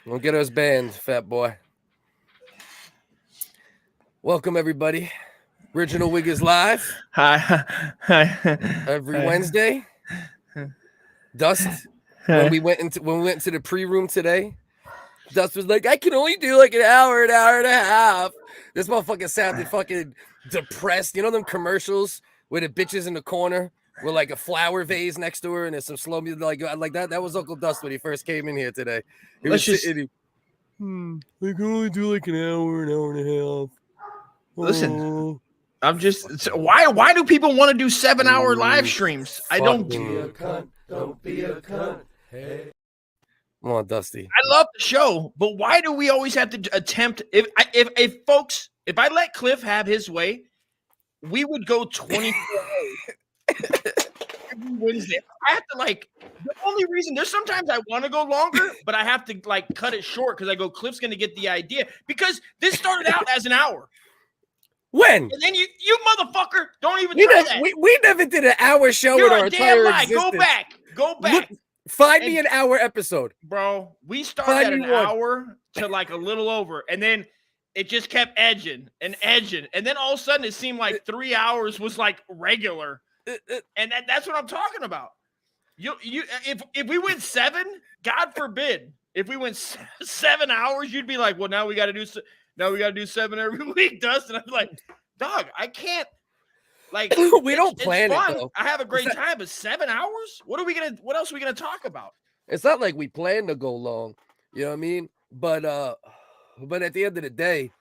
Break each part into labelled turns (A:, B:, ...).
A: Don't get us banned, fat boy. Welcome, everybody. Original WHiggaz Live.
B: Hi.
A: Every Wednesday. Dust. When we went into the pre-room today, Dust was like, I can only do like an hour and a half. This motherfucker sounded fucking depressed. You know them commercials where the bitches in the corner with like a flower vase next to her and there's some slow music like that? That was Uncle Dust when he first came in here today. He was sitting. I can only do like an hour and a half.
B: Listen, I'm just why do people want to do 7-hour live streams? I don't
A: be a cunt. Don't be a cunt. Hey. Come on, Dusty.
B: I love the show, but why do we always have to attempt? If I let Cliff have his way, we would go 24 every Wednesday. I have to the only reason there's sometimes I want to go longer, but I have to cut it short because I go, Cliff's going to get the idea because this started out as an hour.
A: When?
B: And then you motherfucker don't even try that.
A: We never did an hour show
B: You're
A: in our entire existence.
B: Go back.
A: Find me an hour episode.
B: Bro, we started at an hour to a little over, and then it just kept edging. And then all of a sudden it seemed like 3 hours was regular. And that's what I'm talking about. If we went 7, God forbid, if we went 7 hours, you'd be like, well, now we got to do 7 every week, Dustin. I'm like, dog, I can't.
A: We don't plan it though.
B: I have a great time, but 7 hours? What else are we gonna talk about?
A: It's not like we plan to go long, you know what I mean? But at the end of the day,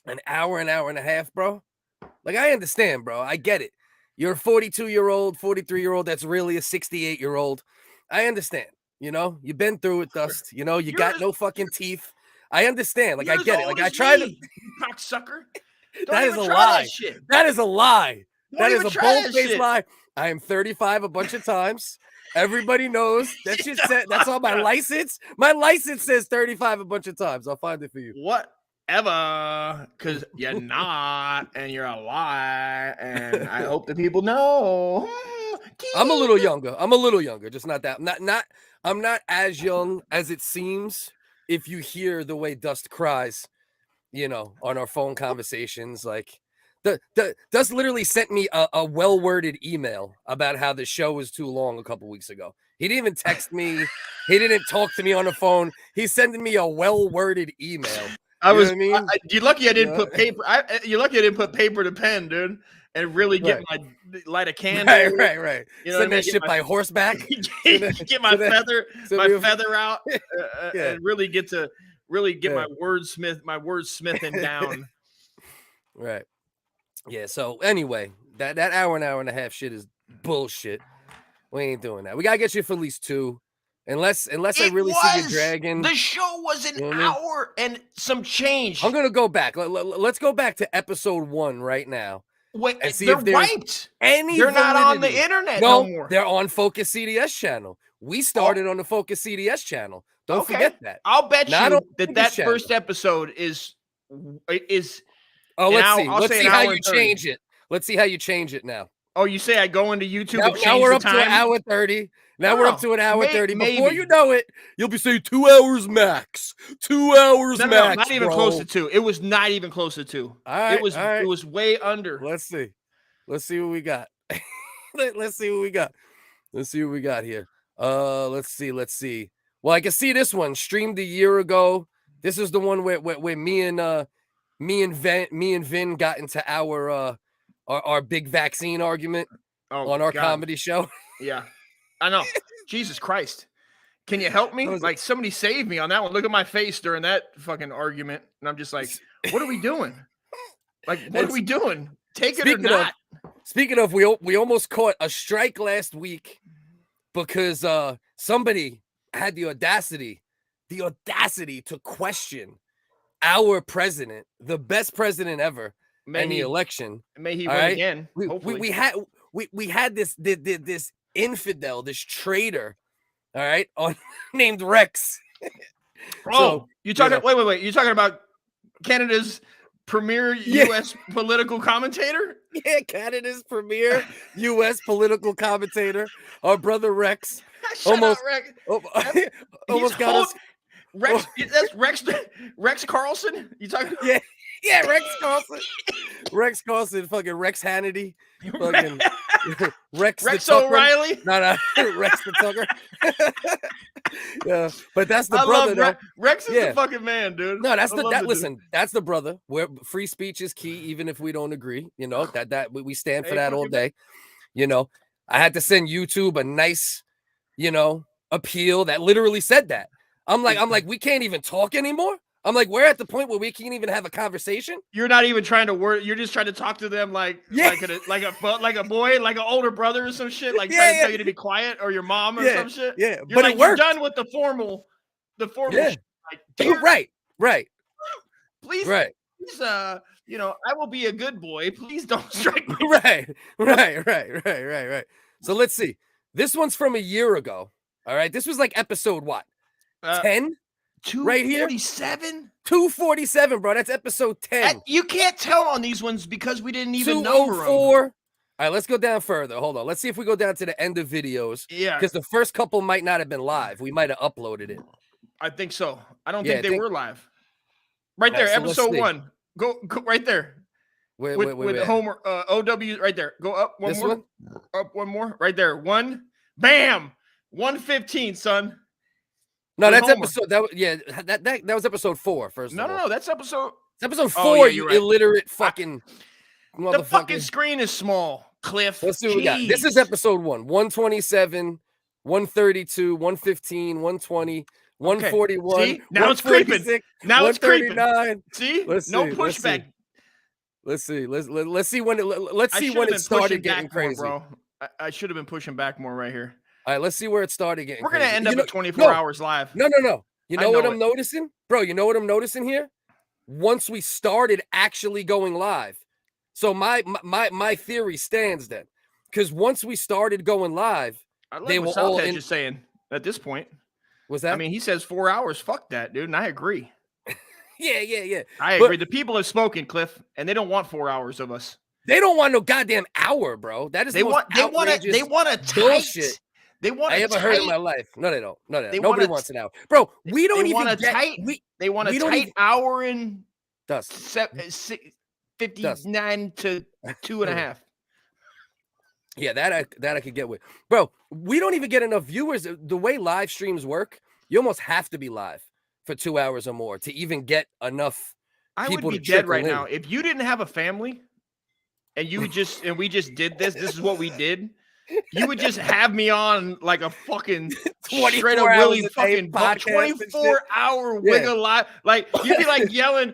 A: an hour and a half, bro. I understand, bro. I get it. You're a 42-year-old, 43-year-old that's really a 68-year-old. I understand. You know, you've been through it, Dust. You know, you got no fucking teeth. I understand. I get it. I try to.
B: You cocksucker.
A: That is a lie. That is a lie. That is a bold-faced lie. I am 35 a bunch of times. Everybody knows that shit said. That's on my license. My license says 35 a bunch of times. I'll find it for you.
B: Whatever, because you're not, and you're a lie, and I hope that people know.
A: I'm a little younger. Just not that. I'm not as young as it seems. If you hear the way Dust cries, you know, on our phone conversations, Dust literally sent me a well-worded email about how the show was too long a couple weeks ago. He didn't even text me. He didn't talk to me on the phone. He's sending me a well-worded email.
B: You're lucky I didn't put paper. You're lucky I didn't put paper to pen, dude, and really get my light a candle.
A: Right. You know, send that shit by horseback.
B: Get my feather out, and really get my wordsmithing down.
A: Right. Yeah. So anyway, that hour and a half shit is bullshit. We ain't doing that. We gotta get you for at least 2. Unless I really see you dragging.
B: The show was an hour and some change.
A: I'm gonna go back. Let's go back to episode 1 right now.
B: Wait, and see if wiped. They're not on the internet no more.
A: They're on Focus CDS channel. We started on the Focus CDS channel. Don't forget that.
B: I'll bet you that first episode is.
A: Oh, let's see how you change it. Let's see how you change it now.
B: Oh, you say I go into YouTube and change
A: now we're up
B: the time?
A: to an hour 30. Now we're up to an hour 30. Before you know it, you'll be saying 2 hours max. 2 hours max. No,
B: not even close to 2. It was not even close to 2.
A: All right,
B: it was way under.
A: Let's see what we got. Let's see what we got. Let's see what we got here. Let's see. Well, I can see this one streamed a year ago. This is the one where me and Vin got into our big vaccine argument on our comedy show.
B: Yeah, I know. Jesus Christ. Can you help me? Somebody save me on that one. Look at my face during that fucking argument. And I'm just like, what are we doing? What are we doing? Take it or not.
A: Speaking of, we almost caught a strike last week because somebody had the audacity to question our president, the best president ever in the election.
B: May he win again.
A: We had this infidel, this traitor, all right, named Rex.
B: You're talking. Wait. You're talking about Canada's premier U.S. political commentator?
A: Yeah, Canada's premier U.S. political commentator, our brother Rex.
B: Almost got us. Rex, that's Rex Carlson. You talking?
A: Yeah, Rex Carlson. Rex Carlson, fucking Rex Hannity, fucking
B: Rex O'Reilly.
A: No, Rex the Tucker. Yeah, but that's the brother, though.
B: Rex is the fucking man, dude.
A: No, that's listen, that's the brother. Where free speech is key, even if we don't agree. You know that we stand for that all day. You know, I had to send YouTube a nice, appeal that literally said that. I'm like, we can't even talk anymore. I'm like, we're at the point where we can't even have a conversation.
B: You're not even trying to work. You're just trying to talk to them like a boy, like an older brother or some shit. Like trying to tell you to be quiet, or your mom or some shit.
A: Yeah,
B: you're
A: but
B: like,
A: it worked.
B: You're done with the formal. Shit.
A: Like, right.
B: Please,
A: right.
B: Please, I will be a good boy. Please don't strike me.
A: Right. So let's see. This one's from a year ago. All right. This was like episode what? 10?
B: 247?
A: Right here? 247, bro. That's episode 10.
B: You can't tell on these ones because we didn't even number them.
A: 204. All right, let's go down further. Hold on. Let's see if we go down to the end of videos.
B: Yeah.
A: Because the first couple might not have been live. We might have uploaded it.
B: I think so. I don't think they were live. Right there, episode 1. Go right there.
A: Wait.
B: With Homer OW right there. Go up one more. Up one more. Right there. 1. Bam. 115, son.
A: No, that's Homer. Episode. That was episode 4. First.
B: No, that's episode.
A: It's episode 4. You right. Illiterate fucking.
B: The fucking screen is small. Cliff.
A: Let's see what we got. This is episode 1. 127, 132, 115, 120. 141.
B: See? Now it's creeping. Now it's creeping. See? No pushback.
A: Let's see. Let's see when it started getting crazy,
B: more, bro. I should have been pushing back more right here.
A: All right, let's see where it started getting.
B: We're gonna end up at 24 hours live.
A: No. You know what I'm noticing, bro? You know what I'm noticing here? Once we started actually going live, so my theory stands then, because once we started going live,
B: they were all just saying at this point.
A: Was that?
B: I mean, he says 4 hours. Fuck that, dude. And I agree.
A: Yeah.
B: I agree. The people have spoken, Cliff, and they don't want 4 hours of us.
A: They don't want no goddamn hour, bro. That is they want
B: a
A: bullshit.
B: They want.
A: I ever heard in my life. No, they don't. Nobody wants an hour, bro. We don't even
B: want They want a tight hour in
A: Dust
B: 59 to 2.5.
A: Yeah, that I could get with, bro. We don't even get enough viewers. The way live streams work, you almost have to be live for 2 hours or more to even get enough.
B: I would be dead right now if you didn't have a family, and we just did this. This is what we did. You would just have me on like a fucking straight up really fucking 24-hour wiggle live. Like you'd be like yelling.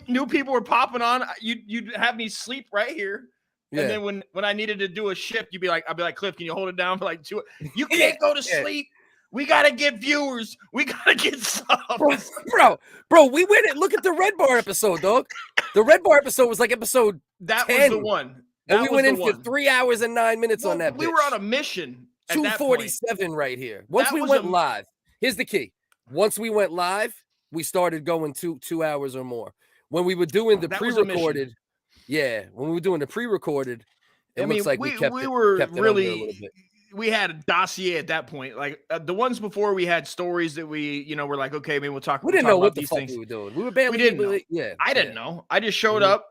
B: New people were popping on. You'd have me sleep right here. And then when I needed to do a shift, I'd be like, Cliff, can you hold it down for like 2? You can't go to sleep. We gotta get viewers. We gotta get subs. Bro,
A: we went and look at the Red Bar episode, dog. The Red Bar episode was like episode 10.
B: Was the one.
A: And we went in for 3 hours and 9 minutes on that.
B: We were on a mission.
A: 247 right here. Once we went live, here's the key. Once we went live, we started going 2 hours or more. When we were doing the pre-recorded. Yeah, when we were doing the pre-recorded, looks like we kept it under a little bit.
B: We had a dossier at that point. Like the ones before, we had stories that we, were like, okay, maybe we'll talk.
A: We didn't know what the fuck we were doing. We were barely.
B: We didn't know. Yeah, I didn't know. I just showed up.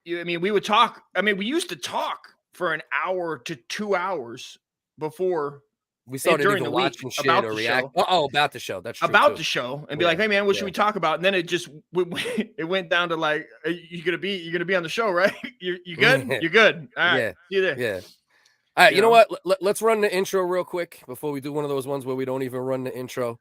B: We would talk. We used to talk for an hour to 2 hours before
A: we started
B: during
A: even
B: the
A: watching
B: week,
A: shit
B: about
A: or
B: the
A: react.
B: show.
A: About the show. That's true.
B: About the show, and be like, hey man, what should we talk about? And then it went down to like, you're gonna be on the show, right? You good? You're good. All right. See you there.
A: Yeah. All right. You know what? Let's run the intro real quick before we do one of those ones where we don't even run the intro.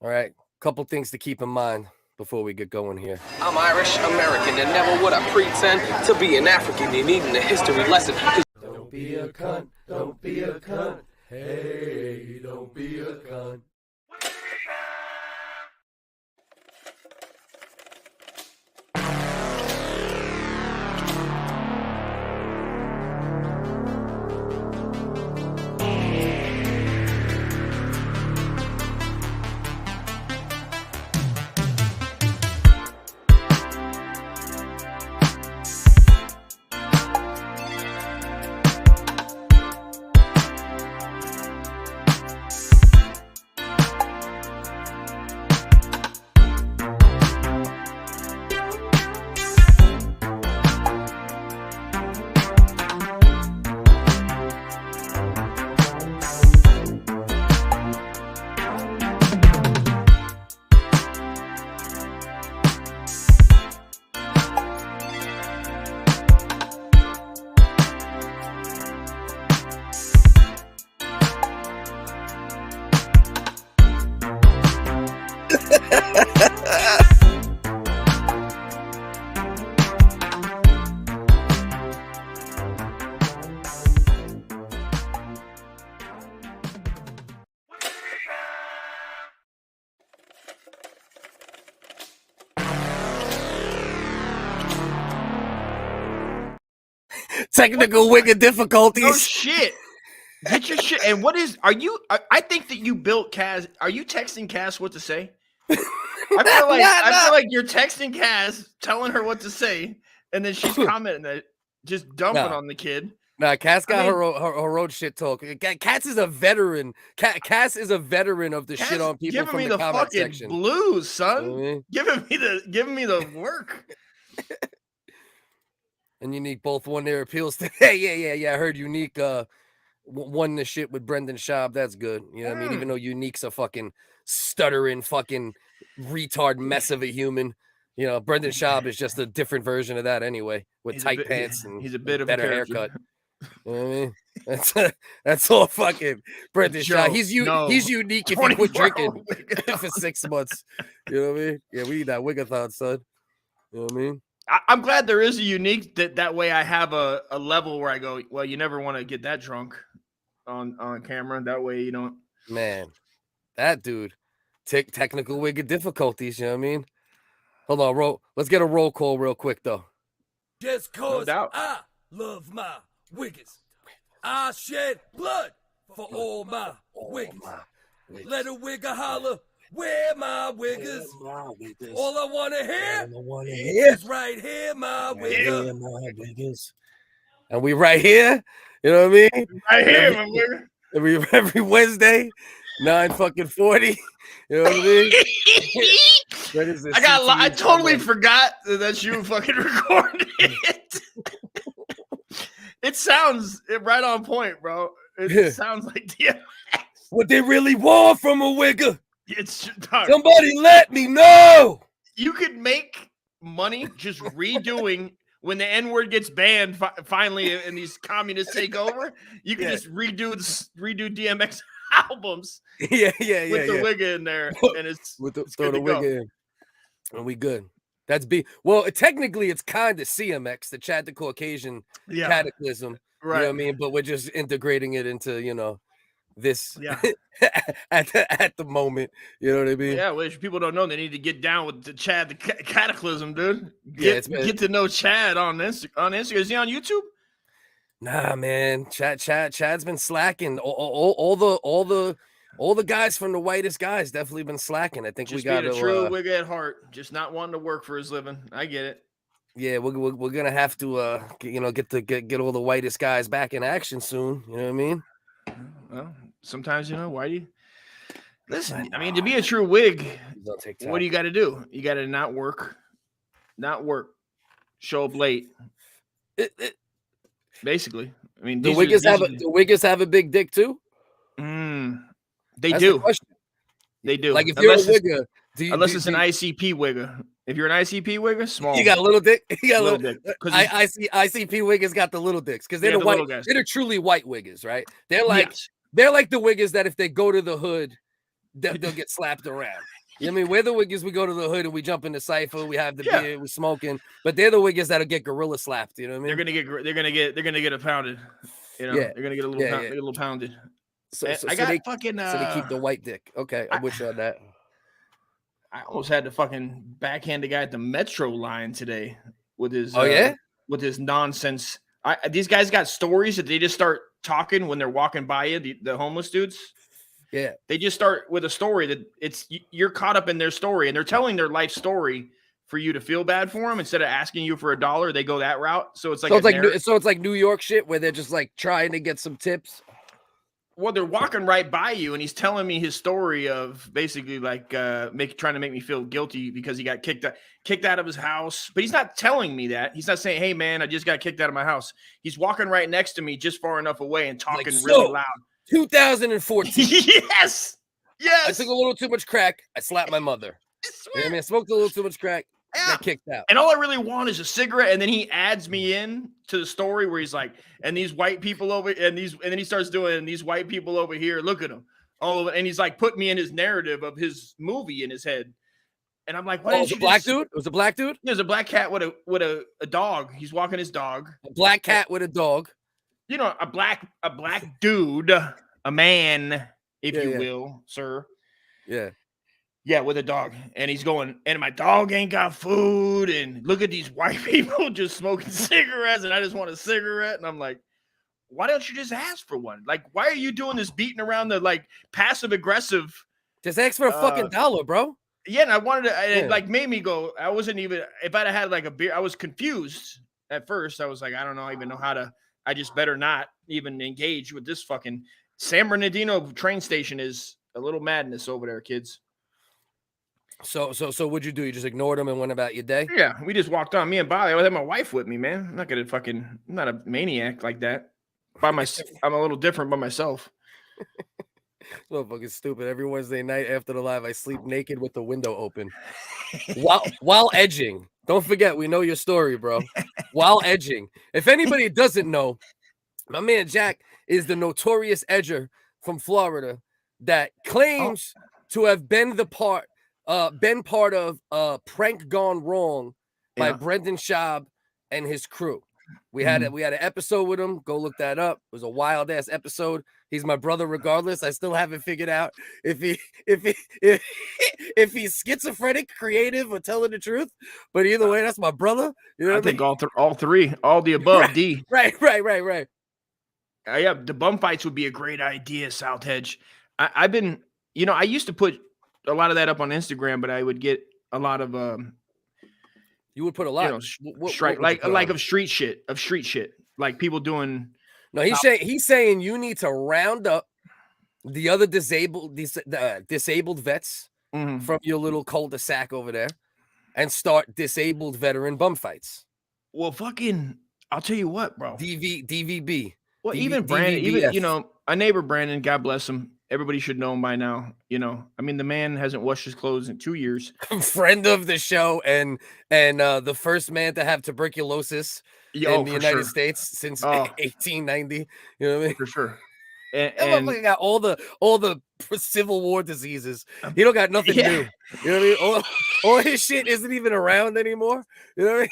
A: All right. Couple things to keep in mind before we get going here.
C: I'm Irish American, and never would I pretend to be an African. You needing a history lesson.
A: Don't be a cunt. Don't be a cunt. Hey, don't be a cunt. Technical WHiggaz difficulties.
B: No shit. Get your shit. And what is? Are you? I think that you built Kaz. Are you texting Kaz what to say? I feel like you're texting Kaz, telling her what to say, and then she's commenting that, just dumping on the kid.
A: Nah, Cass got her own shit talk. Cass is a veteran. Cass is a veteran of the shit on people from the comment section.
B: Blues, son. Giving me the work.
A: And Unique both won their appeals today. Yeah. I heard Unique won the shit with Brendan Schaub. That's good. You know what I mean? Even though Unique's a fucking stuttering fucking retard mess of a human. You know, Brendan Schaub is just a different version of that anyway, with tight pants and
B: he's a bit of
A: better
B: a
A: haircut. You know what I mean? That's all fucking Brendan Schaub. He's unique if he quit drinking for 6 months. You know what I mean? Yeah, we need that WHiggathon, son. You know what I mean?
B: I'm glad there is a Unique that way I have a level where I go, well, you never want to get that drunk on camera. That way you don't.
A: Man, that dude. Technical WHiggaz difficulties, you know what I mean? Hold on, let's get a roll call real quick, though.
D: Just cause I love my WHiggaz. I shed blood for all my WHiggaz. Let a wigger holler, where my WHiggaz? All I want to hear is right here, my WHiggaz.
A: And we right here, you know what I mean?
B: Right here, my wigger.
A: Every Wednesday, 9:40. You know what I mean? What is this?
B: I totally forgot that you fucking recorded it. It sounds right on point, bro. It sounds like DMX.
A: What they really want from a wigger.
B: It's
A: somebody let me know.
B: You could make money just redoing when the N-word gets banned finally and these communists take over. You can just redo DMX albums.
A: Yeah.
B: With the wigger in there, and
A: throw the wigger in, and we good. That's well, technically it's kind of CMX, the Chad the Caucasian cataclysm, right? You know what I mean? But we're just integrating it into this at the moment. You know what I mean?
B: Yeah, which people don't know, they need to get down with the Chad the cataclysm, dude. Get to know Chad on Instagram. Is he on YouTube?
A: Nah, man. Chad's been slacking. All the guys from the whitest guys definitely been slacking. I think
B: just
A: we got
B: a true wigger at heart, just not wanting to work for his living. I get it.
A: Yeah, we're gonna have to get all the whitest guys back in action soon. You know what I mean?
B: Well, sometimes whitey. Listen, I mean, to be a true wig, what do you got to do? You got to not work, show up late. Basically, I mean,
A: the WHiggaz have a big dick too.
B: They do. They do.
A: Like if you're a wigger,
B: unless it's an ICP wigger. If you're an ICP wigger, small.
A: You got a little dick. You got a little
B: dick.
A: ICP wiggers got the little dicks because they're the white. They're the truly white wiggers, right? They're like the wiggers that if they go to the hood, they'll get slapped around. You know what I mean? We're the wiggers. We go to the hood and we jump in the cypher. We have the beer. We're smoking. But they're the wiggers that'll get gorilla slapped. You know what I mean?
B: They're gonna get a pounded. They're gonna get a little pounded.
A: So they keep the white dick. Okay, I'm with you on that.
B: I almost had to fucking backhand the guy at the Metro line today with his with his nonsense. These guys got stories that they just start talking when they're walking by you, the homeless dudes.
A: Yeah.
B: They just start with a story that you're caught up in their story and they're telling their life story for you to feel bad for them. Instead of asking you for $1, they go that route. So it's like
A: New York shit where they're just like trying to get some tips.
B: Well, they're walking right by you, and he's telling me his story of basically like trying to make me feel guilty because he got kicked out of his house. But he's not telling me that. He's not saying, "Hey, man, I just got kicked out of my house." He's walking right next to me, just far enough away, and talking really loud.
A: 2014.
B: Yes.
A: I took a little too much crack. I slapped my mother. You know what I mean? I smoked a little too much crack. Got kicked out.
B: And all I really want is a cigarette. And then he adds me in to the story where he's like, and these white people over, and then he starts doing, and these white people over here, look at him. All of it. And he's like, put me in his narrative of his movie in his head. And I'm like, what?
A: Was it a black dude? It was a black dude?
B: There's a black cat with a dog. He's walking his dog.
A: A black cat with a dog.
B: You know, a black dude, a man, if you will, sir.
A: Yeah.
B: Yeah, with a dog. And he's going, and my dog ain't got food. And look at these white people just smoking cigarettes. And I just want a cigarette. And I'm like, why don't you just ask for one? Like, why are you doing this beating around the like passive aggressive?
A: Just ask for a fucking $1, bro.
B: Yeah, and I wanted to, it like made me go, I wasn't even, if I'd had like a beer, I was confused at first. I was like, I don't even know how to, I just better not even engage with this fucking San Bernardino train station is a little madness over there, kids.
A: So what'd you do? You just ignored him and went about your day?
B: Yeah, we just walked on. Me and Bobby, I had my wife with me, man. I'm not gonna I'm not a maniac like that. I'm a little different by myself.
A: So fucking stupid. Every Wednesday night after the live, I sleep naked with the window open. while edging. Don't forget, we know your story, bro. While edging. If anybody doesn't know, my man Jack is the notorious edger from Florida that claims to have been part of Prank Gone Wrong by Brendan Schuab and his crew. We had an episode with him. Go look that up. It was a wild ass episode. He's my brother regardless. I still haven't figured out if he's schizophrenic, creative, or telling the truth. But either way, that's my brother. You know
B: I think all three, all the above.
A: Right,
B: D.
A: Right.
B: Yeah, the bum fights would be a great idea, South Hedge. I've been, I used to put a lot of that up on Instagram, but I would get a lot of
A: you would put a lot
B: of street shit, like people doing.
A: No, he's saying you need to round up the other disabled vets from your little cul-de-sac over there and start disabled veteran bum fights.
B: Well, fucking, I'll tell you what, bro.
A: DVB.
B: Well, even Brandon, our neighbor Brandon, God bless him. Everybody should know him by now. I mean, the man hasn't washed his clothes in 2 years.
A: Friend of the show and the first man to have tuberculosis in the United States since 1890. You know what I mean?
B: For sure.
A: And he got all the Civil War diseases. He don't got nothing new. You know what I mean? All his shit isn't even around anymore. You know what I mean?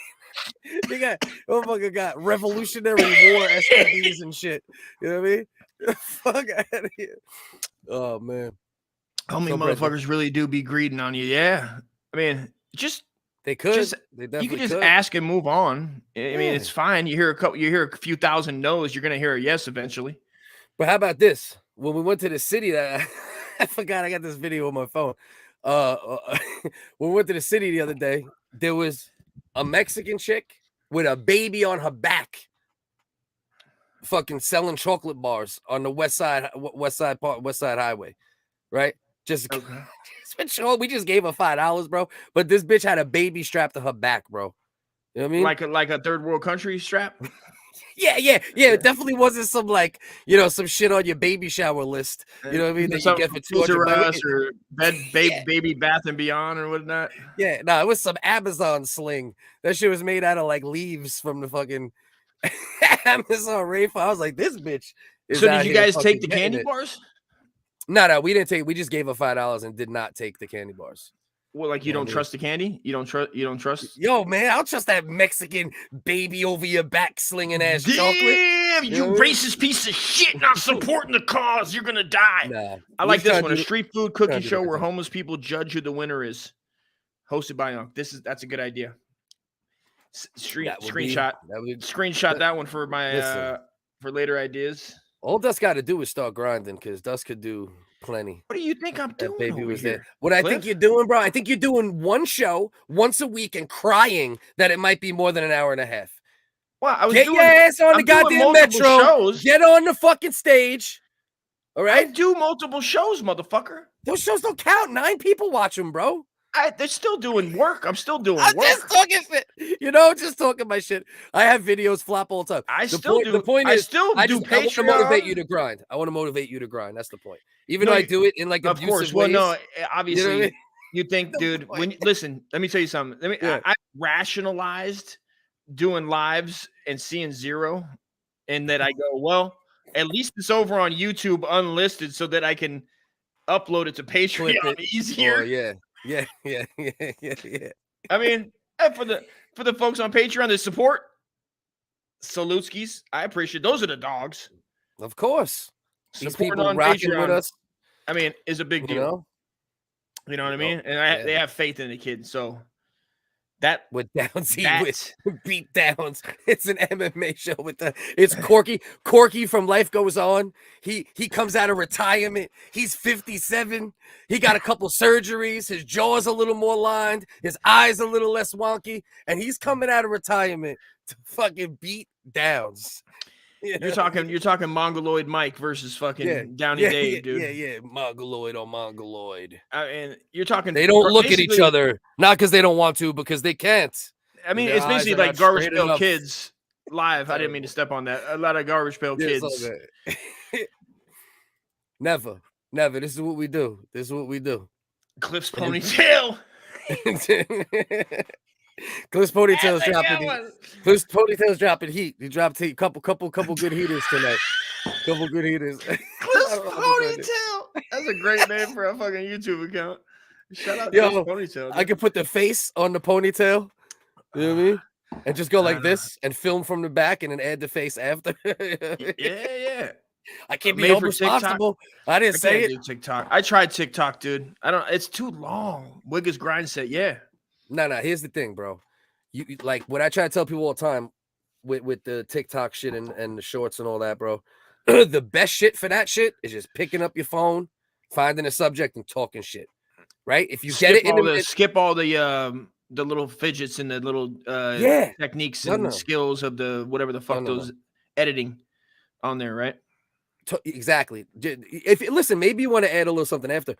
A: They got Revolutionary War STDs and shit. You know what I mean? Fuck out of here. Oh man.
B: How many motherfuckers really do be greeting on you? Yeah. I mean,
A: they could.
B: You could just ask and move on. I mean, it's fine. You hear a few thousand no's, you're gonna hear a yes eventually.
A: But how about this? When we went to the city, that I forgot I got this video on my phone. When we went to the city the other day, there was a Mexican chick with a baby on her back, fucking selling chocolate bars on the west side highway, right? We just gave her $5, bro. But this bitch had a baby strapped to her back, bro. You know what I mean?
B: Like a third world country strap.
A: Yeah. It definitely wasn't some some shit on your baby shower list. You know what I mean? That you get for $200
B: or baby Bath and Beyond or whatnot.
A: Yeah, no, it was some Amazon sling. That shit was made out of like leaves from the fucking Amazon rainforest. I was like, this bitch.
B: So did you guys take the candy bars?
A: No, we didn't take. We just gave her $5 and did not take the candy bars.
B: Well, like you don't trust the candy? You don't trust?
A: Yo, man, I'll trust that Mexican baby over your back slinging ass chocolate.
B: Damn, you racist piece of shit! Not supporting the cause. You're gonna die.
A: Nah,
B: I like this one: a street food cookie show where homeless people judge who the winner is. Hosted by Young. That's a good idea. Screenshot that one for my for later ideas.
A: All Dust got to do is start grinding because Dust could do plenty.
B: What do you think I'm doing?
A: Baby was there. What I think you're doing, bro? I think you're doing one show once a week and crying that it might be more than an hour and a half.
B: Well,
A: Get your ass on the goddamn Metro. Shows. Get on the fucking stage. All right.
B: I do multiple shows, motherfucker.
A: Those shows don't count. 9 people watch them, bro.
B: They're still doing work. I'm still doing work.
A: Just talking shit. Just talking my shit. I have videos flop all the time. The point is, I want to motivate you to grind. I want to motivate you to grind. That's the point. Even though I do it in like abusive ways.
B: Well, no, obviously, you know what I mean? You think, dude. Listen, let me tell you something. I rationalized doing lives and seeing 0, and that I go, well, at least it's over on YouTube unlisted, so that I can upload it to Patreon easier.
A: Oh, yeah. Yeah.
B: I mean, for the folks on Patreon that support Salutskis, I appreciate. Those are the dogs,
A: of course. These
B: Supporting
A: people
B: on
A: rocking
B: Patreon,
A: with us.
B: I mean, is a big deal. You know what I mean? And they have faith in the kid. So that
A: with beat downs. It's an MMA show it's Corky from Life Goes On. He comes out of retirement. He's 57. He got a couple surgeries. His jaw's a little more lined. His eyes a little less wonky. And he's coming out of retirement to fucking beat downs.
B: You're talking Mongoloid Mike versus fucking Downey Dave, dude.
A: Yeah, Mongoloid on Mongoloid.
B: And you're talking.
A: They don't look at each other, not because they don't want to, because they can't.
B: I mean, it's basically like Garbage Pail Kids live. I didn't mean to step on that. A lot of Garbage Pail Kids.
A: Never. This is what we do.
B: Cliff's ponytail.
A: Cliff's ponytail's dropping heat. He dropped heat. Couple good heaters tonight. Couple good heaters.
B: Cliff's ponytail. That's a great name for a fucking YouTube account. Shout out to Cliff's ponytail. Dude.
A: I could put the face on the ponytail. You know what I mean? And just go like this and film from the back and then add the face after.
B: Yeah.
A: I can't be responsible. I didn't say it.
B: TikTok. I tried TikTok, dude. It's too long. WHiggaz grind set. Yeah.
A: No. Here's the thing, bro. You like what I try to tell people all the time with the TikTok shit and the shorts and all that, bro. The best shit for that shit is just picking up your phone, finding a subject, and talking shit. Right? If you get it
B: skip all the little fidgets and the little techniques and skills of the whatever the fuck those editing on there, right?
A: Exactly. Listen, maybe you want to add a little something after,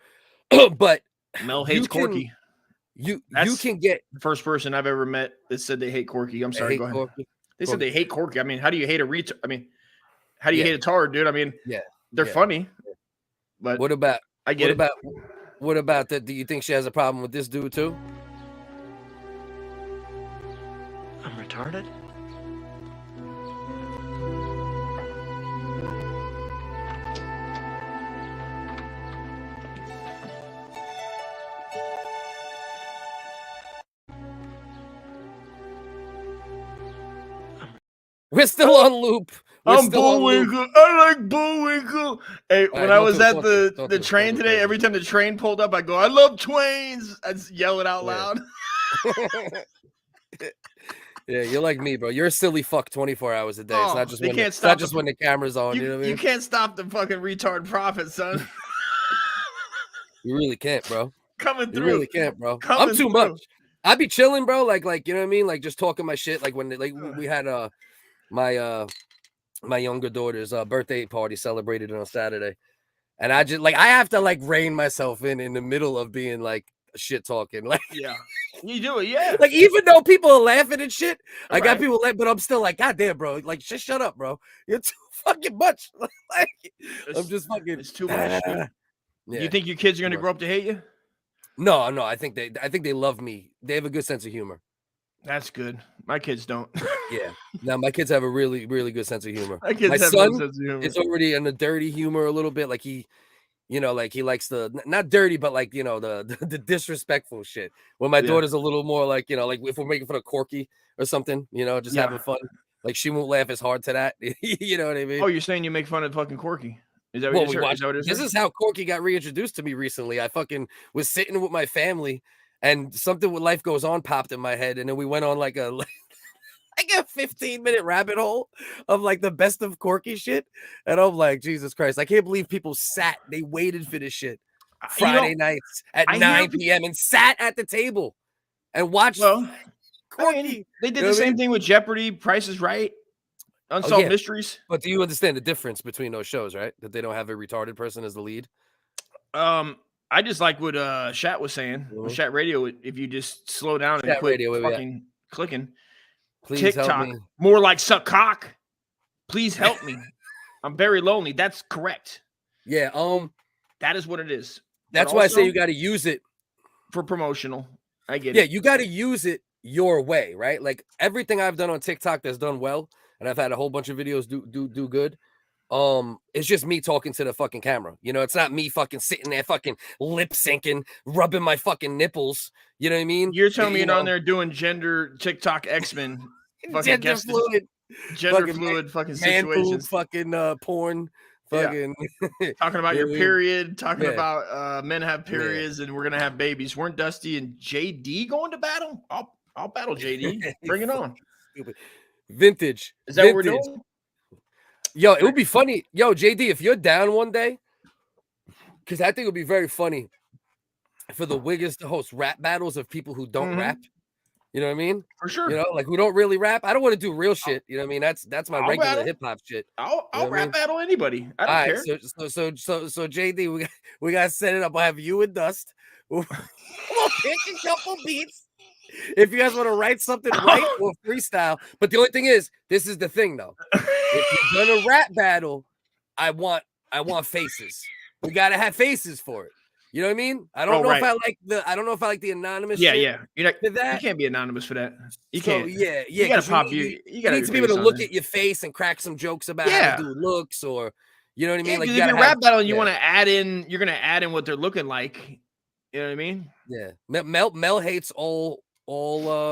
A: but
B: Mel hates Corky.
A: You can get
B: the first person I've ever met that said they hate Corky. I'm sorry, go ahead. Corky. They said they hate Corky. I mean, how do you hate a retard? I mean, how do you hate a tard, dude? I mean, they're funny. But
A: what about
B: what
A: about that? Do you think she has a problem with this dude too?
B: I'm retarded.
A: We're still on loop.
B: I'm Bullwinkle. I like Bullwinkle. Hey, when I was at the train today, every time the train pulled up, I go, I love Twains. I'd yell it out loud.
A: Yeah, you're like me, bro. You're a silly fuck 24 hours a day. It's not just when the camera's on. You know what I mean?
B: You can't stop the fucking retard prophet, son.
A: You really can't, bro.
B: Coming through.
A: You really can't, bro. I'm too much. I be chilling, bro. Like you know what I mean? Like just talking my shit. Like when we had my younger daughter's birthday party, celebrated it on Saturday, and I just I have to rein myself in the middle of being shit talking.
B: You do it, yeah.
A: Even though people are laughing and shit, I got people but I'm still God damn, bro. Just shut up, bro. You're too fucking much. I'm just fucking.
B: It's too much. Yeah. You think your kids are gonna grow up to hate you?
A: No. I think they love me. They have a good sense of humor.
B: That's good. My kids don't.
A: Yeah. No, my kids have a really, really good sense of humor.
B: My son
A: is already in the dirty humor a little bit. He likes the not dirty, but the disrespectful shit. When my daughter's a little more if we're making fun of Corky or something, just having fun. She won't laugh as hard to that. You know what I mean?
B: Oh, you're saying you make fun of fucking Corky? Is that what it is?
A: This is how Corky got reintroduced to me recently. I fucking was sitting with my family. And something with Life Goes On popped in my head, and then we went on a 15-minute rabbit hole of the best of Corky shit. And I'm like, Jesus Christ, I can't believe people they waited for this shit Friday nights at 9 p.m. and sat at the table and watched Corky.
B: They did the same thing with Jeopardy, Price is Right, Unsolved Mysteries.
A: But do you understand the difference between those shows, right? That they don't have a retarded person as the lead?
B: I just like what Shat was saying. With Shat Radio, if you just slow down and quit fucking clicking.
A: Please
B: TikTok,
A: help me.
B: more like suck cock. Please help me. I'm very lonely. That's correct.
A: Yeah.
B: That is what it is.
A: That's why I say you got to use it
B: for promotional. I get it.
A: Yeah, you got to use it your way, right? Everything I've done on TikTok that's done well, and I've had a whole bunch of videos do good. It's just me talking to the fucking camera. It's not me fucking sitting there fucking lip syncing, rubbing my fucking nipples. You know what I mean?
B: You're telling me you're on there doing gender TikTok X-Men, fucking
A: gender fluid
B: fucking situations,
A: fucking porn, Fucking
B: talking about your period, talking
A: Yeah.
B: about men have periods and we're gonna have babies. Weren't Dusty and JD going to battle? I'll battle JD. Bring it on.
A: Stupid. Vintage.
B: Is that what we're doing?
A: Yo, it would be funny. Yo, JD, if you're down one day, because I think it would be very funny for the WHiggaz to host rap battles of people who don't rap. You know what I mean?
B: For sure.
A: You know, like who don't really rap. I don't want to do real shit. You know what I mean? That's my regular hip hop shit.
B: I'll rap battle anybody. I don't care.
A: So JD, we got to set it up. I'll have you and Dust. We'll pick a couple beats. If you guys want to write something right, we'll freestyle. But the only thing is, this is the thing though. If you're gonna rap battle, I want faces. We gotta have faces for it. You know what I mean? I don't know if I like the anonymous.
B: Yeah,
A: shit
B: yeah. You're not,
A: for that.
B: You can't be anonymous for that. You
A: So,
B: can't.
A: Yeah.
B: You gotta pop you. You gotta
A: need to be able to look at your face and crack some jokes about how the dude looks, or you know what I mean?
B: Yeah,
A: like
B: if you're rap battle and you want to add in, you're gonna add in what they're looking like. You know what I mean?
A: Yeah. Mel hates all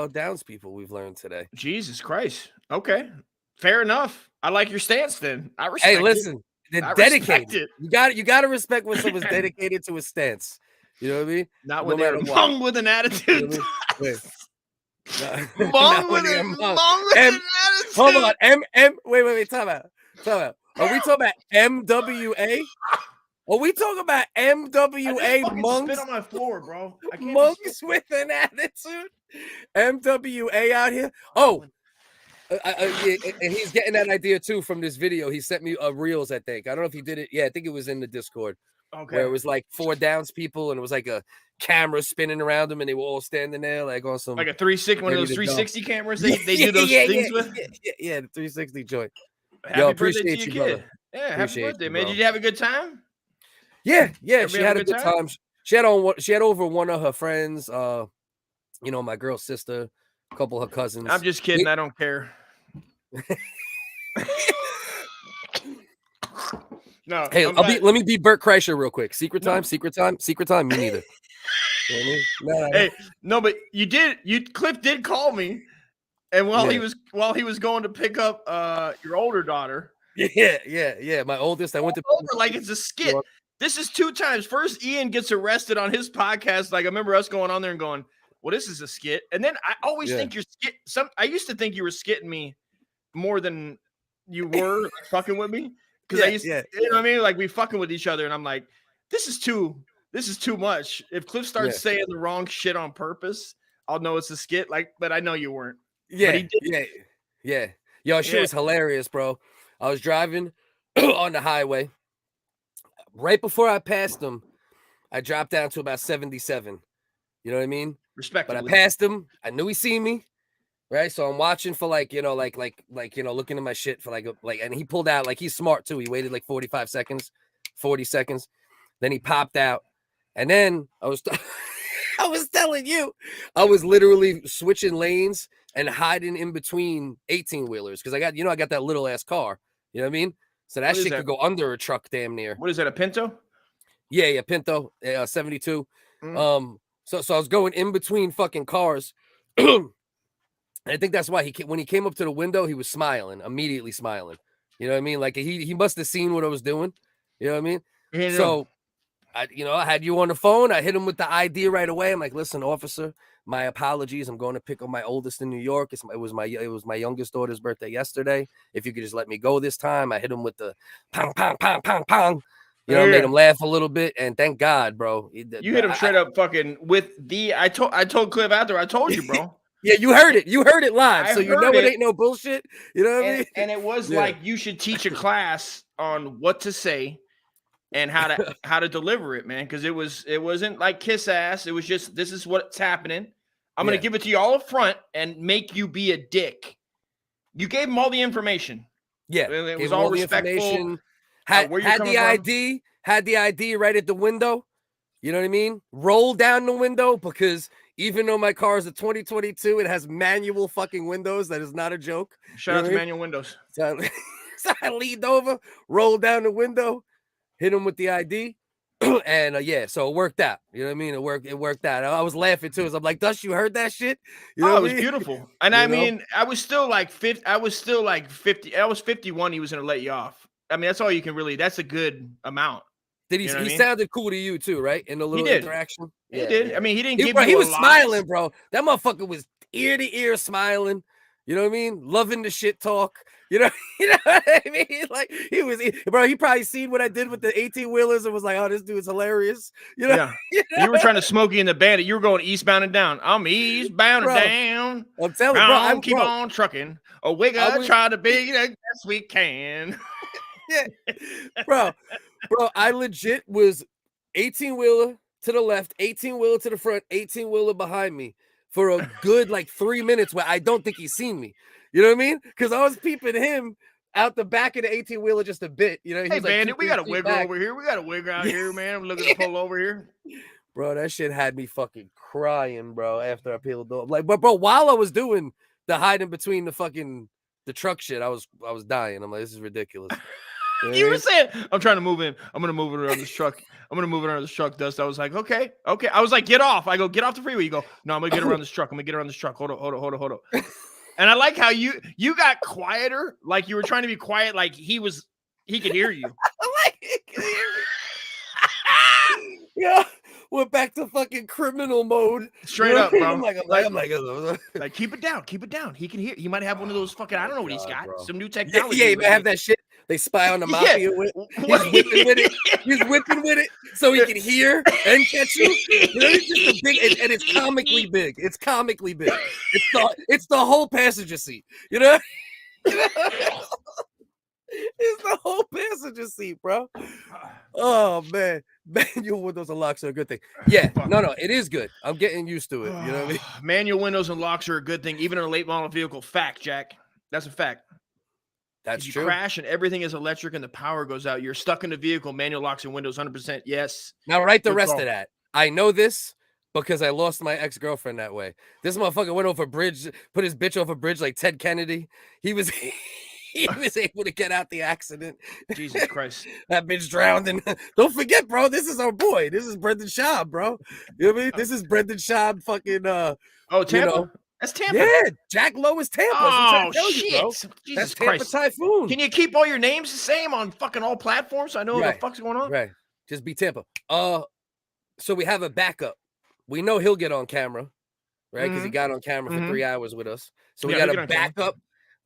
A: Downs people. We've learned today.
B: Jesus Christ. Okay, fair enough. I like your stance. Then I respect.
A: Hey, listen, they're dedicated. You got to respect when someone's dedicated to a stance. You know what I mean?
B: Not when they're mung with an attitude. Mung with an attitude.
A: Hold on. Wait. Time out. Are we talking about MWA? Are we talking about MWA monks?
B: Spit on my floor, bro.
A: Monks with an attitude. MWA out here. Oh, and he's getting that idea too from this video. He sent me reels. I think. I don't know if he did it. Yeah, I think it was in the Discord.
B: Okay.
A: Where it was like 4 Downs people, and it was like a camera spinning around them, and they were all standing there like on some
B: like a 360, one of those 360 cameras they do those things with.
A: Yeah, the 360 joint.
B: Happy birthday to your kid. Yeah, happy birthday, man. Did you have a good time?
A: Yeah, she had a good time. She had over one of her friends, you know, my girl's sister, a couple of her cousins.
B: I'm just kidding. I don't care. No.
A: Hey, let me be Bert Kreischer real quick. Secret time. Me neither. You know what I mean?
B: Hey, no, but Cliff did call me, and while he was going to pick up your older daughter.
A: Yeah. My oldest. I went to
B: like it's a skit. This is 2 times. First, Ian gets arrested on his podcast. Like I remember us going on there and going, "Well, this is a skit." And then I always think you're skit. I used to think you were skitting me more than you were fucking with me. Because I used to, you know what I mean? Like we fucking with each other, and I'm like, this is too much. If Cliff starts saying the wrong shit on purpose, I'll know it's a skit. Like, but I know you weren't.
A: Yeah. Yo, shit was hilarious, bro. I was driving on the highway. Right before I passed him, I dropped down to about 77. You know what I mean?
B: Respectfully.
A: But I passed him. I knew he seen me. Right, so I'm watching for like looking at my shit for and he pulled out, like he's smart too. He waited like 40 seconds, then he popped out, and then I was telling you, I was literally switching lanes and hiding in between 18-wheelers because I got that little ass car. You know what I mean? So that shit could go under a truck damn near.
B: What is that? A Pinto?
A: Yeah, Pinto, 72. So I was going in between fucking cars. I think that's why when he came up to the window, he was immediately smiling. You know what I mean? Like he must have seen what I was doing. You know what I mean? Yeah. So, I had you on the phone. I hit him with the ID right away. I'm like, listen, officer, my apologies. I'm going to pick up my oldest in New York. It was my youngest daughter's birthday yesterday. If you could just let me go this time. I hit him with the pong, pong, pong, pong, pong. You know, made him laugh a little bit, and thank God, bro.
B: You hit him straight up fucking with the. I told Cliff after. I told you, bro.
A: Yeah, you heard it. You heard it live, so you know it ain't no bullshit. You know what I mean?
B: And it was like you should teach a class on what to say and how to deliver it, man. Because it wasn't like kiss ass. It was just this is what's happening. I'm gonna give it to you all up front and make you be a dick. You gave him all the information.
A: Yeah,
B: it was all respectful.
A: Had the ID right at the window. You know what I mean? Roll down the window because even though my car is a 2022, it has manual fucking windows. That is not a joke.
B: Shout out to manual windows.
A: So I leaned over, rolled down the window, hit him with the ID, and so it worked out. You know what I mean? It worked out. I was laughing too. So I'm like, Dust, you heard that shit? You know
B: it was beautiful. And I mean, I was still like 50. I was 51. He was gonna let you off. I mean, that's all you can really. That's a good amount.
A: Did he? He sounded cool to you too, right? In the little interaction.
B: He did.
A: Yeah.
B: I mean, he didn't give you.
A: He was smiling, bro. That motherfucker was ear to ear smiling. You know what I mean? Loving the shit talk. You know what I mean? Like he was, bro. He probably seen what I did with the 18-wheelers and was like, "Oh, this dude's hilarious." You know?
B: Yeah. You were trying to Smokey and the Bandit. You were going eastbound and down. I'm eastbound and down.
A: I'm telling you, bro. I
B: keep on trucking. A WHiggaz try to be the best we can.
A: Yeah, bro. I legit was 18-wheeler to the left, 18-wheeler to the front, 18-wheeler behind me for a good like 3 minutes where I don't think he's seen me. You know what I mean? Because I was peeping him out the back of the 18-wheeler just a bit. You know,
B: hey, Bandit, we got a wiggle over here. We got a wiggle out here, man. I'm looking to pull over here.
A: Bro, that shit had me fucking crying, bro, after I peeled off. Like, but bro, while I was doing the hiding between the truck shit, I was dying. I'm like, this is ridiculous.
B: You were saying, I'm trying to move in. I'm gonna move it around this truck. I'm gonna move it around this truck, Dust. I was like, okay. I was like, get off. I go, get off the freeway. You go, no, I'm gonna get around this truck. I'm gonna get around this truck. Hold on. And I like how you got quieter, like you were trying to be quiet, like he could hear you.
A: Like he could hear me. Yeah. Went back to fucking criminal mode.
B: Straight up, bro.
A: I'm like,
B: keep it down. He can hear. He might have one of those fucking. I don't know what he's got.
A: Bro.
B: Some new technology.
A: Yeah, he might have that shit. They spy on the mafia with. He's whipping with it so he can hear and catch you. You know, it's just a big, and it's comically big. It's comically big. It's the whole passenger seat. You know. It's the whole passenger seat, bro. Oh man, manual windows and locks are a good thing. Yeah, no, it is good. I'm getting used to it. You know what I mean?
B: Manual windows and locks are a good thing, even in a late model vehicle. Fact, Jack. That's a fact.
A: That's
B: true.
A: True.
B: You crash and everything is electric and the power goes out. You're stuck in the vehicle. Manual locks and windows, 100%. Yes.
A: Now write the rest of that. I know this because I lost my ex-girlfriend that way. This motherfucker went over a bridge, put his bitch over a bridge like Ted Kennedy. He was able to get out the accident.
B: Jesus Christ.
A: That bitch drowned. And don't forget, bro, this is our boy. This is Brendan Schaub, bro. You know what I mean? This is Brendan Schaub fucking
B: Tampa? You know, that's Tampa.
A: Yeah, Jack Lowe is Tampa.
B: Oh, shit.
A: Jesus that's Tampa
B: Christ.
A: Typhoon.
B: Can you keep all your names the same on fucking all platforms? I know what the fuck's going on.
A: Right. Just be Tampa. So we have a backup. We know he'll get on camera, right? Because he got on camera for 3 hours with us. So we got a backup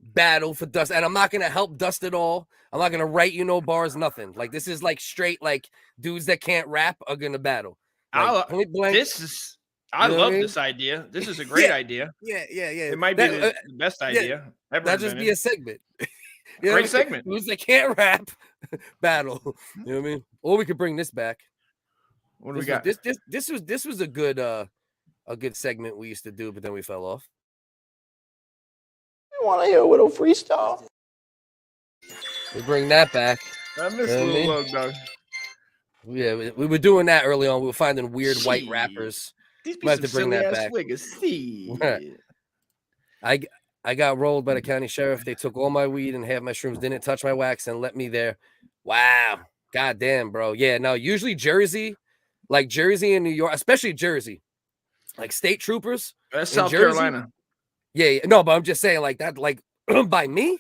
A: battle for Dust. And I'm not going to help Dust at all. I'm not going to write you no bars, nothing. Like, this is like straight, like, dudes that can't rap are going to battle. Like, point blank.
B: I love this idea. This is a great idea.
A: Yeah.
B: It might be the best idea ever.
A: That'll just be a segment.
B: Great segment.
A: Dudes that can't rap battle. You know what I mean? Or we could bring this back.
B: What do we got?
A: This was a good segment we used to do, but then we fell off.
E: You want to hear a little freestyle?
A: We bring that back.
B: I miss Little Lowe, dog.
A: Yeah, we were doing that early on. We were finding weird white rappers.
B: These pieces of silly-ass WHiggaz.
A: I got rolled by the county sheriff. They took all my weed and half my shrooms, didn't touch my wax, and let me there. Wow. God damn, bro. Yeah, no, usually Jersey, like Jersey and New York, especially Jersey, like state troopers.
B: That's South Carolina.
A: Yeah, no, but I'm just saying, like that, like by me,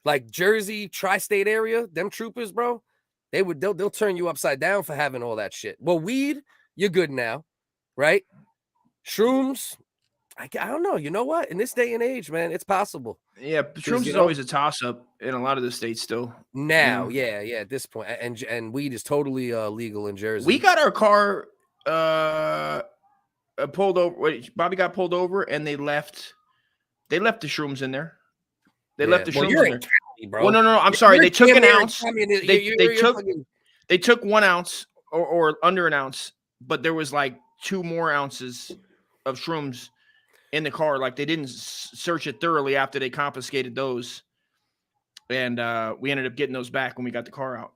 A: like Jersey, tri-state area, them troopers, bro, they'll turn you upside down for having all that shit. Well, weed, you're good now, right? Shrooms, I don't know. You know what? In this day and age, man, it's possible.
B: Yeah, shrooms is always a toss-up in a lot of the states still.
A: Now, yeah, at this point, and weed is totally legal in Jersey.
B: We got our car pulled over. Wait, Bobby got pulled over, and they left the shrooms in there. They left the shrooms in there.
A: County, bro.
B: Well, no. I'm sorry. They took an ounce. They took 1 ounce or under an ounce, but there was like 2 more ounces of shrooms in the car. Like they didn't search it thoroughly after they confiscated those, and we ended up getting those back when we got the car out.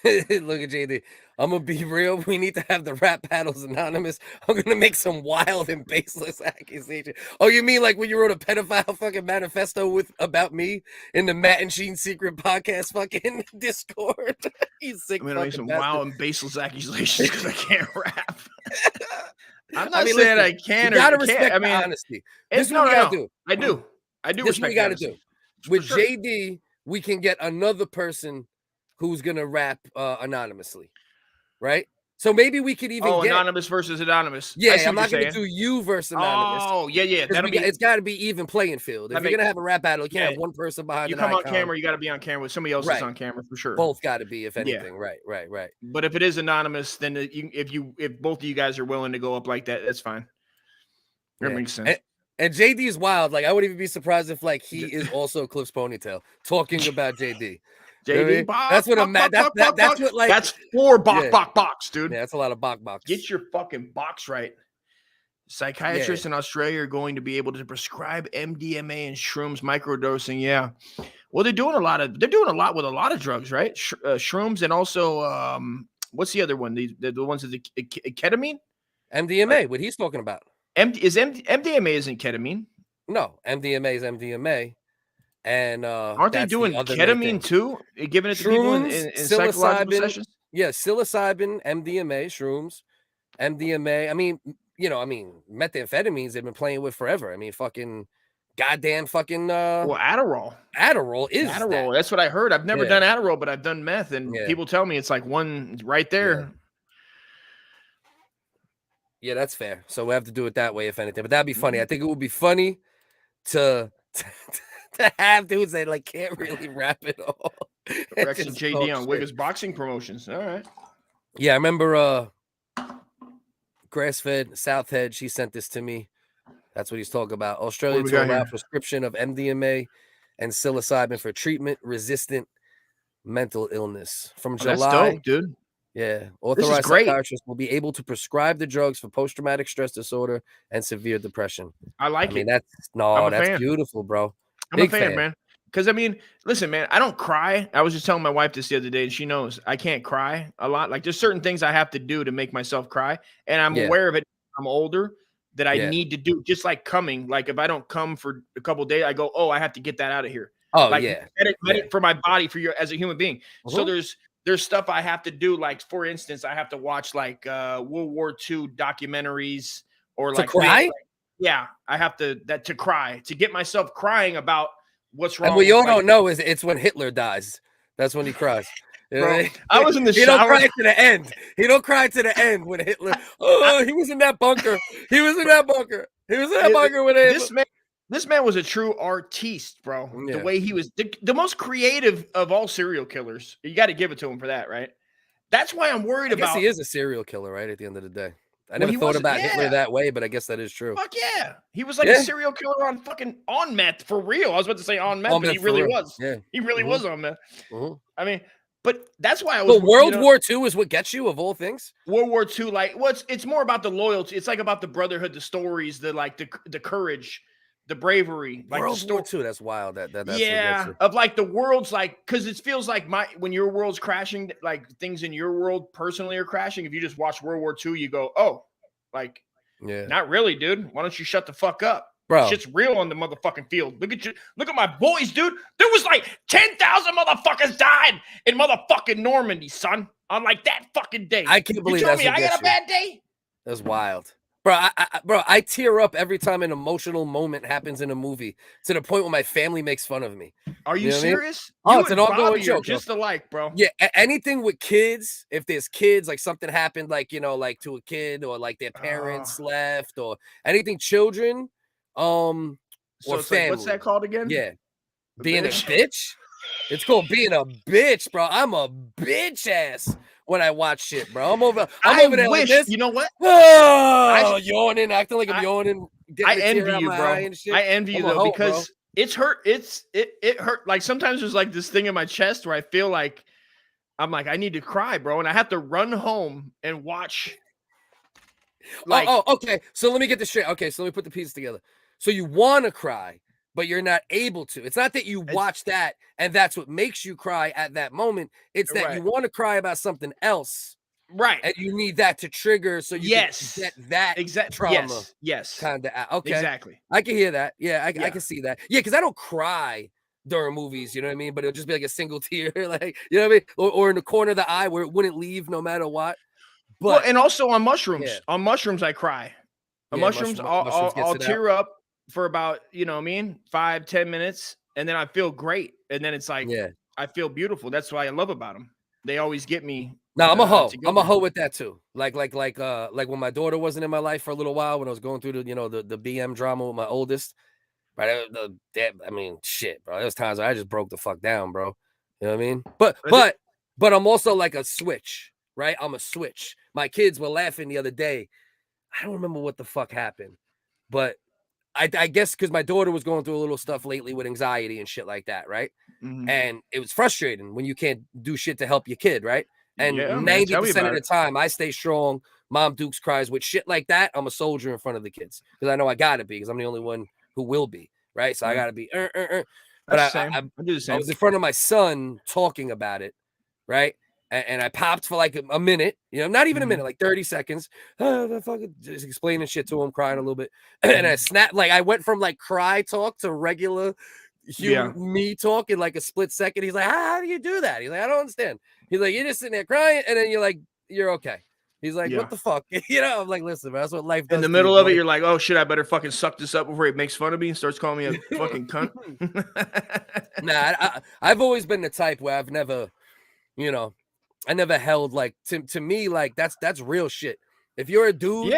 A: Look at JD. I'm gonna be real. We need to have the rap battles anonymous. I'm gonna make some wild and baseless accusation. Oh, you mean like when you wrote a pedophile fucking manifesto about me in the Matt and Sheen secret podcast fucking Discord? You sick.
B: I'm gonna make some wild and baseless accusations because I can't rap. I'm not saying I can or
A: gotta
B: can't.
A: respect
B: I mean,
A: honesty. This is what we gotta do.
B: I do.
A: This is what we gotta do. With JD, we can get another person who's gonna rap anonymously, right? So maybe we could even get
B: anonymous versus anonymous.
A: Yeah, I'm not gonna do you versus anonymous.
B: Oh, yeah.
A: It's got to be even playing field. If you're gonna have a rap battle, you can't have one person behind.
B: You come on camera, you got to be on camera with somebody else is on camera for sure.
A: Both got to be, if anything. Right.
B: But if it is anonymous, then if both of you guys are willing to go up like that, that's fine. That makes sense.
A: And JD is wild. Like I wouldn't even be surprised if like he is also Cliff's ponytail talking about JD.
B: JD,
A: that's what that's what like
B: that's 4 box, dude.
A: Yeah, that's a lot of box.
B: Get your fucking box right. Psychiatrists in Australia are going to be able to prescribe MDMA and shrooms microdosing. Yeah, well, they're doing a lot with a lot of drugs, right? Shrooms and also what's the other one? The ones that the ketamine,
A: MDMA. What he's talking about?
B: MDMA isn't ketamine.
A: No, MDMA is MDMA. And
B: aren't they doing ketamine too? Giving it to people in psychological sessions?
A: Yeah, psilocybin, MDMA, shrooms, MDMA. I mean, methamphetamines they've been playing with forever. I mean, goddamn well,
B: Adderall.
A: Adderall is
B: Adderall. That's what I heard. I've never done Adderall, but I've done meth, and people tell me it's like one right there.
A: Yeah, that's fair. So we have to do it that way, if anything. But that'd be funny. I think it would be funny to have dudes that like can't really rap it all.
B: Rex and JD on WHiggaz boxing promotions. All right.
A: Yeah, I remember Grass-fed Southhead. She sent this to me. That's what he's talking about. Australia to allow prescription of MDMA and psilocybin for treatment-resistant mental illness from July.
B: That's dope, dude.
A: Yeah, authorized psychiatrists will be able to prescribe the drugs for post-traumatic stress disorder and severe depression.
B: I mean,
A: that's beautiful, bro.
B: I'm a fan, man. Because I mean, listen, man, I don't cry. I was just telling my wife this the other day, and she knows I can't cry a lot. Like, there's certain things I have to do to make myself cry, and I'm aware of it. I'm older that I need to do. Just like coming, like if I don't come for a couple of days, I go, oh, I have to get that out of here.
A: Oh,
B: like, medit for my body, as a human being. So there's stuff I have to do. Like, for instance, I have to watch like World War II documentaries or like
A: cry.
B: I have to cry, to get myself crying about what's wrong.
A: And what you all don't know is it's when Hitler dies. That's when he cries. You know
B: Bro,
A: what I mean?
B: I was in the shower.
A: He don't cry to the end. He don't cry to the end when Hitler. Oh, he was in that bunker. He was in that bunker. He was in that bunker when
B: This man was a true artiste, bro. The way he was the most creative of all serial killers. You got to give it to him for that, right? That's why I'm worried about.
A: He is a serial killer, right? At the end of the day. I never thought about Hitler that way, but I guess that is true.
B: Fuck yeah. He was like a serial killer on meth for real. I was about to say on meth, but he really was. Yeah. He really was on meth. I mean, but that's why I was.
A: But World War II is what gets you of all things?
B: World War II, like, it's more about the loyalty. It's like about the brotherhood, the stories, the courage, the bravery. Like
A: World War II, that's wild. That's
B: of like the world's like, because it feels like when your world's crashing, like things in your world personally are crashing. If you just watch World War II, you go, oh, like, not really, dude. Why don't you shut the fuck up?
A: Bro,
B: shit's real on the motherfucking field. Look at my boys, dude. There was like 10,000 motherfuckers died in motherfucking Normandy, son, on like that fucking day.
A: I can't believe
B: you told me I got a bad day.
A: That's wild. Bro, I tear up every time an emotional moment happens in a movie, to the point where my family makes fun of me.
B: Are you serious?
A: I mean? Oh, it's an ongoing joke.
B: Just alike, bro.
A: Yeah, anything with kids, if there's kids, like something happened, like, you know, like to a kid, or like their parents left, or anything children, or family.
B: Like, what's that called again?
A: Yeah. Being a bitch? It's called being a bitch, bro. I'm a bitch ass when I watch shit, bro. I'm over there like this.
B: You know what?
A: Oh, yawning, acting like I'm yawning.
B: I envy you, bro. I envy you though, because it's hurt. It hurt. Like sometimes there's like this thing in my chest where I feel like I'm like, I need to cry, bro, and I have to run home and watch.
A: Like, okay. So let me get this straight. Okay, so let me put the pieces together. So you want to cry, but you're not able to. It's not that you watch that and that's what makes you cry at that moment. It's that you want to cry about something else.
B: Right.
A: And you need that to trigger so you can get that trauma.
B: Yes.
A: Kind of. Okay.
B: Exactly.
A: I can hear that. Yeah, I can see that. Yeah, because I don't cry during movies, you know what I mean? But it'll just be like a single tear, like, you know what I mean? Or in the corner of the eye where it wouldn't leave no matter what. But
B: well, and also on mushrooms. Yeah. On mushrooms, I cry. On mushrooms, I'll tear up for about, you know what I mean, 5-10 minutes, and then I feel great. and then it's like,
A: yeah.
B: I feel beautiful. That's what I love about them. They always get me.
A: No, I'm a hoe.
B: Together.
A: I'm a hoe with that too. Like when my daughter wasn't in my life for a little while, when I was going through the BM drama with my oldest. Right, I mean, shit, bro. There's times I just broke the fuck down, bro. You know what I mean? But I'm also like a switch, right? I'm a switch. My kids were laughing the other day. I don't remember what the fuck happened, but I guess because my daughter was going through a little stuff lately with anxiety and shit like that, right?
B: Mm-hmm.
A: And it was frustrating when you can't do shit to help your kid, right? And
B: Yeah,
A: 90% of the time, I stay strong. Mom Dukes cries with shit like that. I'm a soldier in front of the kids because I know I gotta be because I'm the only one who will be, right? So I gotta be. But I
B: do the same.
A: I was in front of my son talking about it, right? And I popped for like a minute, not even a minute, like 30 seconds. Just explaining shit to him, crying a little bit. And I snapped, like I went from like cry talk to regular me talk in like a split second. He's like, how do you do that? He's like, I don't understand. He's like, you're just sitting there crying, and then you're like, you're okay. He's like, what the fuck? I'm like, listen, man, that's what life does.
B: In the middle of it, you're like, oh shit, I better fucking suck this up before he makes fun of me and starts calling me a fucking cunt.
A: Nah, I've always been the type where I've never, I never held like to me, like that's real shit. If you're a dude,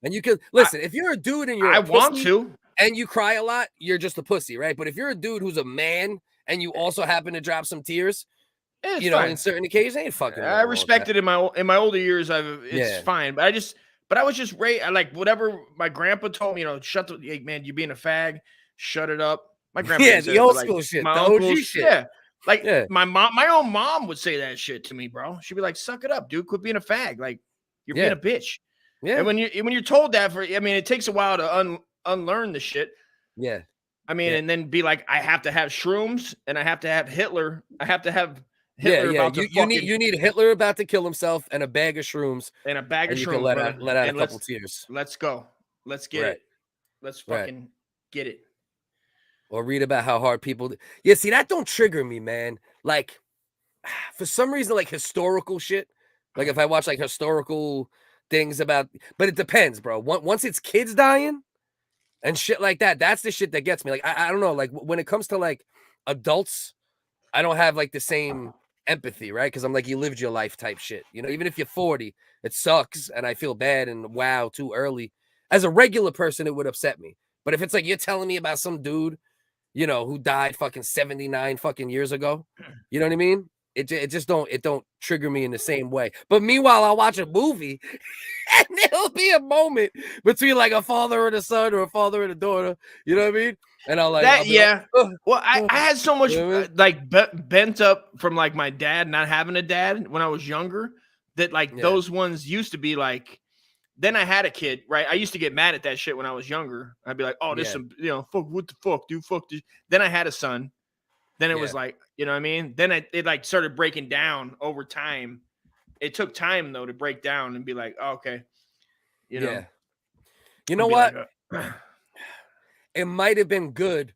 A: and you can listen, if you're a dude and
B: I want to,
A: and you cry a lot, you're just a pussy, right? But if you're a dude who's a man and you also happen to drop some tears,
B: fine.
A: in certain occasions, ain't fucking.
B: I respect it in my older years. It's fine, but I was just like whatever my grandpa told me. Shut the hey, man, you being a fag, shut it up. My grandpa,
A: the old school shit,
B: my
A: the
B: uncles,
A: OG shit.
B: My own mom would say that shit to me, bro. She'd be like, "Suck it up, dude. Quit being a fag. Like you're being a bitch."
A: Yeah.
B: And when you're told that it takes a while to unlearn the shit.
A: Yeah.
B: And then be like, I have to have shrooms and I have to have Hitler. I have to have Hitler about to
A: you need Hitler about to kill himself and a bag of shrooms
B: and a bag of
A: shrooms.
B: You
A: can let out a couple tears.
B: Let's go. Let's get it. Let's fucking get it.
A: Or read about how hard people. Yeah, see, that don't trigger me, man. Like, for some reason, like historical shit. Like if I watch like historical things about, but it depends, bro. Once it's kids dying and shit like that, that's the shit that gets me. Like I don't know. Like when it comes to like adults, I don't have like the same empathy, right? Because I'm like, you lived your life type shit. Even if you're 40, it sucks, and I feel bad and wow, too early. As a regular person, it would upset me. But if it's like you're telling me about some dude, who died fucking 79 fucking years ago, you know what I mean? It just don't trigger me in the same way. But meanwhile, I'll watch a movie and there'll be a moment between like a father and a son or a father and a daughter. You know what I mean? And I'll like
B: that.
A: Like,
B: well, I had so much bent up from like my dad not having a dad when I was younger that like those ones used to be like. Then I had a kid, right? I used to get mad at that shit when I was younger. I'd be like, "Oh, this some, fuck, what the fuck, dude, fuck this." Then I had a son. Then it was like, you know what I mean? Then it like started breaking down over time. It took time though to break down and be like, oh, okay, you know.
A: You know what? Like, it might have been good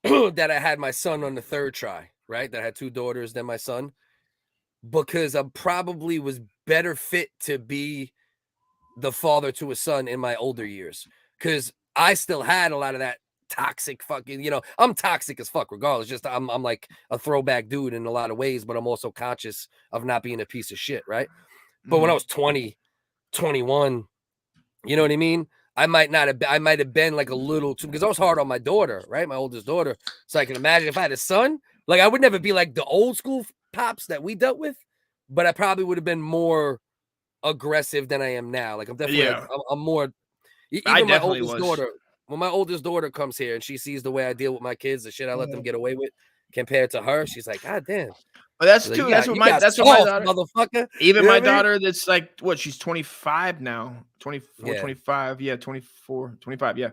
A: that I had my son on the third try, right? That I had two daughters than my son, because I probably was better fit to be the father to a son in my older years, because I still had a lot of that toxic fucking, I'm toxic as fuck regardless. Just I'm like a throwback dude in a lot of ways, but I'm also conscious of not being a piece of shit, right? But when I was 20, 21, you know what I mean? I might have been like a little too, because I was hard on my daughter, right? My oldest daughter. So I can imagine if I had a son, like I would never be like the old school pops that we dealt with, but I probably would have been more aggressive than I am now. Like I'm definitely I'm more. Even my oldest daughter, when my oldest daughter comes here and she sees the way I deal with my kids, the shit I let them get away with, compared to her, she's like, God damn.
B: Well, that's true. That's what my daughter,
A: motherfucker.
B: Even my daughter, that's like what, she's 25 now, 24, 25, 24, 25,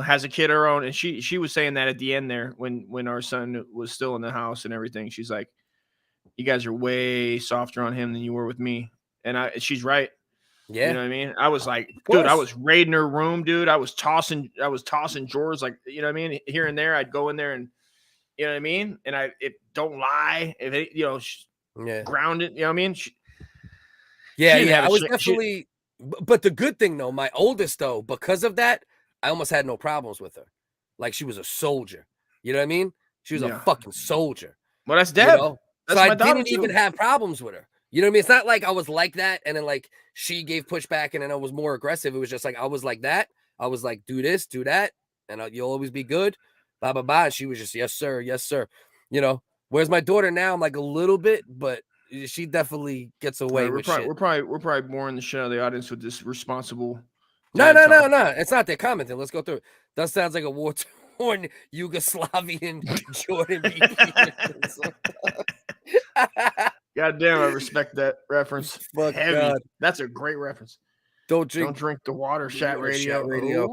B: has a kid of her own, and she was saying that at the end there when our son was still in the house and everything. She's like, you guys are way softer on him than you were with me. And she's right.
A: Yeah.
B: You know what I mean? I was like, dude, I was raiding her room, dude. I was tossing drawers, like, you know what I mean? Here and there, I'd go in there and, you know what I mean? And it don't lie. If it, grounded, you know what I mean?
A: I was definitely, but the good thing though, my oldest though, because of that, I almost had no problems with her. Like she was a soldier. You know what I mean? She was a fucking soldier.
B: Well, that's Deb.
A: You know?
B: That's
A: so
B: my
A: I didn't
B: too.
A: even have problems with her. You know what I mean? It's not like I was like that and then like she gave pushback and then I was more aggressive. It was just like I was like that. I was like, do this, do that, and you'll always be good. Blah, blah, blah. And she was just, yes, sir. Yes, sir. You know, whereas my daughter now, I'm like a little bit, but she definitely gets away with shit.
B: We're probably boring the shit out of the audience with this responsible.
A: No. It's not their commenting. Let's go through it. That sounds like a war-torn Yugoslavian Jordan BP.
B: God damn, I respect that reference.
A: Fuck
B: Heavy.
A: God.
B: That's a great reference.
A: Don't drink
B: the water. Chat radio.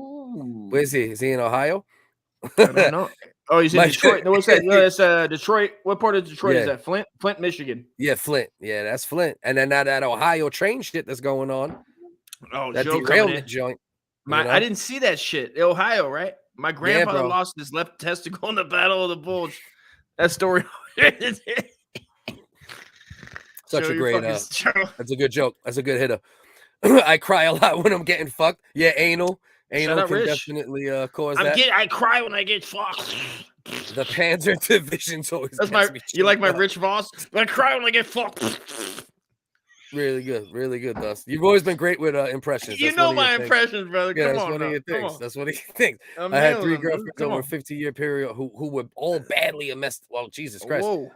A: Where is he? Is he in Ohio?
B: I don't know. Oh, he's in Detroit. No, what's that? No, it's Detroit. What part of Detroit is that? Flint, Michigan.
A: Yeah, Flint. Yeah, that's Flint. And then now that Ohio train shit that's going on.
B: Oh,
A: that
B: Joe
A: derailment joint.
B: I didn't see that shit. Ohio, right? My grandfather lost his left testicle in the Battle of the Bulge. That story.
A: Such a great that's a good joke. That's a good hitter. I cry a lot when I'm getting fucked. Yeah, anal can definitely cause that.
B: I cry when I get fucked.
A: The Panzer Division's always.
B: That's you like my Rich Voss? I cry when I get fucked.
A: Really good, Dust. You've always been great with impressions.
B: You know my impressions, brother.
A: Yeah, that's one of your things. That's what he thinks. I had 3 girlfriends over a 50-year period who were all badly messed. Well, Jesus Christ.
B: Whoa.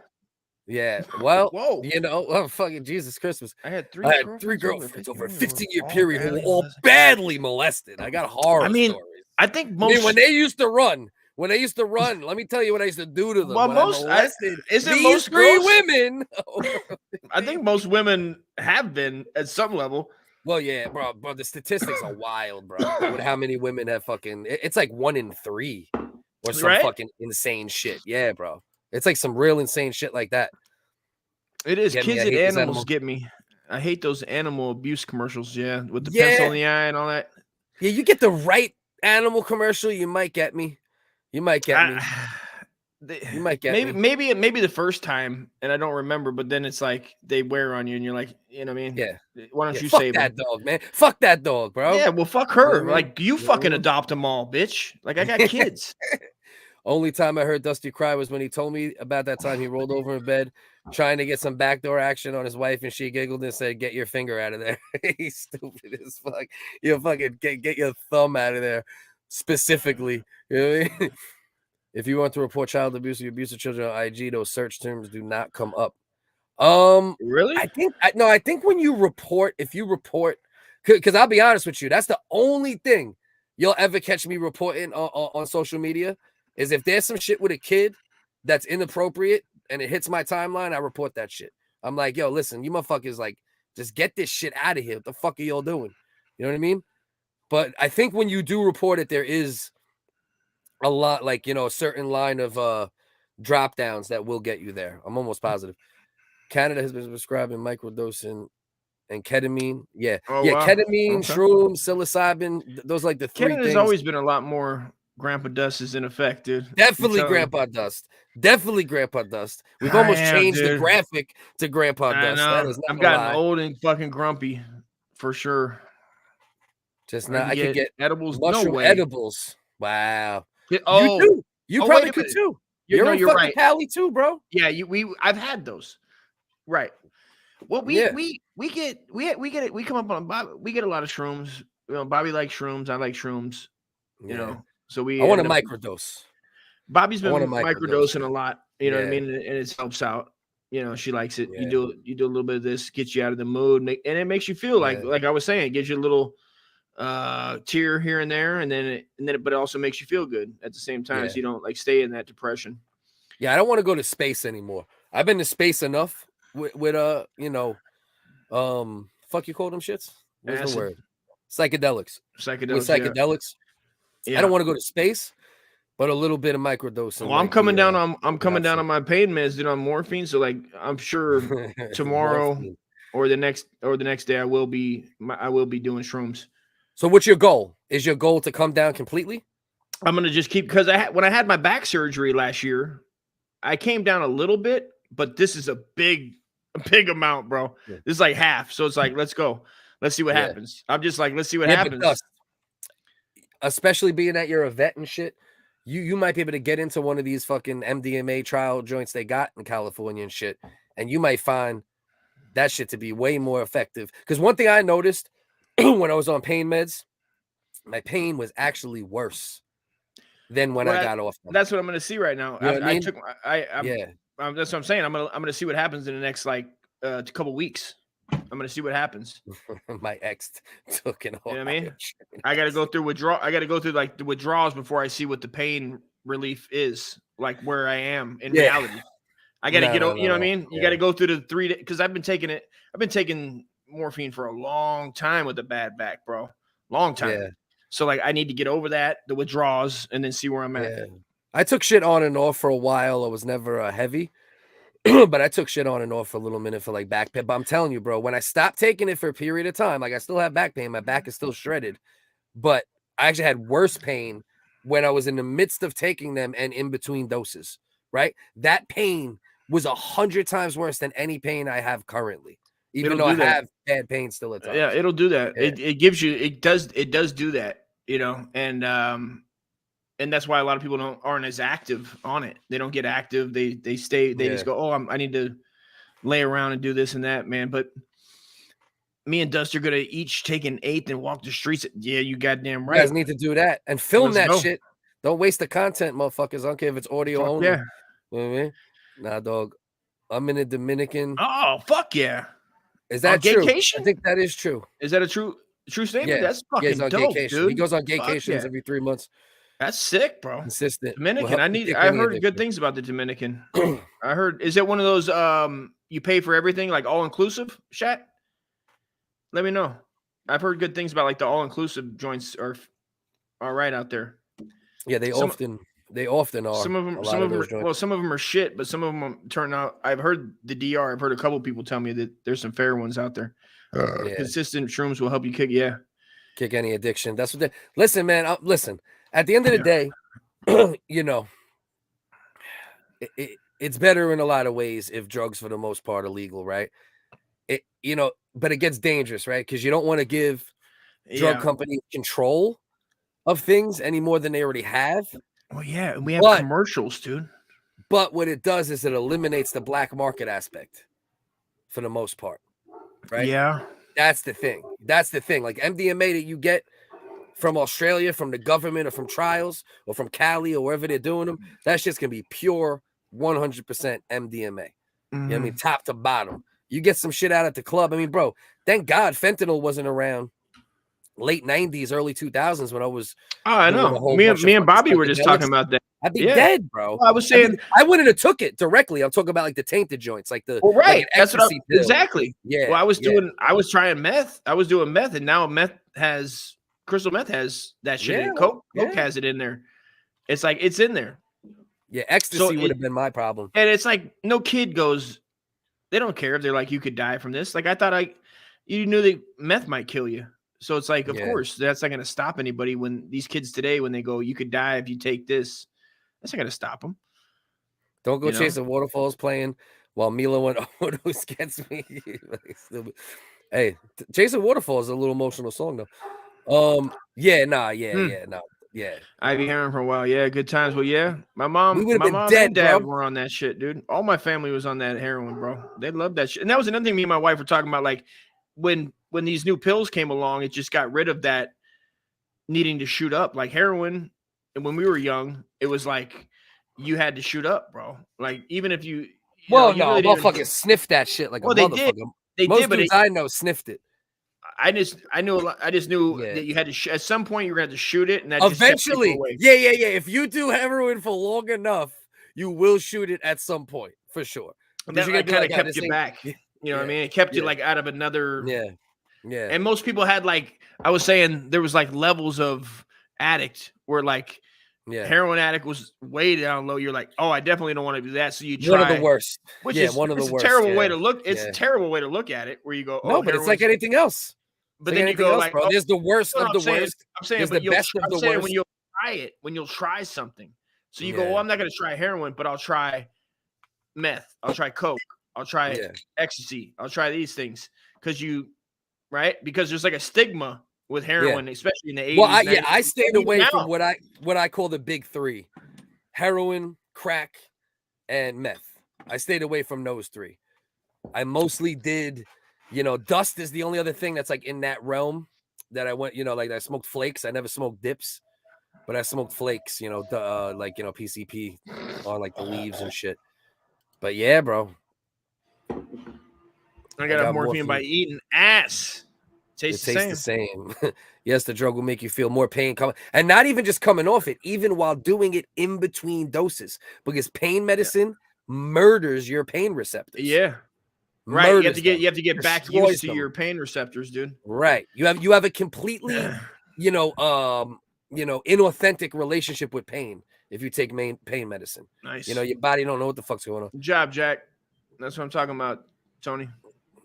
A: Yeah. Well, you know, fucking Jesus Christmas.
B: I had 3
A: girlfriends over a 15-year period who were all badly molested. I got horror stories.
B: I think most
A: when they used to run, let me tell you what I used to do to them.
B: Well, most
A: three women.
B: I think most women have been at some level.
A: Well, yeah, bro. The statistics are wild, bro. With how many women have fucking? It's like 1 in 3, or some fucking insane shit. Yeah, bro. It's like some real insane shit like that.
B: It is. Kids and animals get me. I hate those animal abuse commercials. Yeah, with the pencil in the eye and all that.
A: Yeah, you get the right animal commercial, you might get me. You might get me. You might get me.
B: Maybe the first time, and I don't remember, but then it's like they wear on you, and you're like, you know what I mean?
A: Yeah.
B: Why don't you
A: fuck
B: save
A: that dog, man? Fuck that dog, bro.
B: Yeah, well, fuck her. Like you fucking adopt them all, bitch. Like I got kids.
A: Only time I heard Dusty cry was when he told me about that time he rolled over in bed trying to get some backdoor action on his wife, and she giggled and said, "Get your finger out of there." He's stupid as fuck. You fucking get your thumb out of there. Specifically, you know what I mean? If you want to report child abuse or abuse of children on IG, those search terms do not come up.
B: Really?
A: I think when you report, because I'll be honest with you, that's the only thing you'll ever catch me reporting on social media is if there's some shit with a kid that's inappropriate and it hits my timeline, I report that shit. I'm like, yo, listen, you motherfuckers, like, just get this shit out of here. What the fuck are y'all doing? You know what I mean? But I think when you do report it, there is a lot, like, you know, a certain line of drop downs that will get you there. I'm almost positive. Canada has been prescribing microdosing and ketamine. Yeah. Wow. Ketamine, shrooms, psilocybin. Those like the 3
B: Canada's
A: things.
B: Always been a lot more Grandpa Dust is in effect, dude.
A: Definitely Grandpa Dust. Definitely Grandpa Dust. We've almost changed the graphic to Grandpa Dust.
B: I've gotten old and fucking grumpy for sure.
A: Just not. I could get
B: edibles.
A: Mushroom edibles. Wow.
B: Oh,
A: you too. You probably could too. You're
B: right.
A: Cali too, bro.
B: Yeah, I've had those. Right. Well, we come up on Bobby. We get a lot of shrooms. You know, Bobby likes shrooms. I like shrooms. You know, so I
A: want to microdose.
B: Bobby's been microdosing a lot. You know what I mean, and it helps out. You know, she likes it. You do a little bit of this, gets you out of the mood, and it makes you feel like I was saying, it gives you a little tear here and there, but it also makes you feel good at the same time, so you don't like stay in that depression.
A: Yeah, I don't want to go to space anymore. I've been to space enough with you know, fuck you call them shits? What's the word? Psychedelics. With psychedelics. Yeah. I don't want to go to space, but a little bit of microdosing.
B: Well, I'm coming down on my pain meds, dude, on morphine. So like, I'm sure tomorrow or the next day I will be doing shrooms.
A: So what's your goal? Is your goal to come down completely?
B: I'm gonna just keep, because when I had my back surgery last year, I came down a little bit, but this is a big amount, bro. Yeah. This is like half. So it's like, let's go. Let's see what happens. I'm just like, let's see what happens.
A: Especially being that you're a vet and shit, you might be able to get into one of these fucking MDMA trial joints they got in California and shit, and you might find that shit to be way more effective. Because one thing I noticed when I was on pain meds, my pain was actually worse than when I got off them.
B: That's what I'm gonna see right now.
A: You know what I mean?
B: That's what I'm saying. I'm gonna see what happens in the next like couple weeks. I'm gonna see what happens.
A: My ex took it all.
B: You know what I mean? I gotta go through I gotta go through like the withdrawals before I see what the pain relief is, like where I am in reality. I gotta get over. You know what I mean? You gotta go through the 3 days because I've been taking morphine for a long time with a bad back, bro. Long time.
A: Yeah.
B: So like I need to get over that, the withdrawals, and then see where I'm at.
A: Yeah. I took shit on and off for a while. I was never heavy, but I took shit on and off for a little minute for like back pain. But I'm telling you, bro, when I stopped taking it for a period of time, like I still have back pain. My back is still shredded, but I actually had worse pain when I was in the midst of taking them and in between doses, right? That pain was 100 times worse than any pain I have currently, even though I have bad pain still at times.
B: Yeah, it'll do that.
A: Yeah.
B: It gives you, it does do that, you know, and that's why a lot of people aren't as active on it. They don't get active. They stay, they just go, oh, I need to lay around and do this and that, man. But me and Dust are going to each take an 8th and walk the streets. Yeah, you goddamn right.
A: You guys need to do that and film that shit. Don't waste the content, motherfuckers. I don't care if it's audio only.
B: Yeah.
A: You know what I mean? Nah, dog. I'm in the Dominican.
B: Oh, fuck yeah.
A: Is that true?
B: Gaycation?
A: I think that is true.
B: Is that a true statement?
A: Yeah.
B: That's fucking dope, dude.
A: He goes on gaycations every 3 months.
B: That's sick, bro.
A: Consistent.
B: Dominican. I heard good things about the Dominican. I heard, is it one of those you pay for everything, like all inclusive, Shat? Let me know. I've heard good things about like the all inclusive joints are all right out there.
A: Yeah, they often are.
B: Some of them are shit, but some of them turn out. I've heard the DR. I've heard a couple people tell me that there's some fair ones out there. Consistent shrooms will help you kick
A: any addiction. That's what they listen, man. Listen. At the end of the day, you know, it's better in a lot of ways if drugs, for the most part, are legal, right? You know, but it gets dangerous, right? Because you don't want to give drug companies control of things any more than they already have.
B: Well, yeah, and we have commercials, dude.
A: But what it does is it eliminates the black market aspect for the most part, right?
B: Yeah.
A: That's the thing. Like MDMA that you get from Australia, from the government, or from trials, or from Cali, or wherever they're doing them, that shit's gonna be pure 100% MDMA. You know what I mean? Top to bottom. You get some shit out at the club. I mean, bro, thank God fentanyl wasn't around late 90s, early 2000s when I was.
B: Oh, I know. Me and Bobby were just talking about that.
A: I'd be dead, bro.
B: Well, I was saying
A: I wouldn't have took it directly. I'm talking about like the tainted joints, like the
B: right.
A: Like
B: that's what exactly.
A: Yeah.
B: Well, I was trying meth. I was doing meth, and now crystal meth has that shit.
A: Yeah,
B: Coke has it in there. It's like it's in there.
A: Yeah, ecstasy would have been my problem.
B: And it's like no kid goes. They don't care if they're like, you could die from this. Like I thought you knew that meth might kill you. So it's like, of course, that's not going to stop anybody when these kids today, when they go, you could die if you take this. That's not going to stop them.
A: Don't go chasing waterfalls playing while Mila went overdose gets me. Hey, Chasing Waterfalls is a little emotional song though. Yeah.
B: I've been hearing for a while. Yeah, good times. Well, yeah, my mom and dad were on that shit, dude. All my family was on that heroin, bro. They loved that shit. And that was another thing me and my wife were talking about. Like when these new pills came along, it just got rid of that needing to shoot up. Like heroin, and when we were young, it was like you had to shoot up, bro. Like even if you
A: motherfuckers sniffed that shit like a motherfucker. Most dudes I know sniffed it.
B: I just knew that you had to at some point you were going to shoot it, and that
A: eventually, yeah. If you do heroin for long enough, you will shoot it at some point for sure.
B: That kind of kept you back. You know what I mean? It kept you like out of another.
A: Yeah.
B: And most people had like I was saying there was like levels of addict where like heroin addict was way down low. You're like, oh, I definitely don't want to do that. So you try
A: one of the worst.
B: Which is one of the worst. Terrible way to look. It's a terrible way to look at it. Where you go,
A: no, but it's like anything else.
B: But then you go like,
A: bro, there's the worst of the worst.
B: I'm saying,
A: there's the best of the worst.
B: When you'll try it, when you'll try something. So you go, well, I'm not going to try heroin, but I'll try meth. I'll try coke. I'll try ecstasy. I'll try these things because there's like a stigma with heroin, especially in the 80s.
A: Well, I stayed away from what I call the big three: heroin, crack, and meth. I stayed away from those three. I mostly did, dust is the only other thing that's like in that realm that I went, like I smoked flakes. I never smoked dips, but I smoked flakes, PCP on like the leaves and shit. But yeah, bro.
B: I got morphine by eating ass. Tastes the
A: same. Yes, the drug will make you feel more pain and not even just coming off it, even while doing it in between doses, because pain medicine murders your pain receptors.
B: Yeah. Right. You have to get back used to your pain receptors, dude.
A: Right. You have a completely, inauthentic relationship with pain if you take pain medicine.
B: Nice.
A: Your body don't know what the fuck's going on.
B: Good job, Jack. That's what I'm talking about, Tony.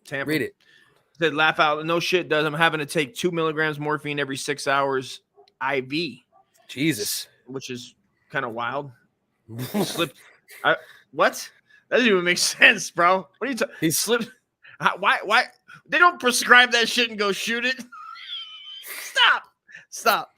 B: Tampa.
A: Read it.
B: Said, laugh out. No shit, does. I'm having to take 2 milligrams morphine every 6 hours IV.
A: Jesus.
B: Which is kind of wild. Slipped. What? That doesn't even make sense, bro. What are you talking? He slipped. Why? They don't prescribe that shit and go shoot it. Stop.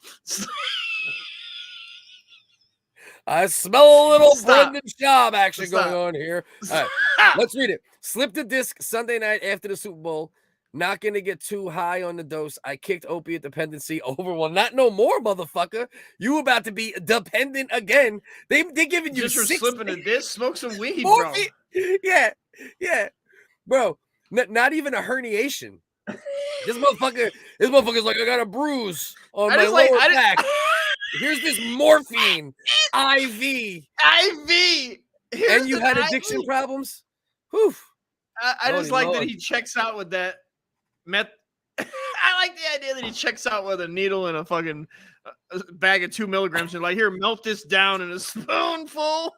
A: I smell a little Brendan Schuab action going on here. All right, let's read it. Slipped a disc Sunday night after the Super Bowl. Not going to get too high on the dose. I kicked opiate dependency over. Well, not no more, motherfucker. You about to be dependent again. They're giving you
B: just for
A: 6
B: slipping a disc. Smoke some weed, bro.
A: Yeah. Bro, not even a herniation. This motherfucker's like, I got a bruise on my lower back. Here's this morphine IV. And you had addiction problems? Whew.
B: I just like that he checks out with that meth. I like the idea that he checks out with a needle and a fucking bag of 2 milligrams and like, here, melt this down in a spoonful.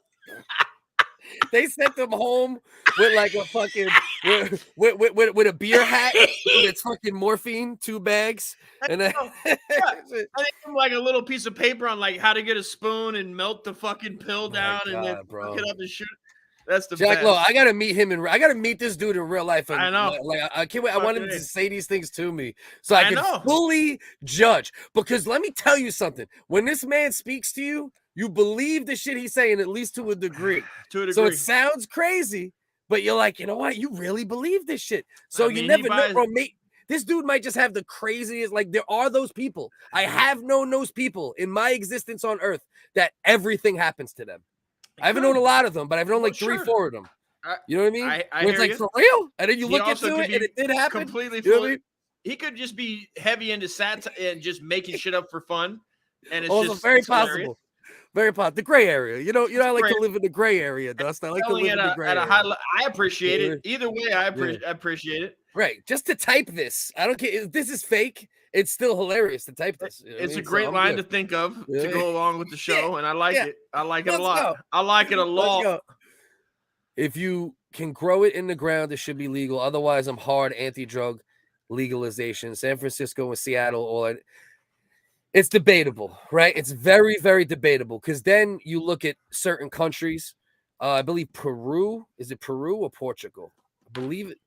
A: They sent them home with like a fucking with a beer hat with its fucking morphine, 2 bags, and then
B: I think like a little piece of paper on like how to get a spoon and melt the fucking pill down and then fuck it up and shoot. That's the
A: Jack
B: best.
A: Lowe. I gotta meet him I gotta meet this dude in real life. And,
B: I know.
A: Like I can't wait. I want him to say these things to me so I can fully judge. Because let me tell you something. When this man speaks to you, you believe the shit he's saying, at least to a degree. So it sounds crazy, but you're like, you know what? You really believe this shit. So you never know, bro. This dude might just have the craziest. Like, there are those people. I have known those people in my existence on Earth that everything happens to them. I haven't known a lot of them, but I've known like 3-4 of them. You know what I mean? It's like, for real? And then you look into it and it did happen.
B: Completely
A: you know what I mean?
B: He could just be heavy into satire and just making shit up for fun. And it's
A: also
B: just
A: very possible. Hilarious. Very possible. The gray area. You know, I like to live in the gray area, Dust. I like to live in the gray area.
B: I appreciate it. Either way, I appreciate it.
A: Right. Just to type this. I don't care. If this is fake, it's still hilarious to type this. You know
B: it's a great line to think of to go along with the show, and I like it. I like it a lot. I like it a lot.
A: If you can grow it in the ground, it should be legal. Otherwise, I'm hard anti-drug legalization. San Francisco and Seattle, all that. It's debatable, right? It's very, very debatable because then you look at certain countries. I believe Peru. Is it Peru or Portugal? I believe it.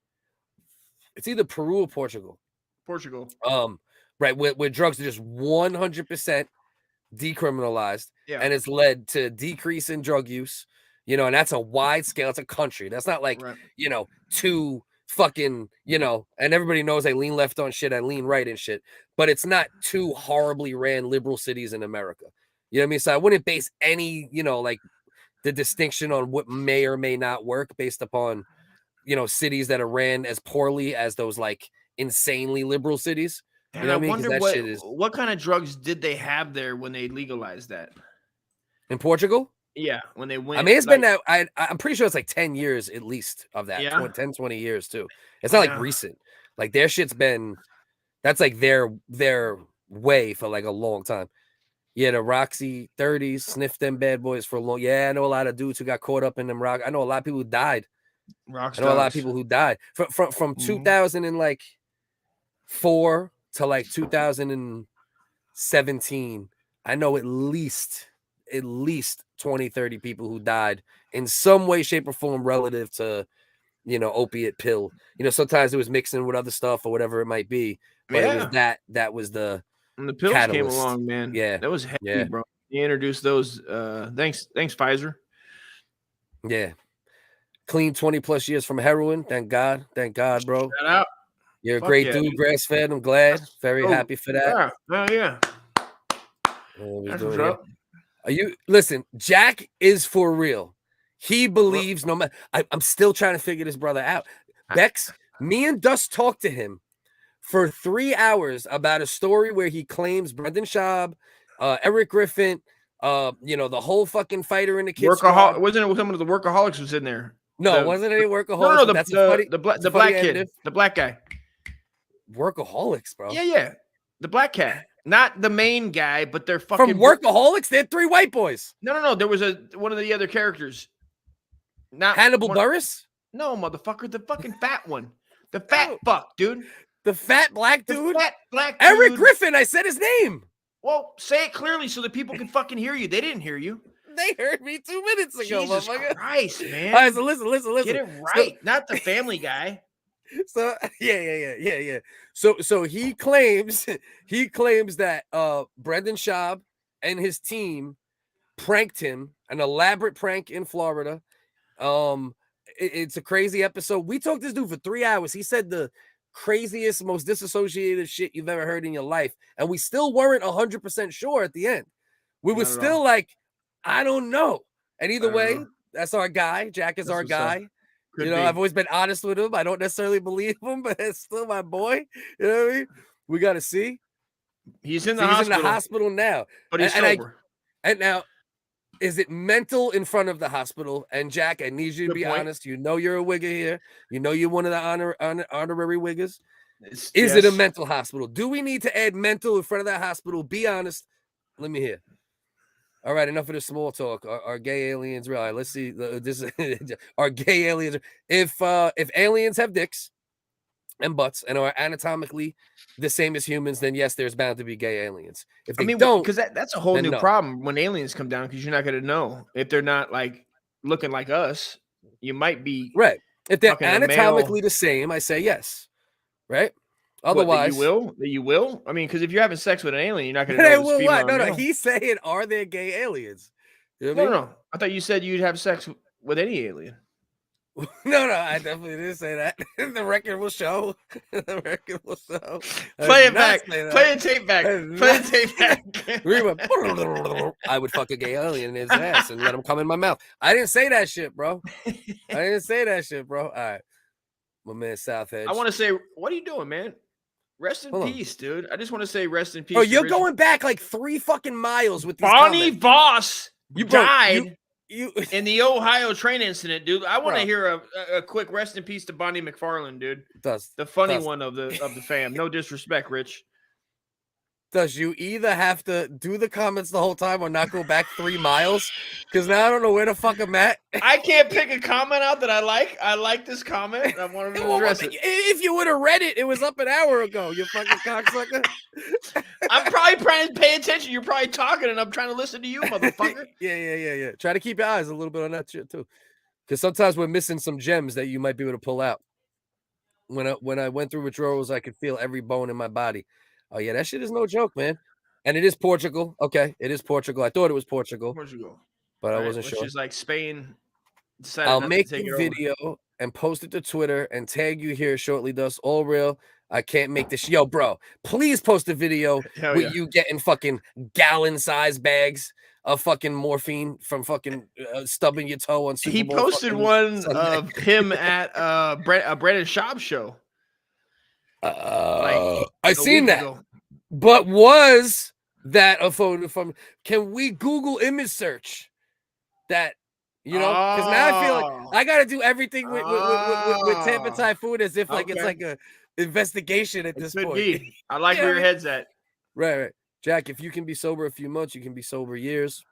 A: It's either Peru or Portugal. Right, where drugs are just 100% decriminalized, and it's led to decrease in drug use, and that's a wide scale. It's a country. That's not like, two fucking, and everybody knows I lean left on shit, I lean right and shit, but it's not 2 horribly ran liberal cities in America. You know what I mean? So I wouldn't base any, like the distinction on what may or may not work based upon, cities that are ran as poorly as those like insanely liberal cities.
B: And I wonder what kind of drugs did they have there when they legalized that
A: in Portugal?
B: Yeah, when they went.
A: I mean, it's been that. I'm pretty sure it's like 10 years at least of that. 10, 20 years too. It's not like recent. Like their shit's been. That's like their way for like a long time. Yeah, the Roxy 30s sniffed them bad boys for a long. Yeah, I know a lot of dudes who got caught up in them rock. I know a lot of people who died. I know a lot of people who died from 2004 to like 2017. I know at least 20, 30 people who died in some way, shape, or form relative to opiate pill. Sometimes it was mixing with other stuff or whatever it might be. But it was that was the
B: when the pills
A: catalyst.
B: came along, man.
A: Yeah,
B: that was heavy, bro. You introduced those. Thanks, Pfizer.
A: Yeah, clean 20+ years from heroin. Thank God, bro.
B: Shout out.
A: You're a great dude, grass fed. I'm glad. Very happy for that.
B: Yeah.
A: That's what's up. Listen, Jack is for real. He believes no matter. I'm still trying to figure this brother out. Bex, me and Dust talked to him for 3 hours about a story where he claims Brendan Schaub, Eric Griffin, the whole fucking fighter in the kids.
B: Wasn't it some of the workaholics was in there?
A: No, it wasn't any workaholics.
B: No, the black kid, the black guy.
A: Workaholics, bro.
B: Yeah. The black cat. Not the main guy, but they're fucking
A: from Workaholics. They had 3 white boys.
B: No. There was one of the other characters. Not
A: Hannibal Buress?
B: No, motherfucker. The fucking fat one. The fat fuck, dude.
A: The fat black dude?
B: The fat black dude.
A: Eric Griffin. I said his name.
B: Well, say it clearly so that people can fucking hear you. They didn't hear you.
A: They heard me 2 minutes ago.
B: Jesus Christ, man.
A: All right, so listen.
B: Get it right. Not the Family Guy.
A: So yeah. So he claims that Brendan Schaub and his team pranked him, an elaborate prank in Florida. It's a crazy episode. We talked to this dude for 3 hours. He said the craziest, most disassociated shit you've ever heard in your life, and we still weren't 100% sure at the end. We were still like, I don't know. And either way, that's our guy. Jack is our guy. I've always been honest with him. I don't necessarily believe him, but it's still my boy. You know what I mean? We got to see.
B: He's in the hospital
A: now.
B: But he's sober.
A: And now, is it mental in front of the hospital? And Jack, I need you to be honest. You're a Wigger here. You're one of the honorary Wiggers. Is it a mental hospital? Do we need to add mental in front of that hospital? Be honest. Let me hear. All right, enough of the small talk. Are gay aliens real? All right, let's see. This are gay aliens. If aliens have dicks and butts and are anatomically the same as humans, then yes, there's bound to be gay aliens. If they don't,
B: because that's a whole new problem when aliens come down, because you're not going to know if they're not like looking like us. You might be
A: right. If they're anatomically the same, I say yes. Right. Otherwise,
B: you will. I mean, because if you're having sex with an alien, you're not going to know. It's female or male.
A: He's saying, are there gay aliens? You
B: No,
A: know what I mean?
B: no. I thought you said you'd have sex with any alien.
A: No, I definitely didn't say that. The record will show. The record will show.
B: Play it back. Play the tape back. Play the tape back.
A: I would fuck a gay alien in his ass and let him come in my mouth. I didn't say that shit, bro. All right. My man, Southhead.
B: I want to say, what are you doing, man? Rest in peace, dude. I just want to say rest in peace.
A: Oh, you're going back like 3 fucking miles with these
B: Bonnie Voss died
A: you
B: in the Ohio train incident, dude. I want to hear a quick rest in peace to Bonnie McFarland, dude. The funny one of the fam. No disrespect, Rich.
A: Does you either have to do the comments the whole time or not go back 3 miles? Because now I don't know where the fuck I'm at.
B: I can't pick a comment out that I like. I like this comment. I want to address it.
A: If you would have read it, it was up an hour ago, you fucking cocksucker.
B: I'm probably trying to pay attention. You're probably talking and I'm trying to listen to you, motherfucker.
A: Yeah. Try to keep your eyes a little bit on that shit too. Because sometimes we're missing some gems that you might be able to pull out. When I went through withdrawals, I could feel every bone in my body. Oh, yeah, that shit is no joke, man. And it is Portugal. Okay, it is Portugal. I thought it was Portugal. But I wasn't sure.
B: Which is like Spain.
A: I'll make the video and post it to Twitter and tag you here shortly, Dust. All real. I can't make this. Yo, bro, please post a video with you getting fucking gallon-sized bags of fucking morphine from fucking stubbing your toe on Super Bowl.
B: He posted one of him at Brendan Schaub show.
A: I seen that, but was that a photo from? Can we Google image search that? Because now I feel like I got to do everything with Tampa Typhoon as if like it's like a investigation at this point.
B: I like where your head's at.
A: Right, Jack. If you can be sober a few months, you can be sober years.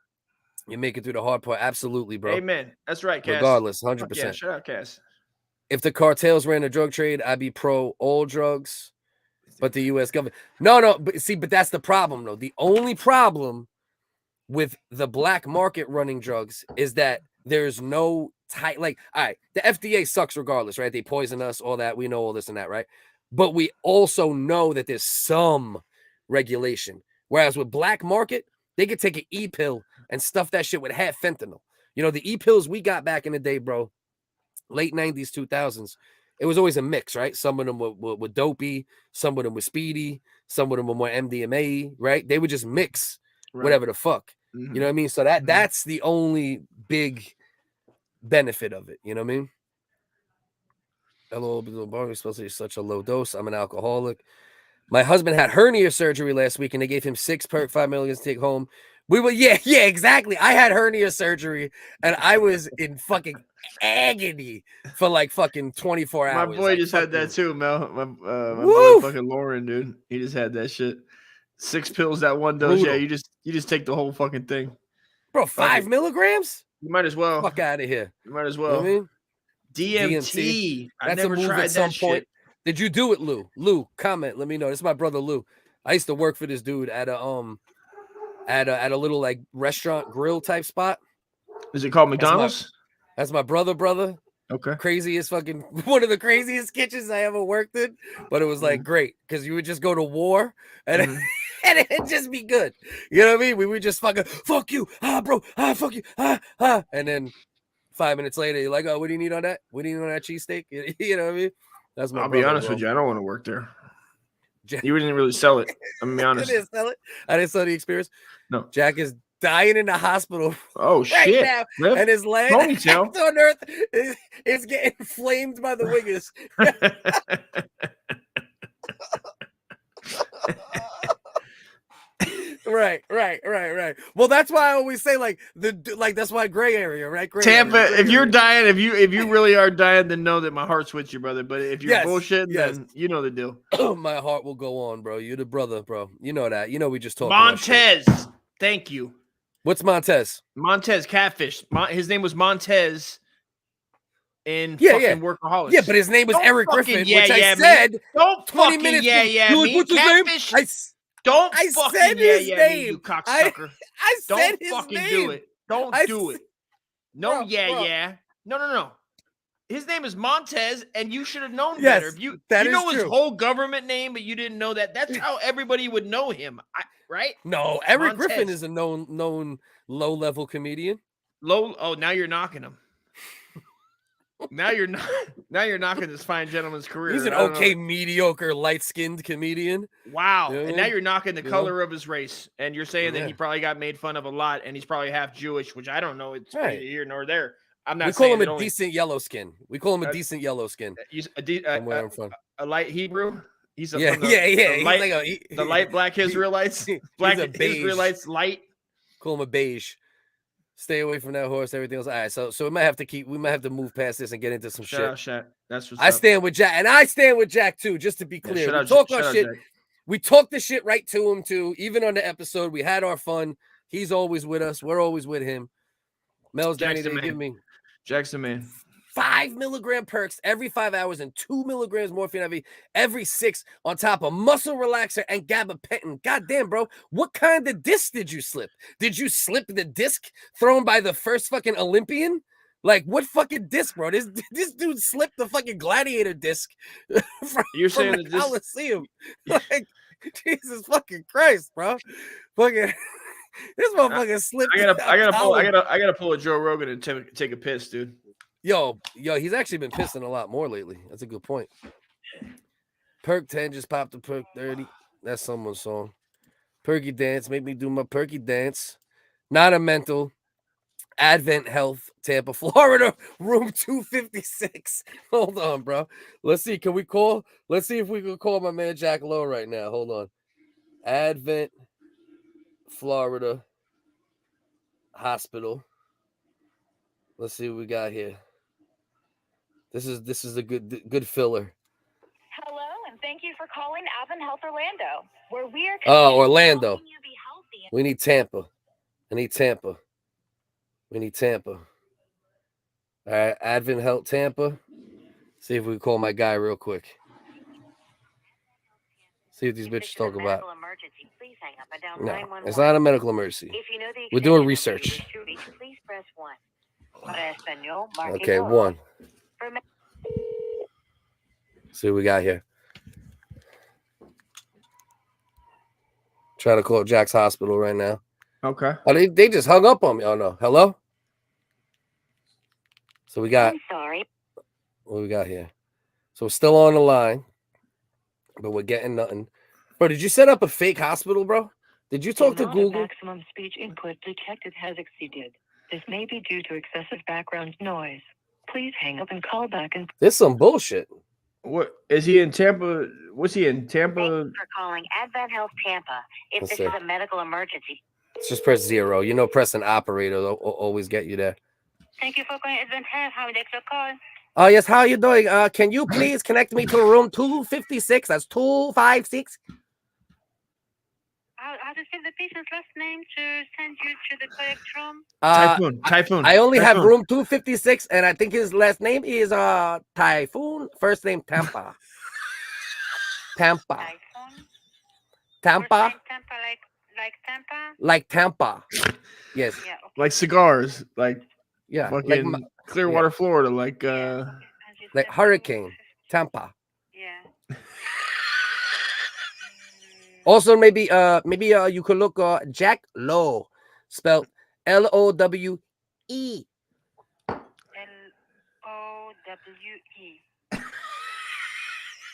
A: You make it through the hard part. Absolutely, bro.
B: Amen. That's right, Cass.
A: Regardless, 100%.
B: Yeah, shout out, Cass.
A: If the cartels ran a drug trade, I'd be pro all drugs, but the U.S. government. No, but that's the problem, though. The only problem with the black market running drugs is that there's no tight. Like, all right, the FDA sucks regardless, right? They poison us, all that. We know all this and that, right? But we also know that there's some regulation. Whereas with black market, they could take an E-pill and stuff that shit with half fentanyl. You know, the E-pills we got back in the day, bro, late 90s, 2000s, it was always a mix, right? Some of them were dopey, some of them were speedy, some of them were more MDMA, right? They would just mix whatever the fuck. You know what I mean? So that's the only big benefit of it. You know what I mean? Hello, you're supposed to be such a low dose. I'm an alcoholic. My husband had hernia surgery last week, and they gave him 6 perk 5 milligrams to take home. We were, yeah, exactly. I had hernia surgery, and I was in fucking agony for like fucking 24 hours.
F: My boy
A: like,
F: just had that too, Mel. My
A: Woo!
F: boy fucking Lauren, dude. He just had that shit. 6 pills, that one dose.
A: Brutal.
F: Yeah, you just take the whole fucking thing.
A: Bro, 5 milligrams?
F: You might as well.
A: Fuck out of here.
F: You might as
A: You know
F: well.
A: what I mean?
F: DMT. I
A: That's
F: never
A: a move
F: tried
A: at some
F: that
A: point.
F: shit.
A: Did you do it, Lou? Lou, comment. Let me know. This is my brother Lou. I used to work for this dude at a little like restaurant grill type spot.
F: Is it called McDonald's?
A: That's my brother.
F: Okay.
A: Craziest fucking one of the craziest kitchens I ever worked in. But it was like great because you would just go to war and and it'd just be good. You know what I mean? We would just fucking fuck you, bro, fuck you, and then 5 minutes later, you're like, oh, what do you need on that? What do you need on that cheesesteak? You know what I mean? That's my
F: I'll
A: brother,
F: be honest
A: bro.
F: with you. I don't want to work there. You didn't really sell it. I'm gonna be honest.
A: I didn't sell it. I didn't sell the experience.
F: No.
A: Jack is dying in the hospital.
F: Oh
A: right
F: shit!
A: now,
F: Lift.
A: and his last
F: Ponytail.
A: act on earth is getting flamed by the WHiggaz. Right. Well, that's why I always say that's why gray area, right? Gray
F: Tampa,
A: area,
F: if you're dying, if you really are dying, then know that my heart's with you, brother. But if you're bullshitting, then you know the deal.
A: My heart will go on, bro. You're the brother, bro. You know that. You know we just talked.
B: Montez, thank you.
A: What's Montez?
B: Montez Catfish. His name was Montez in fucking Workaholics.
A: Yeah, but his name was Eric Griffin, which I said
B: don't
A: 20
B: fucking
A: minutes.
B: What's his
A: Catfish?
B: name? Don't
A: I
B: fucking
A: said his name.
B: me, you cocksucker.
A: I said
B: don't
A: his
B: fucking
A: name.
B: do it. Don't do it. No,
A: bro.
B: No. His name is Montez, and you should have known better. If you know his whole government name, but you didn't know that. That's how everybody would know him, right?
A: No, Eric Griffin is a known low-level comedian.
B: Oh, now you're knocking him. Now you're knocking this fine gentleman's career.
A: He's an mediocre, light-skinned comedian.
B: Wow. And now you're knocking the color of his race. And you're saying that he probably got made fun of a lot, and he's probably half Jewish, which I don't know. It's neither here nor there. I'm not
A: saying we call him a decent yellow skin.
B: He's
A: where I'm from.
B: A light Hebrew. He's
A: the
B: light black Israelites. Black Israelites light.
A: Call him a beige. Stay away from that horse. Everything else. All right, so we might have to move past this and get into some shit.
B: That's what's
A: I stand with Jack, and I stand with Jack too. Just to be clear, we talk our shit. We talk the shit right to him too. Even on the episode, we had our fun. He's always with us. We're always with him. Mel's Johnny, they give me
F: Jackson, man.
A: 5 milligram perks every 5 hours and 2 milligrams morphine every 6 on top of muscle relaxer and gabapentin. Goddamn, bro. What kind of disc did you slip? Did you slip the disc thrown by the first fucking Olympian? Like, what fucking disc, bro? This dude slipped the fucking gladiator disc from the Coliseum. Like, Jesus fucking Christ, bro. Fucking this motherfucker slipped.
F: I gotta pull a Joe Rogan and take a piss, dude.
A: Yo, he's actually been pissing a lot more lately. That's a good point. Perk 10 just popped a perk 30. That's someone's song. Perky dance, make me do my perky dance. Not a mental. Advent Health, Tampa, Florida, room 256. Hold on, bro. Let's see. Let's see if we can call my man Jack Lowe right now. Hold on. Advent, Florida Hospital. Let's see what we got here. This is a good filler.
G: Hello, and thank you for calling Advent Health Orlando, where we are
A: Orlando.
G: helping you be healthy.
A: We need Tampa. We need Tampa. All right, Advent Health Tampa. See if we can call my guy real quick. See what these bitches talk about. No, it's not a medical emergency. We're doing research.
G: Please press 1.
A: Okay, 1. See what we got here. Trying to call Jack's hospital right now.
F: Okay.
A: Oh, they just hung up on me. Oh no. Hello? So we got.
G: I'm sorry.
A: What we got here? So we're still on the line, but we're getting nothing. Bro, did you set up a fake hospital, bro? Did you talk to Google?
H: Maximum speech input detected has exceeded. This may be due to excessive background noise. Please hang up and call back. And
A: This some bullshit.
F: What is he in Tampa? What's he in Tampa?
G: Thanks for calling Advent Health Tampa. If
A: Let's
G: this
A: see.
G: is a medical emergency.
A: Just press 0. You know, pressing operator will always get you there.
G: Thank you for calling Advent Health. How may I take your call?
A: Oh, yes. How are you doing? Can you please connect me to room 256? That's 256.
G: I'll just give the patient's last name to send you to the correct room.
F: Typhoon.
A: I only have room 256, and I think his last name is Typhoon. First name Tampa. Tampa.
G: Typhoon?
A: Tampa.
G: First name Tampa, like Tampa?
A: Like Tampa. Yes.
G: Yeah. Okay.
F: Like cigars. Like
A: Yeah.
F: fucking
A: Like
F: Clearwater, Florida. Like
A: like Hurricane. Tampa.
G: Yeah.
A: Also, maybe you could look Jack Lowe, spelled Lowe.
G: Lowe.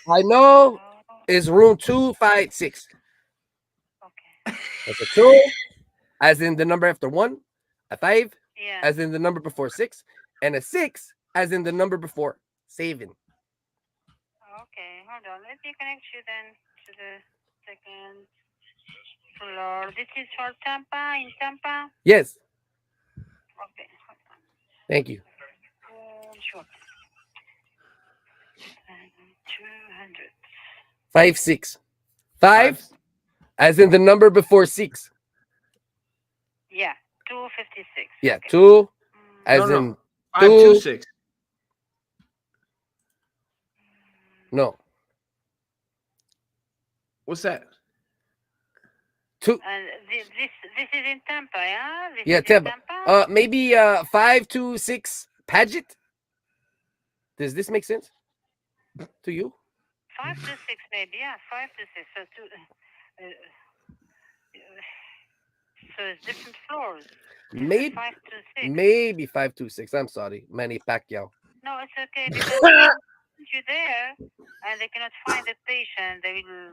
A: I know it's room 256.
G: Okay.
A: That's a 2, as in the number after 1, a 5,
G: Yeah.
A: as in the number before 6, and a 6, as in the number before 7.
G: Okay, hold on. Let me connect you then to the second floor. This is for Tampa, in Tampa?
A: Yes.
G: Okay, hold on.
A: Thank you.
G: Sure. 200.
A: 5, 6. 5, as in the number before 6.
G: Yeah, 256.
A: Yeah,
G: Okay.
A: 2, as in
F: 526.
A: No.
F: What's that?
A: 2.
G: And this is in Tampa, yeah? This
A: Yeah,
G: is in
A: Tampa. Maybe 526 Paget. Does this make sense to you?
G: 5 to 6, maybe. Yeah, 5 to 6. So it's different floors.
A: Maybe
G: 5 to 6.
A: Maybe 526. I'm sorry, Manny Pacquiao.
G: No, it's okay because once you're there and they cannot find the patient, they will.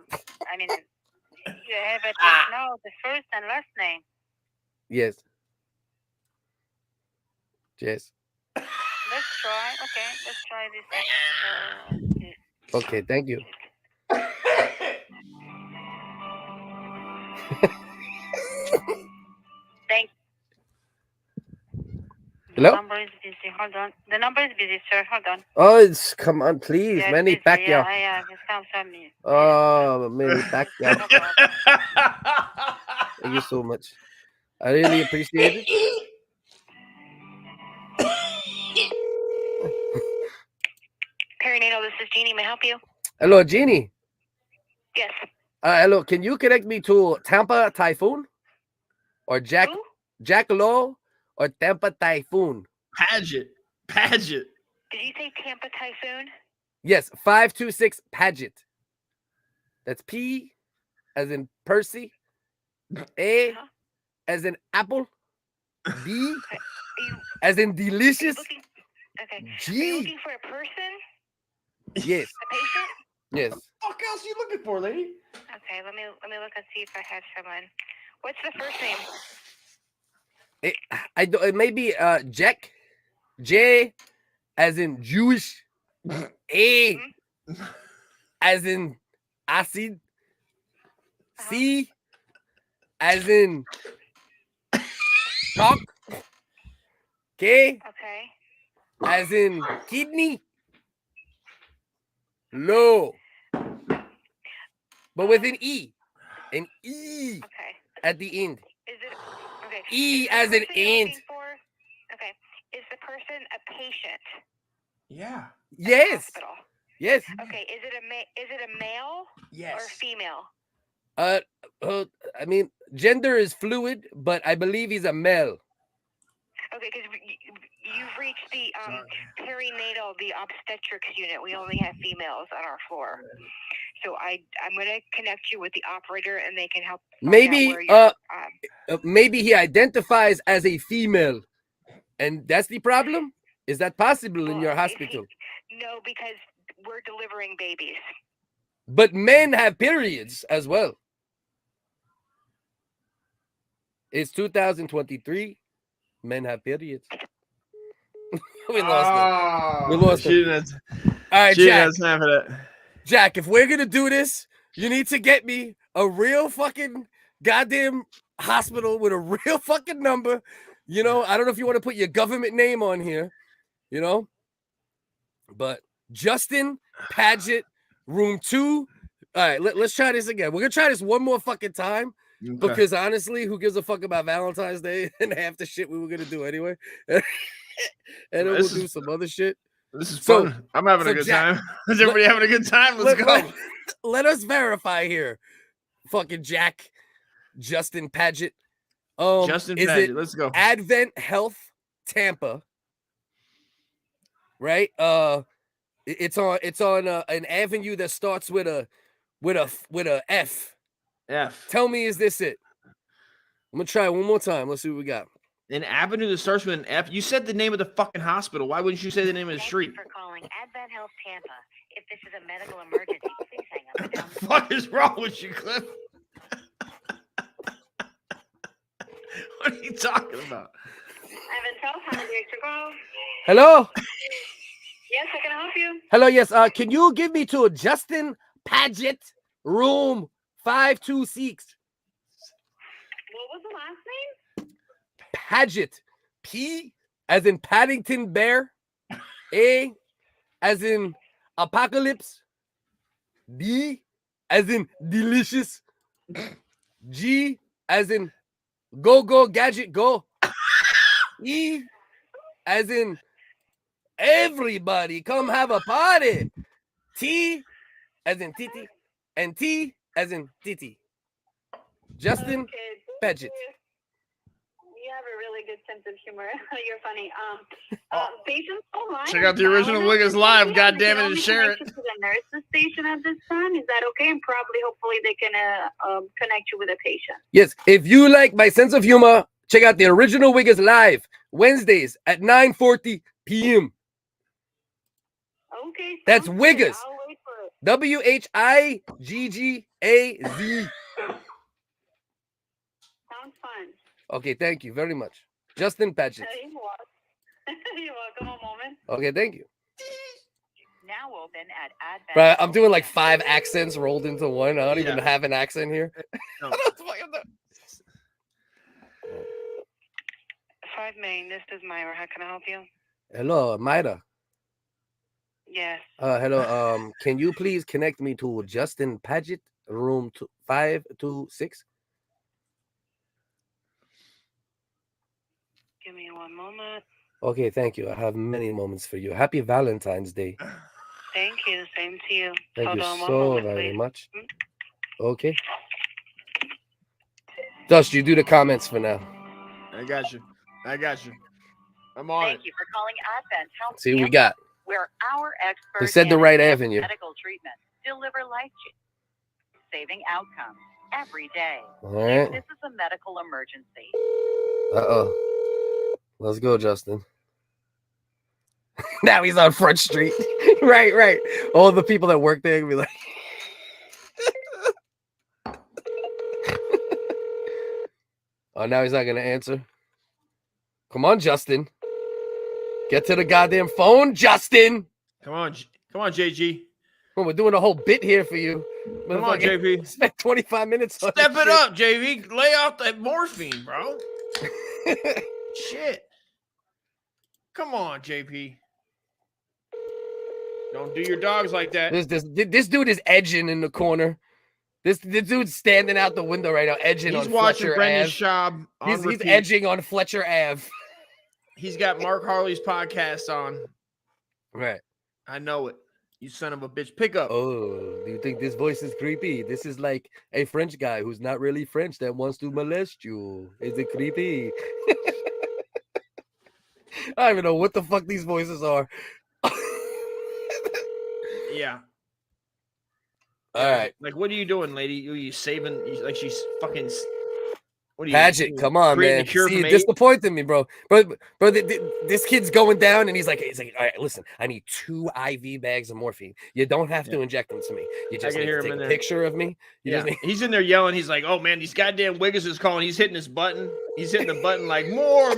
G: I mean, you have at least know the first and last name.
A: Yes. Yes.
G: Let's try. Okay, let's try this.
A: Okay, thank you.
G: Thank.
A: Hello?
G: The number is busy. Hold on. The number is busy, sir. Hold on.
A: Oh, come on, please,
G: Yeah,
A: Manny
G: busy.
A: Pacquiao.
G: Yeah. It sounds on me.
A: Oh, Manny Pacquiao.
G: No problem.
A: Thank you so much. I really appreciate it.
G: Perinatal, this is Jeannie. May I help you?
A: Hello, Jeannie.
G: Yes.
A: Hello, can you connect me to Tampa Typhoon? Or Jack Lowe or Tampa Typhoon?
F: Paget.
G: Did you say Tampa Typhoon?
A: Yes, 526 Paget. That's P as in Percy, A as in apple, D as in delicious,
G: Okay.
A: G.
G: Are you looking for a person?
A: Yes.
G: A patient?
A: Yes.
F: What else are you looking for, lady?
G: Okay, let me look and see if I have someone. What's the first name?
A: It may be Jack, J as in Jewish, A as in acid, C as in chalk, K
G: Okay.
A: as in kidney, Low, but with an E at the end.
G: Is it okay?
A: E
G: Is the
A: as in
G: person you're
A: ant.
G: looking for- Okay. Is the person a patient?
F: Yeah.
A: Yes.
G: Hospital.
A: Yes.
G: Okay. Is it a male?
F: Yes.
G: Or female?
A: I mean, gender is fluid, but I believe he's a male.
G: Okay, because You've reached the perinatal, the obstetrics unit. We only have females on our floor. So I'm going to connect you with the operator, and they can help.
A: Maybe maybe he identifies as a female, and that's the problem. Is that possible in your hospital?
G: No, because we're delivering babies.
A: But men have periods as well. It's 2023. Men have periods. We lost it. We lost it. All right, Jack. Jack, if we're gonna do this, you need to get me a real fucking goddamn hospital with a real fucking number. You know, I don't know if you want to put your government name on here, you know, but Justin Paget, room 2. All right, let's try this again. We're gonna try this one more fucking time. Okay. Because honestly, who gives a fuck about Valentine's Day and half the shit we were gonna do anyway? And then we'll do some other shit.
F: This is fun. I'm having a good time. Is everybody having a good time? Let's go.
A: Let us verify here. Fucking Jack, Justin Paget.
F: Justin Paget, let's go.
A: Advent Health, Tampa. Right? It's on an avenue that starts with a F.
F: F.
A: Tell me, is this it? I'm gonna try one more time. Let's see what we got.
F: An avenue that starts with an F. You said the name of the fucking hospital. Why wouldn't you say the name of the street?
G: Thank you for calling Advent Health Tampa. If this is a medical emergency, please hang up.
F: What the fuck is wrong with you, Cliff? What are you talking about?
G: Advent Health, how may I direct your call?
A: Hello.
G: Yes, I can help you.
A: Hello. Yes. Can you give me to a Justin Paget, room 526?
G: What was the last name?
A: Paget. P as in Paddington Bear. A as in apocalypse. D as in delicious. G as in go gadget go. E as in everybody come have a party. T as in titi. And T as in titi. Justin Paget.
G: You have a really good sense of humor. You're funny. Patients online.
F: Check out the original WHiggaz live. God damn it, and share it.
G: To the nurse's station at this time. Is that okay? And probably, hopefully, they can connect you with a patient.
A: Yes. If you like my sense of humor, check out the original WHiggaz live Wednesdays at 9:40 p.m.
G: Okay.
A: That's WHiggaz.
G: I'll wait for it.
A: WHiggaz.
G: Sounds fun.
A: Okay, thank you very much. Justin Paget.
G: You're welcome. A moment.
A: Okay, thank you.
G: Now open at Advent.
A: Right, I'm doing like 5 accents rolled into one. I don't even have an accent here.
F: No.
G: 5 Main. This is Myra. How can I help you?
A: Hello, Myra.
G: Yes.
A: Hello. Can you please connect me to Justin Paget, room 526?
G: Give me one moment.
A: Okay, thank you. I have many moments for you. Happy Valentine's Day.
G: Thank you. Same to you.
A: Thank
G: Hold
A: you
G: on
A: so
G: moment,
A: very
G: please.
A: much. Okay. Dust, you do the comments for now.
F: I got you. I'm on
G: Thank you for calling Advent Health.
A: See what we got.
G: Where our experts
A: He said the right avenue.
G: medical treatment deliver life-saving outcomes every day.
A: All right.
G: This is a medical emergency.
A: Uh-oh. Let's go, Justin. Now he's on Front Street. Right. All the people that work there can be like... Oh, now he's not going to answer. Come on, Justin. Get to the goddamn phone, Justin.
F: Come on, JG.
A: Well, we're doing a whole bit here for you.
F: Come on, JP.
A: Spent 25 minutes on
F: Step it up, JV. Lay off that morphine, bro. Shit. Come on, JP. Don't do your dogs like that.
A: This dude is edging in the corner. This dude's standing out the window right now, edging on Fletcher Ave.
F: Schuab
A: He's edging on Fletcher Ave.
F: He's got Mark Harley's podcast on.
A: Right.
F: I know it. You son of a bitch. Pick up.
A: Oh, do you think this voice is creepy? This is like a French guy who's not really French that wants to molest you. Is it creepy? I don't even know what the fuck these voices are.
B: Yeah.
A: All right.
B: Like, what are you doing, lady? You saving? Like, she's fucking. What are you?
A: Paget, come on, man. See, you disappointed me, bro. Bro, this kid's going down, and he's like, all right, listen, I need 2 IV bags of morphine. You don't have to inject them to me. You just need to take a picture of me.
B: He's in there yelling. He's like, oh, man, these goddamn WHiggaz is calling. He's hitting his button. He's hitting the button like, more,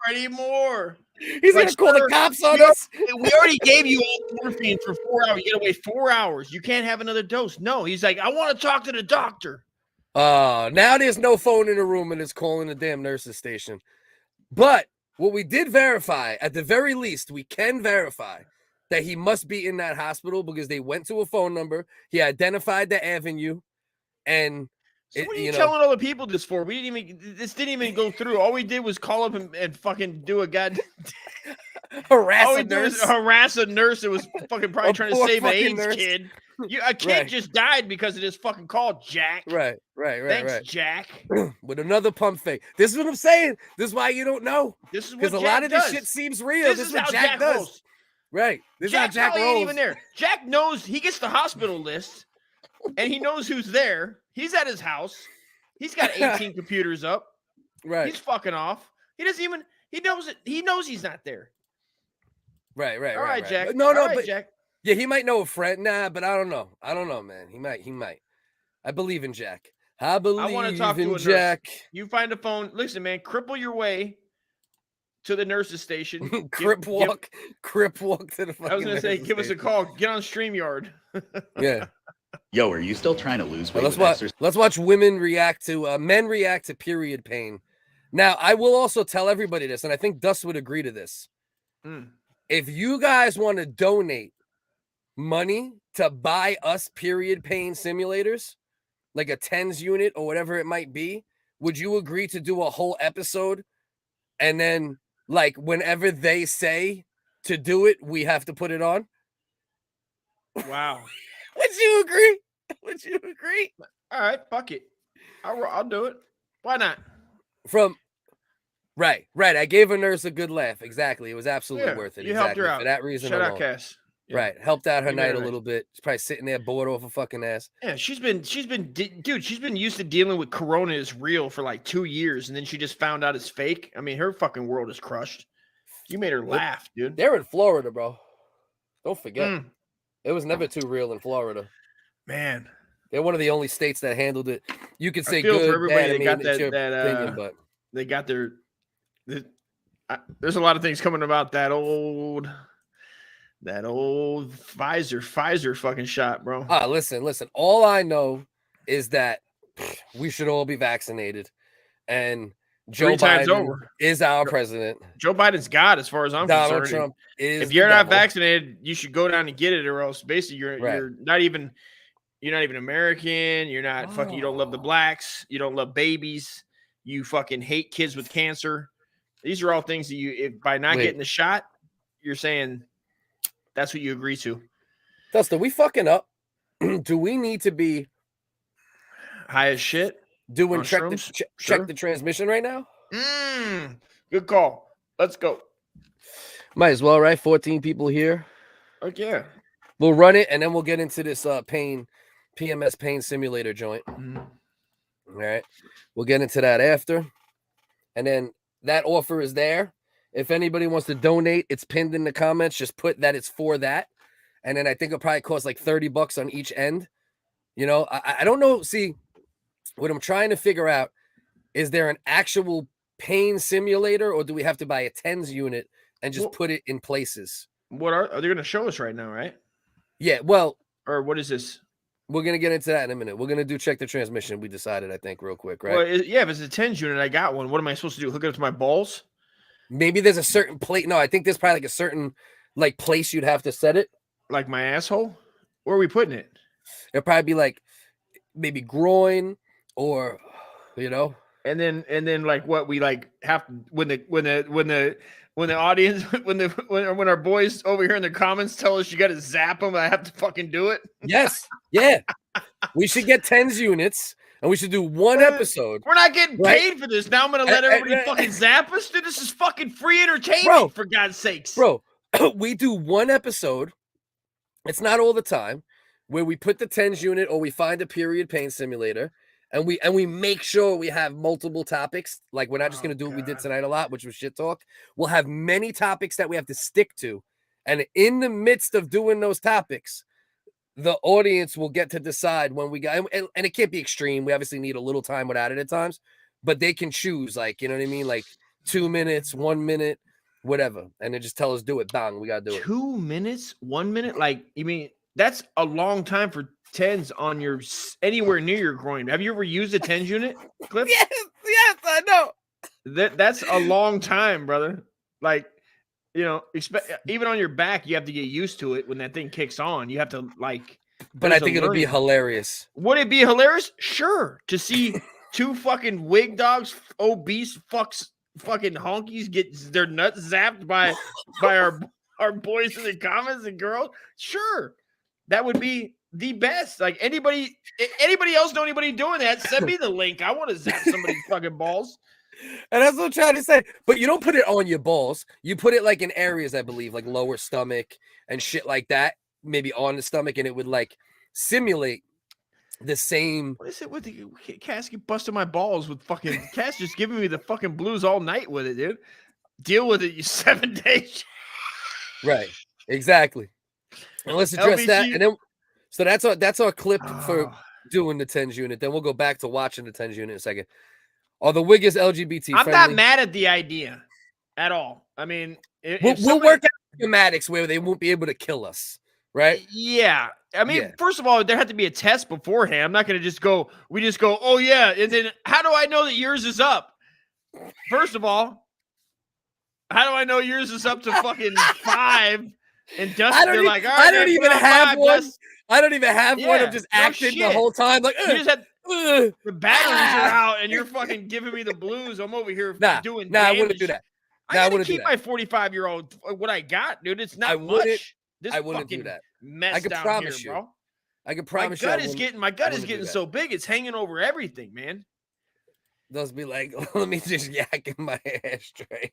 B: I need more.
A: He's like, going to call the cops on us.
B: We already gave you all the morphine for 4 hours. You got to wait 4 hours. You can't have another dose. No, he's like, I want to talk to the doctor.
A: Now there's no phone in the room and it's calling the damn nurse's station. But what we did verify, at the very least, we can verify that he must be in that hospital because they went to a phone number. He identified the avenue, and
B: so what are you telling other people this for? This didn't even go through. All we did was call up and fucking do a goddamn
A: harass a nurse.
B: Harass a nurse that was fucking probably trying to save an AIDS
A: nurse.
B: kid. A kid just died because of this fucking call, Jack.
A: Right.
B: Thanks, Jack.
A: With another pump fake. This is what I'm saying. This is why you don't know.
B: This is
A: because a lot of this shit seems real. This is what Jack does.
B: Rolls.
A: Right. This
B: Jack
A: is how Jack rolls.
B: Ain't even there. Jack knows he gets the hospital list, and he knows who's there. He's at his house. He's got 18 computers up.
A: Right.
B: He's fucking off. He doesn't even. He knows it. He knows he's not there.
A: Right.
B: All right, Jack.
A: No,
B: but Jack.
A: Yeah, he might know a friend. Nah, but I don't know. Man. He might. I believe in Jack. I want to talk to a Jack.
B: Nurse. You find a phone. Listen, man, cripple your way to the nurse's station.
A: Crip walk to the fucking
B: I was going to say, give us a call. Get on StreamYard.
A: Yeah.
I: Yo, are you still trying to lose weight?
A: Let's watch women react to men react to period pain. Now, I will also tell everybody this, and I think Dust would agree to this. If you guys want to donate money to buy us period pain simulators, like a TENS unit or whatever it might be, would you agree to do a whole episode? And then, like, whenever they say to do it, we have to put it on?
B: Wow.
A: Would you agree? Would you agree?
B: All right, fuck it. I'll do it. Why not?
A: Right. I gave a nurse a good laugh. Exactly. It was absolutely worth it.
B: You helped her out.
A: For that reason
B: Shout
A: alone.
B: out, Cass. Yeah.
A: Right. Helped out her night a little bit. She's probably sitting there bored off her fucking ass.
B: Yeah, she's been used to dealing with Corona is real for like 2 years, and then she just found out it's fake. I mean, her fucking world is crushed. You made her laugh, dude.
A: They're in Florida, bro. Don't forget. It was never too real in Florida.
B: Man.
A: They're one of the only states that handled it. You could say
B: good,
A: for
B: everybody.
A: Bad,
B: They got there's a lot of things coming about that old Pfizer fucking shot, bro.
A: Listen. All I know is that we should all be vaccinated, and Joe Biden is our president.
B: Joe Biden's God, as far as I'm concerned.
A: Donald Trump is.
B: If you're not vaccinated, you should go down and get it, or else basically you're not even American. You're not fucking. You don't love the blacks. You don't love babies. You fucking hate kids with cancer. These are all things that if by not getting the shot, you're saying that's what you agree to.
A: Dustin, we fucking up. Do we need to be
B: high as shit?
A: Doing check the transmission right now?
B: Good call. Let's go.
A: Might as well, right? 14 people here.
B: Okay.
A: We'll run it and then we'll get into this PMS pain simulator joint. All right. We'll get into that after. And then that offer is there. If anybody wants to donate, it's pinned in the comments. Just put that it's for that. And then I think it'll probably cost like $30 on each end. You know, I don't know. See, what I'm trying to figure out, is there an actual pain simulator, or do we have to buy a TENS unit and just put it in places?
B: What are they going to show us right now, right?
A: Yeah, well.
B: Or what is this?
A: We're going to get into that in a minute. We're going to do check the transmission. We decided, I think, real quick, right?
B: Well, if it's a TENS unit, I got one. What am I supposed to do? Hook it up to my balls?
A: Maybe there's a certain place. No, I think there's probably like a certain like place you'd have to set it.
B: Like my asshole? Where are we putting it?
A: It'll probably be like maybe groin or, you know.
B: And then like what we like have when the audience when our boys over here in the comments tell us you got to zap them, I have to fucking do it.
A: Yes, yeah. We should get TENS units. and we should do one episode.
B: We're not getting paid for this. Now I'm gonna let everybody fucking zap us. Dude, this is fucking free entertainment, for God's sakes.
A: Bro, we do one episode. It's not all the time, where we put the TENS unit or we find a period pain simulator, and we make sure we have multiple topics. Like, we're not just gonna do what we did tonight a lot, which was shit talk. We'll have many topics that we have to stick to, and in the midst of doing those topics, the audience will get to decide when we got, and it can't be extreme. We obviously need a little time without it at times, but they can choose, like, you know what I mean? Like 2 minutes, 1 minute, whatever. And they just tell us, do it. Bang, we got to do it.
F: 2 minutes, 1 minute? Like, you mean, that's a long time for TENS on your, anywhere near your groin. Have you ever used a TENS unit, Cliff?
A: Yes, I know.
F: That's a long time, brother. Like, you know, even on your back, you have to get used to it when that thing kicks on. You have to, like.
A: But I think it'll be hilarious.
F: Would it be hilarious? Sure. To see two fucking wig dogs, obese fucking honkies get their nuts zapped by our boys in the comments and girls. Sure. That would be the best. Like, anybody else know anybody doing that? Send me the link. I want to zap somebody's fucking balls.
A: And that's what I'm trying to say. But you don't put it on your balls. You put it like in areas, I believe, like lower stomach and shit like that. Maybe on the stomach, and it would like simulate the same.
F: What is it with the Cass keep busting my balls with fucking Cass just giving me the fucking blues all night with it, dude. Deal with it, you 7 days.
A: Right. Exactly. And let's address
F: LBG.
A: that. And then so that's our clip for doing the TENS unit. Then we'll go back to watching the TENS unit in a second. Are the WHiggaz LGBT
F: I'm
A: friendly?
F: not mad at the idea at all. I mean,
A: we'll work out schematics where they won't be able to kill us, right?
F: Yeah. I mean, first of all, there had to be a test beforehand. I'm not going to just go, oh, yeah. And then how do I know that yours is up? First of all, how do I know yours is up to fucking 5? And Dustin, like, all right,
A: I don't even have one.
F: Dust.
A: I don't even have one. I'm just acting the whole time. Like,
F: you just had the batteries are out and you're fucking giving me the blues. I'm over here doing damage.
A: I wouldn't do that.
F: I gotta keep my 45-year-old what I got, dude. It's not much.
A: I wouldn't do that.
F: Mess
A: I can
F: down
A: promise
F: here,
A: you,
F: bro.
A: I can promise you.
F: My gut is getting so big, it's hanging over everything, man.
A: Those be like, let me just yak in my ashtray.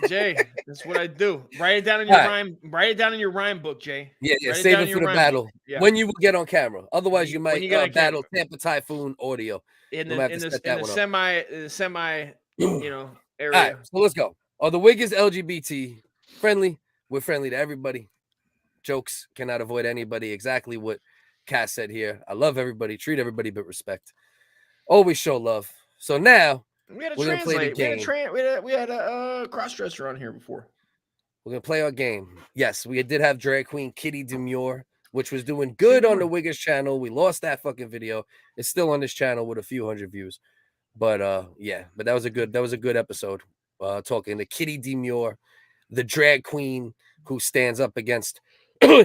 F: Jay, that's what I do. Write it down in your rhyme. Write it down in your rhyme book, Jay.
A: Yeah. Save it for the battle when you will get on camera. Otherwise, you might battle Tampa Typhoon audio
F: in the semi, you know, area.
A: All right, so let's go. Are the WHiggaz LGBT friendly? We're friendly to everybody. Jokes cannot avoid anybody. Exactly what Cass said here. I love everybody. Treat everybody but respect. Always show love. So now we're gonna play the game.
F: We had a cross-dresser on here before.
A: We're gonna play our game. Yes, we did have drag queen Kitty Demure, which was doing good on the WHiggaz channel. We lost that fucking video. It's still on this channel with a few hundred views. But but that was a good episode. Talking to Kitty Demure, the drag queen who stands up against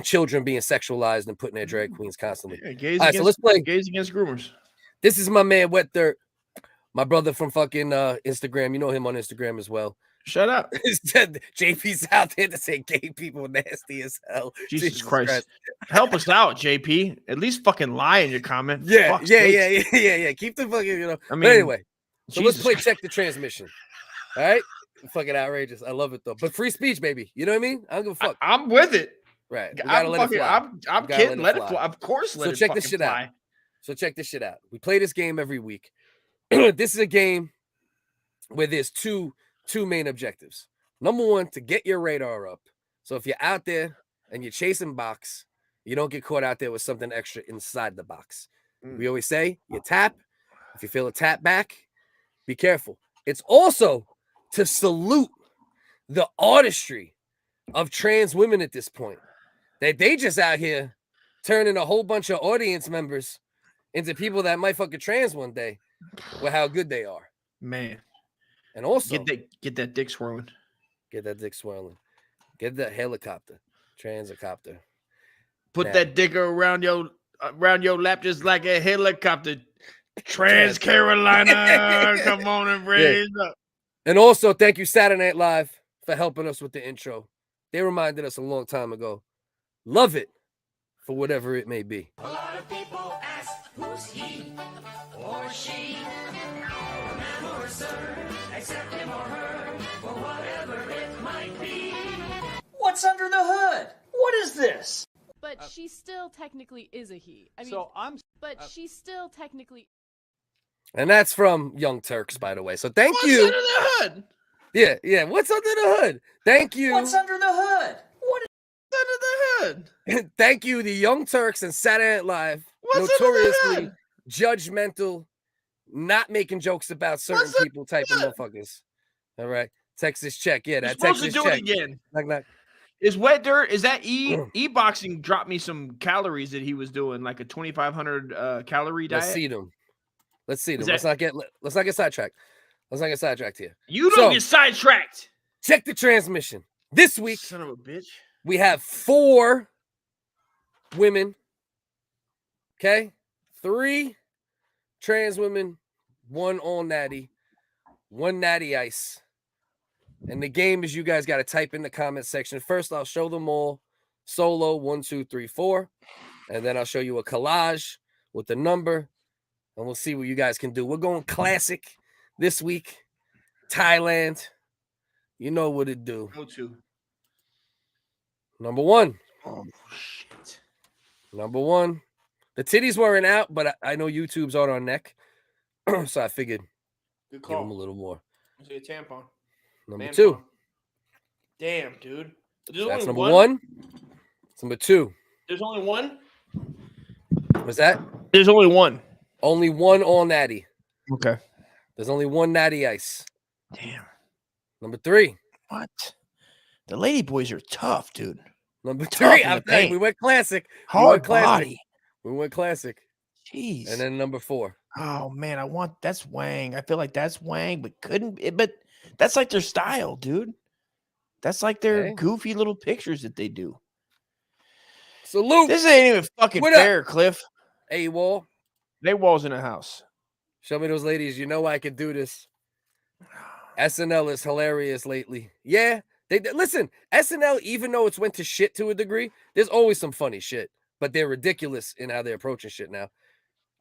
A: children being sexualized and putting their drag queens constantly.
F: Yeah,
A: all right, so let's play
F: gays against groomers.
A: This is my man Wet Dirt, my brother from fucking Instagram. You know him on Instagram as well.
F: Shut up.
A: JP's out there to say gay people nasty as hell.
F: Jesus Christ. Help us out, JP. At least fucking lie in your comment.
A: Yeah. Keep the fucking, you know. I mean, but anyway, so let's play Check the Transmission. All right? Fucking outrageous. I love it though. But free speech, baby. You know what I mean? I don't give a fuck.
F: I'm with it.
A: Right.
F: I'm kidding. Let it fly. Of course, let it
A: check this shit
F: fly.
A: out. So check this shit out. We play this game every week. This is a game where there's two main objectives. Number one, to get your radar up. So if you're out there and you're chasing box, you don't get caught out there with something extra inside the box. We always say you tap. If you feel a tap back, be careful. It's also to salute the artistry of trans women at this point. That they just out here turning a whole bunch of audience members into people that might fuck a trans one day with how good they are.
F: Man.
A: And also
F: get that dick swirling.
A: Get that dick swirling. Get that helicopter. Transicopter.
F: Put that dick around your lap just like a helicopter. Trans Carolina. Come on and raise up.
A: And also, thank you, Saturday Night Live, for helping us with the intro. They reminded us a long time ago. Love it for whatever it may be.
D: A lot of people ask Who's he or she? A man or a sir, accept him or her for whatever it might be.
F: What's under the hood? What is this?
J: But she still technically is a he. I mean, but she still technically.
A: And that's from Young Turks, by the way. So thank
F: What's
A: you.
F: under the hood?
A: Yeah. What's under the hood? Thank you.
F: What's under the hood? What is under the hood?
A: Thank you, the Young Turks and Saturday Night Live.
F: What's
A: Notoriously judgmental, not making jokes about certain people type of motherfuckers. All right. Texas check. Yeah, that
F: supposed
A: Texas
F: to do
A: check.
F: it again.
A: Knock.
F: Is wet dirt? Is that e-boxing dropped me some calories that he was doing, like a 2,500 calorie diet?
A: Let's see them. Let's not get sidetracked. Let's not get sidetracked here.
F: You don't get sidetracked.
A: Check the transmission. This week,
F: Son of a bitch.
A: we have 4 women. Okay, 3 trans women, 1 all natty, 1 natty ice. And the game is you guys got to type in the comment section. First, I'll show them all solo 1, 2, 3, 4. And then I'll show you a collage with the number. And we'll see what you guys can do. We're going classic this week. Thailand. You know what it do.
F: Go to.
A: Number 1.
F: Oh, shit.
A: Number 1. The titties weren't out, but I know YouTube's on our neck. So I figured
F: Good
A: give
F: call.
A: them a little more.
F: See a tampon.
A: Number
F: Man
A: 2.
F: palm. Damn, dude. There's
A: That's
F: only
A: number
F: one?
A: 1. That's number 2.
F: There's only one?
A: What's that?
F: There's only one.
A: Only 1 all natty.
F: Okay.
A: There's only 1 natty ice.
F: Damn.
A: Number 3.
F: What? The lady boys are tough, dude.
A: Number
F: Tough
A: 3.
F: in
A: I'm
F: the
A: telling you,
F: paint.
A: we went classic.
F: Hard body.
A: We went classic.
F: Jeez.
A: And then number 4.
F: Oh man, that's Wang. I feel like that's Wang, but but that's like their style, dude. That's like their goofy little pictures that they do.
A: Salute.
F: This ain't even fucking
A: What up?
F: fair, Cliff.
A: A-Wall.
F: Wall's in the house.
A: Show me those ladies. You know I can do this. SNL is hilarious lately. Yeah. Listen, SNL, even though it's went to shit to a degree, there's always some funny shit. But they're ridiculous in how they're approaching shit now.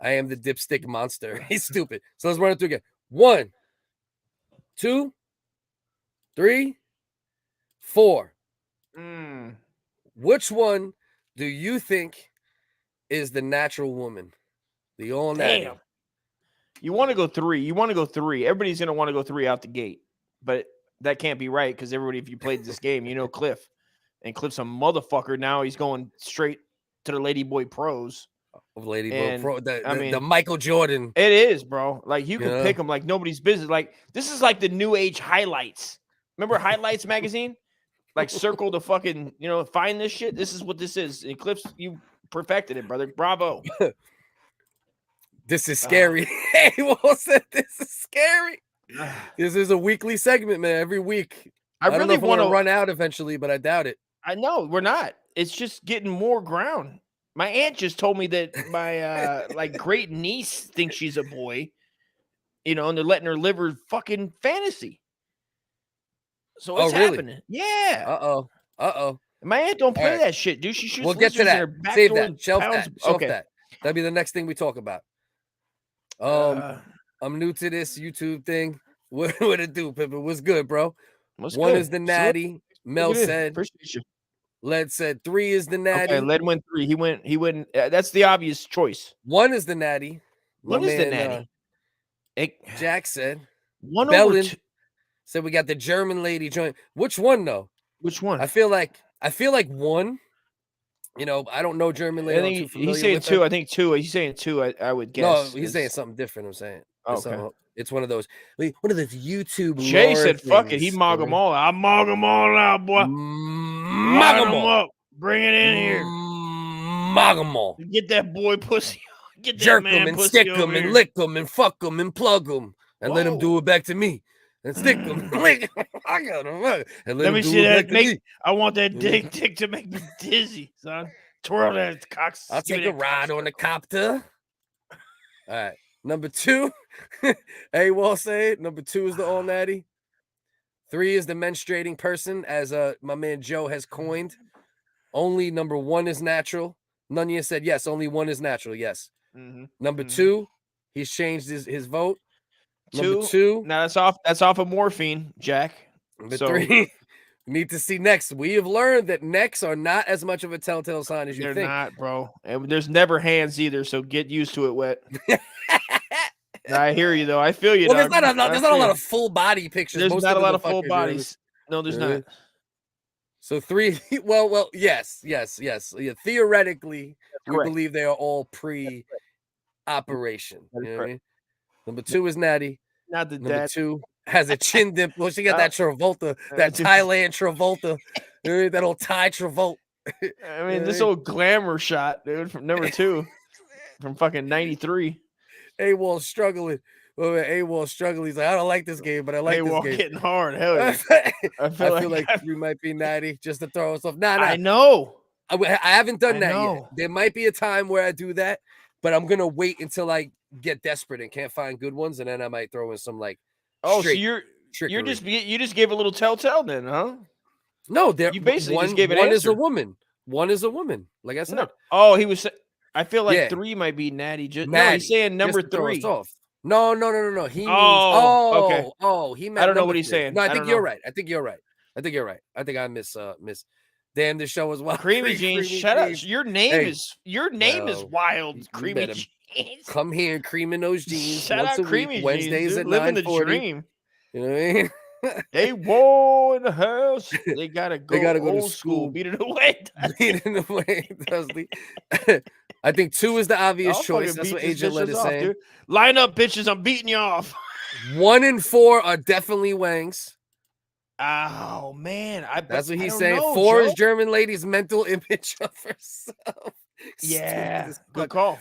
A: I am the dipstick monster. He's stupid. So let's run it through again. 1, 2, 3, 4. Which one do you think is the natural woman? The all natty.
F: Damn. You want to go 3. Everybody's going to want to go 3 out the gate. But that can't be right because everybody, if you played this game, you know Cliff. And Cliff's a motherfucker now. He's going straight to the Ladyboy Pros.
A: Ladyboy Pro. The Michael Jordan.
F: It is, bro. Like, you can pick them like nobody's business. Like, this is like the new age highlights. Remember Highlights magazine? Like, circle the fucking, find this shit. This is what this is. And Cliff's, you perfected it, brother. Bravo.
A: This is scary. Hey, Wall said this is scary. This is a weekly segment, man. Every week. I don't know if want to run out eventually, but I doubt it.
F: I know we're not. It's just getting more ground. My aunt just told me that my like great niece thinks she's a boy, and they're letting her live her fucking fantasy. So it's happening. Yeah.
A: Uh-oh.
F: My aunt don't play that shit, dude. She shoots.
A: We'll get to that. Save that. Shelf
F: Okay.
A: that. That'll be the next thing we talk about. I'm new to this YouTube thing. What it do, Pippin? What's good, bro? One is the natty. Mel said.
F: Appreciate you.
A: Led said 3 is the natty.
F: Okay, Led went 3. He went. That's the obvious choice.
A: 1 is the natty.
F: What is the natty?
A: Jack said.
F: 1
A: Bellin
F: over 2.
A: Said we got the German lady joint. Which one though?
F: Which one?
A: I feel like 1. I don't know German lady.
F: I think he's saying 2. I think 2. He's saying 2. I would guess.
A: No, he's saying something different. I'm saying.
F: Okay.
A: It's one of those YouTube.
F: Jay said, "Fuck it." He mog them all out. I mog them all out, boy.
A: Mog them
F: up. Bring it in here.
A: Mog them all.
F: Get that boy pussy. Get that
A: jerk
F: man
A: them and
F: pussy
A: stick
F: over
A: them
F: here.
A: and lick them and fuck them and plug them and let them do it back to me and stick them. Lick 'em. I got them.
F: Let me see that. I want that dick to make me dizzy, son. Twirl that cocks.
A: I'll take a ride on the copter. All right. Number 2. Wall say number 2 is the all natty. 3 is the menstruating person, as my man Joe has coined. Only number 1 is natural. Nunya said yes, only 1 is natural. Yes. Number 2, he's changed his vote. Number
F: 2.
A: 2.
F: Now that's off of morphine, Jack.
A: Number 3. Need to see necks. We have learned that necks are not as much of a telltale sign as you think.
F: They're not, bro. And there's never hands either, so get used to it, Wet. I hear you though. I feel you.
A: Well,
F: dog.
A: there's not a lot of full body pictures.
F: There's
A: Most
F: not a lot of
A: full
F: full bodies. No, there's not.
A: So 3. Well, yes. Yeah, theoretically, we
F: correct.
A: believe they are all pre-operation. You know what I mean? Number 2 is Natty.
F: Not the
A: Number
F: dad.
A: 2 has a chin dimple. She got that Travolta, that Thailand Travolta, that old Thai Travolta.
F: I mean, this old glamour shot, dude, from number 2, from fucking 93.
A: A-Wall's struggling. A-Wall's struggling. He's like, I don't like this game, but I like
F: A-Wall
A: this game.
F: getting hard. Hell yeah.
A: I feel like 3 might be Natty just to throw us off. Nah.
F: I know.
A: I haven't done that yet. There might be a time where I do that, but I'm gonna wait until I get desperate and can't find good ones, and then I might throw in some like.
F: Oh, so you just gave a little telltale then, huh?
A: No,
F: you basically
A: just gave
F: an
A: one
F: answer.
A: is a woman. One is a woman. Like I said.
F: No. Oh, he was. I feel like 3 might be Natty. No, he's saying number 3.
A: No. He means.
F: Okay.
A: Oh, he meant.
F: I don't know what he's
A: 3.
F: saying.
A: No, I think you're right. I think you're right. I miss. Damn, this show is wild.
F: Creamy Jeans. Shut up. Your name is wild. Creamy Jeans.
A: Come here and cream in those jeans.
F: Shout
A: once
F: out
A: a
F: Creamy
A: week, Wednesdays
F: Jeans,
A: at
F: living the
A: 9:40.
F: dream.
A: You know what I mean?
F: They war in the house. They gotta go
A: to
F: old school. Beat it away.
A: Beat it away, Dusty. I think 2 is the obvious choice. That's what Agent Led is saying.
F: Dude. Line up, bitches. I'm beating you off.
A: 1 and 4 are definitely Wangs.
F: Oh man,
A: that's what he's saying. 4 is German lady's mental image of herself.
F: Yeah, good call.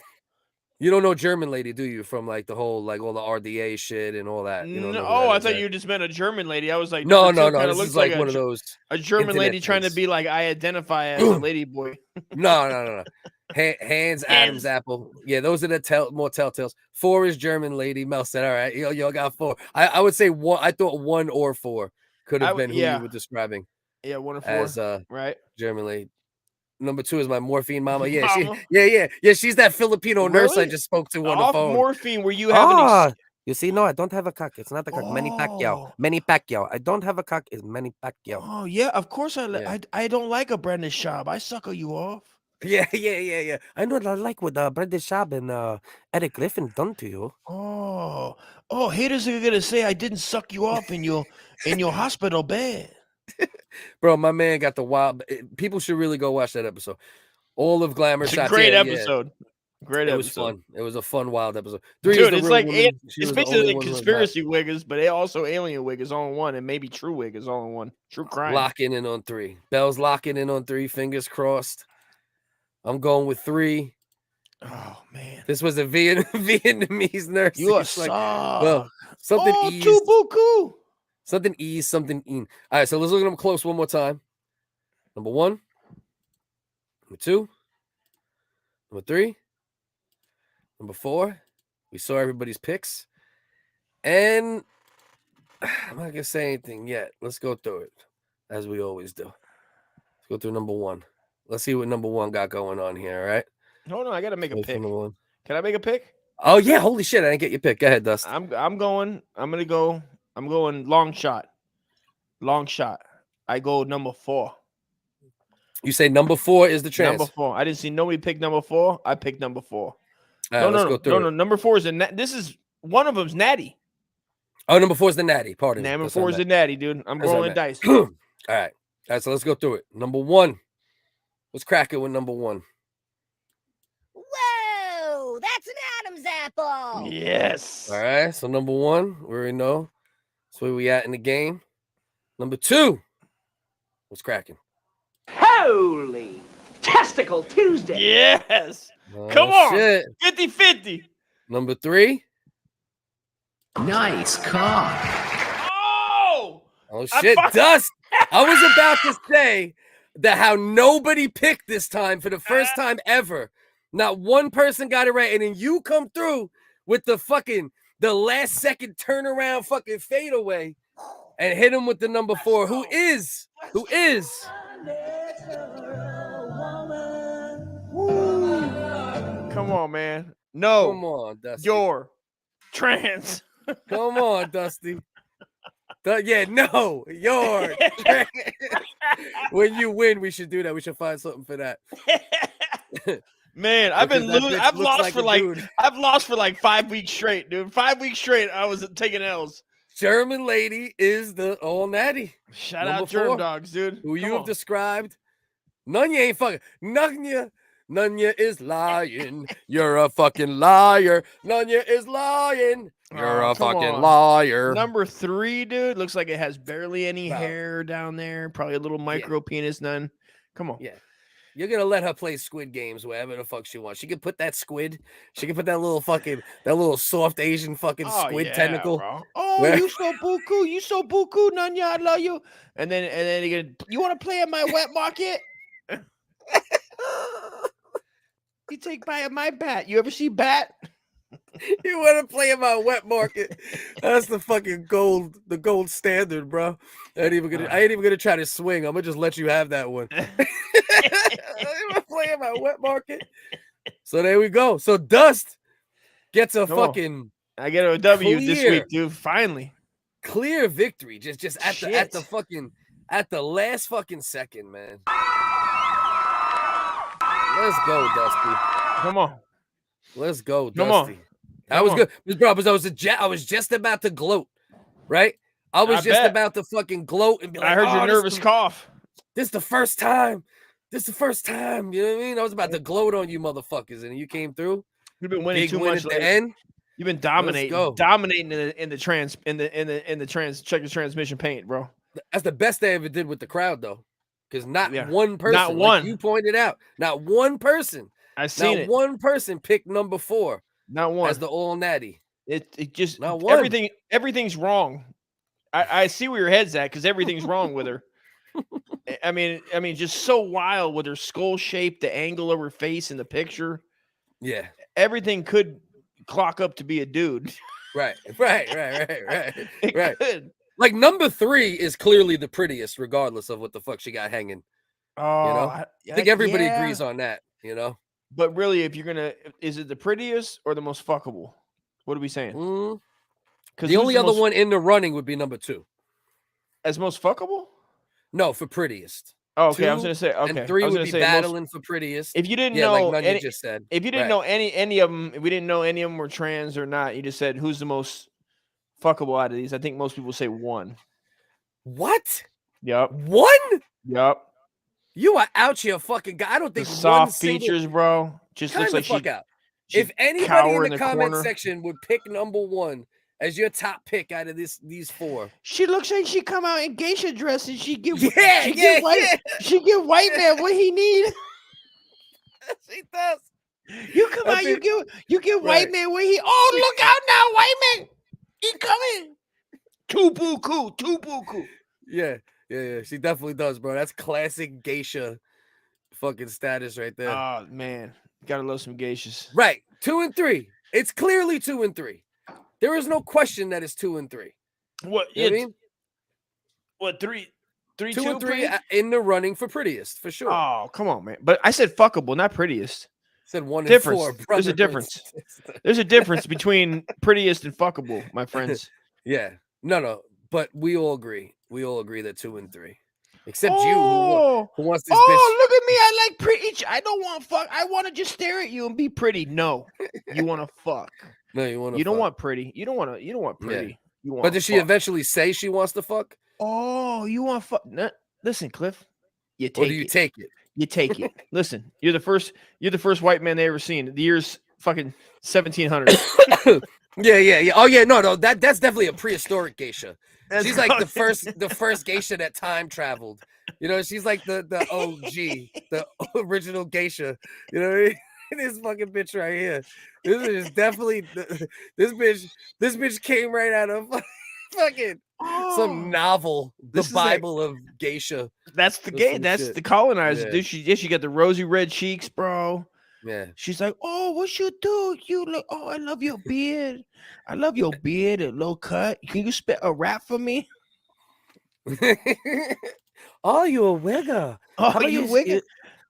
A: You don't know German lady, do you? From like the whole like all the RDA shit and all that. You know
F: I thought you just meant a German lady. I was like,
A: no. This is like one of those
F: a German lady trying to be like, I identify as a lady boy.
A: No. Hands Adam's apple. Yeah, those are the more telltales. 4 is German lady. Mel said, all right, yo got 4. I would say 1. I thought 1 or 4 could have been who you were describing.
F: Yeah, 1 or 4
A: as
F: right.
A: German lady. Number 2 is my morphine mama. Yeah, she's that Filipino nurse I just spoke to on the phone.
F: Morphine, were you having?
A: You see, no, I don't have a cock. It's not a cock. Manny Pacquiao. I don't have a cock. It's Manny Pacquiao.
F: Oh yeah, of course I don't like a Brendan Schaub. I sucker you off.
A: Yeah. I know. I like what Brendan Schaub and Eric Griffin done to you.
F: Oh, haters are gonna say I didn't suck you off in your hospital bed.
A: Bro, my man got the wild. People should really go watch that episode. All of Glamour
F: it's
A: shots.
F: A great episode.
A: Yeah.
F: Great
A: it
F: episode.
A: Was fun. It was a fun, wild episode. 3
F: Dude, it's like
A: it's
F: basically like conspiracy WHiggaz, but also alien WHiggaz all in one, and maybe true WHiggaz all in one. True crime.
A: Locking in on 3. Bell's locking in on 3. Fingers crossed. I'm going with 3.
F: Oh man,
A: this was a Vietnamese nurse.
F: You are like,
A: well, something eased.
F: Tubuku.
A: Something ease, something in. All right, so let's look at them close one more time. Number 1, number 2, number 3, number 4. We saw everybody's picks, and I'm not gonna say anything yet. Let's go through it as we always do. Let's go through number 1. Let's see what number 1 got going on here. All right.
F: Hold on, I gotta make a pick. Can I make a pick?
A: Oh yeah, holy shit! I didn't get your pick. Go ahead, Dust.
F: I'm going long shot. Long shot. I go number 4.
A: You say number 4 is the trans.
F: Number 4. I didn't see nobody pick number 4. I picked number 4.
A: Right,
F: no. Number 4 is this is one of them's Natty.
A: Oh, number 4 is the Natty. Pardon.
F: Number 4 is the Natty, dude. I'm rolling dice.
A: All right. So let's go through it. Number 1. Let's crack it with number 1.
K: Whoa, that's an Adam's apple.
F: Yes.
A: All right. So number 1, we already know that's where we at in the game. Number 2, what's cracking?
L: Holy Testicle Tuesday.
F: Yes.
A: Oh,
F: come on.
A: Shit.
F: 50-50.
A: Number 3.
L: Nice cock.
F: Oh
A: shit, Dust. I was about to say that how nobody picked this time for the first time ever. Not one person got it right, and then you come through with the last second turnaround fucking fadeaway and hit him with the number 4. Who is?
F: Come Come on, man. No.
A: Come on, Dusty.
F: You're trans.
A: Come on, Dusty. Yeah, no, you're when you win, we should do that. We should find something for that.
F: Man, I've lost for like 5 weeks straight, dude. 5 weeks straight, I was taking L's.
A: German lady is the all natty.
F: Shout out Germ dogs, dude.
A: Who you have described. None you ain't fucking. None you is lying. You're a fucking liar. None you is lying. You're a fucking liar.
F: Number 3, dude. Looks like it has barely any hair down there. Probably a little micro penis. None. Come on.
A: Yeah. You're gonna let her play Squid Games wherever the fuck she wants. She can put that squid. She can put that little soft Asian fucking squid tentacle.
F: Bro. Oh, you so buku. You so buku, Nanya. I love you. And then you want to play in my wet market? You take my bat. You ever see Bat?
A: You want to play in my wet market? That's the fucking the gold standard, bro. I ain't even gonna try to swing. I'm gonna just let you have that one. I'm gonna play in my wet market. So there we go. So Dust gets a fucking.
F: I get a W this week, dude. Finally,
A: clear victory. Just at the last fucking second, man. Let's go, Dusty.
F: Come on.
A: Let's go, Dusty.
F: Come on.
A: That was good, bro. Because I was just about to gloat, right? I was just about to fucking gloat and be like,
F: I heard your nervous cough.
A: This is the first time. You know what I mean? I was about to gloat on you, motherfuckers, and you came through.
F: You've been winning too much
A: at the end.
F: You've been dominating in the transmission paint, bro.
A: That's the best they ever did with the crowd, though, because not one person,
F: not one,
A: like you pointed out, not one person.
F: I seen it.
A: One person picked number 4.
F: Not one
A: as the all natty.
F: It just
A: not one.
F: Everything's wrong. I see where your head's at because everything's wrong with her. I mean, just so wild with her skull shape, the angle of her face in the picture.
A: Yeah,
F: everything could clock up to be a dude.
A: Right. Like number 3 is clearly the prettiest, regardless of what the fuck she got hanging.
F: Oh,
A: you know? I think everybody agrees on that. You know.
F: But really, if you're gonna, is it the prettiest or the most fuckable? What are we saying?
A: The only other one in the running would be number 2.
F: As most fuckable?
A: No, for prettiest.
F: Oh, okay, I was gonna say okay.
A: And 3 would be battling for prettiest.
F: If you didn't know,
A: like Nanya just said.
F: If you didn't know any of them, if we didn't know any of them were trans or not, you just said who's the most fuckable out of these. I think most people say 1.
A: What?
F: Yep.
A: 1?
F: Yep.
A: You are out your fucking guy. I don't think
F: the soft features, bro. Just looks like
A: fuck out. If anybody in the comment section would pick number 1 as your top pick out of these 4,
F: she looks like she come out in geisha dress and she give white man what he need.
A: She does.
F: You come out, you give white man what he. Oh, look out now, white man. He coming. Tubuku.
A: Yeah. She definitely does, bro. That's classic geisha fucking status right there.
F: Oh man, gotta love some geishas.
A: Right, 2 and 3. It's clearly 2 and 3. There is no question that it's 2 and 3.
F: What?
A: You know what I mean?
F: What 3
A: 2 and 3 in the running for prettiest for sure.
F: Oh come on, man! But I said fuckable, not prettiest.
A: I said 1 and 4. Brother.
F: There's a difference. There's a difference between prettiest and fuckable, my friends.
A: Yeah. No. But we all agree. We all agree that 2 and 3. Except you, who wants this bitch.
F: Oh, look at me. I like pretty. I don't want fuck. I want to just stare at you and be pretty. No. You want to fuck.
A: No, you want to.
F: You don't want pretty. You don't want pretty.
A: Yeah.
F: You want
A: but does she eventually say she wants to fuck?
F: Oh, you want fuck? Listen, Cliff. You take
A: or do you take it?
F: You take it. Listen, you're the first white man they ever seen. The year's fucking 1700.
A: Yeah. Oh yeah, no. That's definitely a prehistoric geisha. She's like the first geisha that time traveled. You know, she's like the OG, the original geisha. You know what I mean? This fucking bitch right here. This is definitely this bitch came right out of fucking some novel, the Bible of geisha.
F: That's the colonizer. Yeah. She got the rosy red cheeks, bro.
A: Yeah.
F: She's like, oh, what you do? You look, oh, I love your beard. I love your beard, a low cut. Can you spit a rap for me?
A: Oh, you a wigger.
F: Oh, you wigger.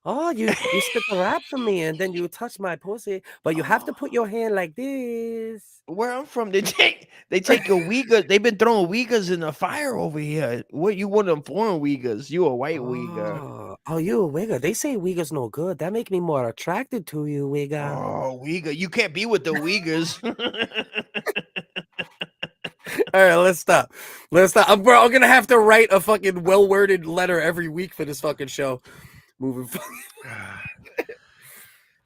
A: Oh, you spit the rap for me, and then you touch my pussy, but you have to put your hand like this.
F: Where I'm from, they take your WHiggaz. They've been throwing WHiggaz in the fire over here. What you want them foreign WHiggaz? You a white WHiggaz.
A: Oh, you a WHiggaz. They say WHiggaz no good. That make me more attracted to you, WHiggaz.
F: Oh, WHiggaz. You can't be with the WHiggaz.
A: All right, let's stop. Let's stop. I'm gonna have to write a fucking well-worded letter every week for this fucking show. Moving forward. I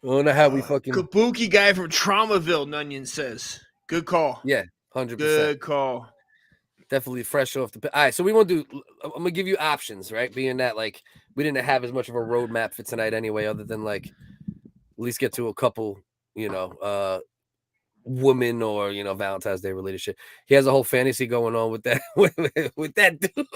A: don't know how we fucking
F: Kabuki guy from Traumaville, Nunion says. Good call.
A: Yeah, 100%.
F: Good call.
A: Definitely fresh off the. All right, so we want to do. I'm gonna give you options, right? Being that like we didn't have as much of a roadmap for tonight anyway, other than like at least get to a couple, woman or Valentine's Day related shit. He has a whole fantasy going on with that with that dude.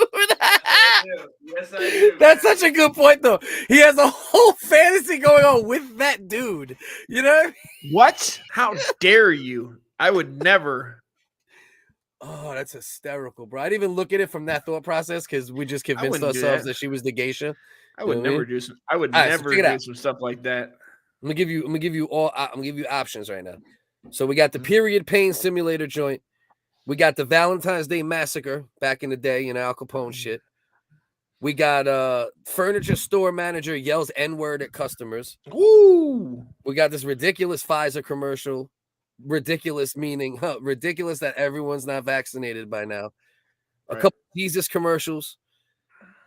F: Yes, I do.
A: That's such a good point, though. He has a whole fantasy going on with that dude. You know what I mean?
F: What? How dare you? I would never.
A: Oh, that's hysterical, bro. I didn't even look at it from that thought process because we just convinced ourselves that she was the geisha.
F: I would never do some. I would never do some stuff like that.
A: I'm gonna give you options right now. So we got the period pain simulator joint. We got the Valentine's Day massacre back in the day, Al Capone shit. We got furniture store manager yells N-word at customers.
F: Woo!
A: We got this ridiculous Pfizer commercial. Ridiculous meaning, ridiculous that everyone's not vaccinated by now. A couple Jesus commercials.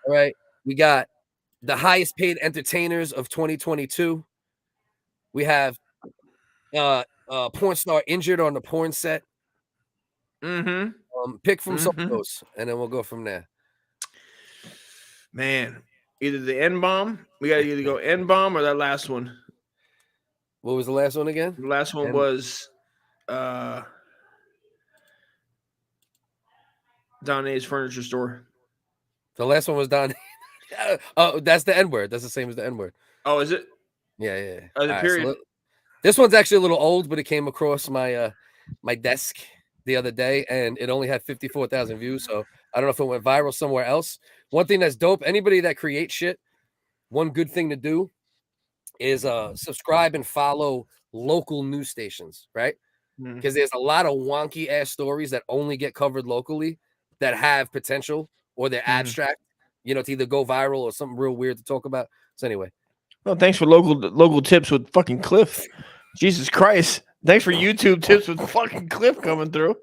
A: All right. We got the highest paid entertainers of 2022. We have porn star injured on the porn set. Pick from some of those, and then we'll go from there.
F: Man, either the N-bomb. We got to either go N-bomb or that last one.
A: What was the last one again?
F: The last one was Donnie's furniture store.
A: The last one was Don. Oh, that's the N-word. That's the same as the N-word.
F: Oh, is it?
A: Yeah.
F: Oh, the period.
A: So this one's actually a little old, but it came across my my desk the other day, and it only had 54,000 views. So I don't know if it went viral somewhere else. One thing that's dope, anybody that creates shit, one good thing to do is subscribe and follow local news stations, right? Because there's a lot of wonky ass stories that only get covered locally that have potential or they're abstract, to either go viral or something real weird to talk about. So anyway.
F: Well, thanks for local tips with fucking Cliff. Jesus Christ. Thanks for YouTube tips with fucking Cliff coming through.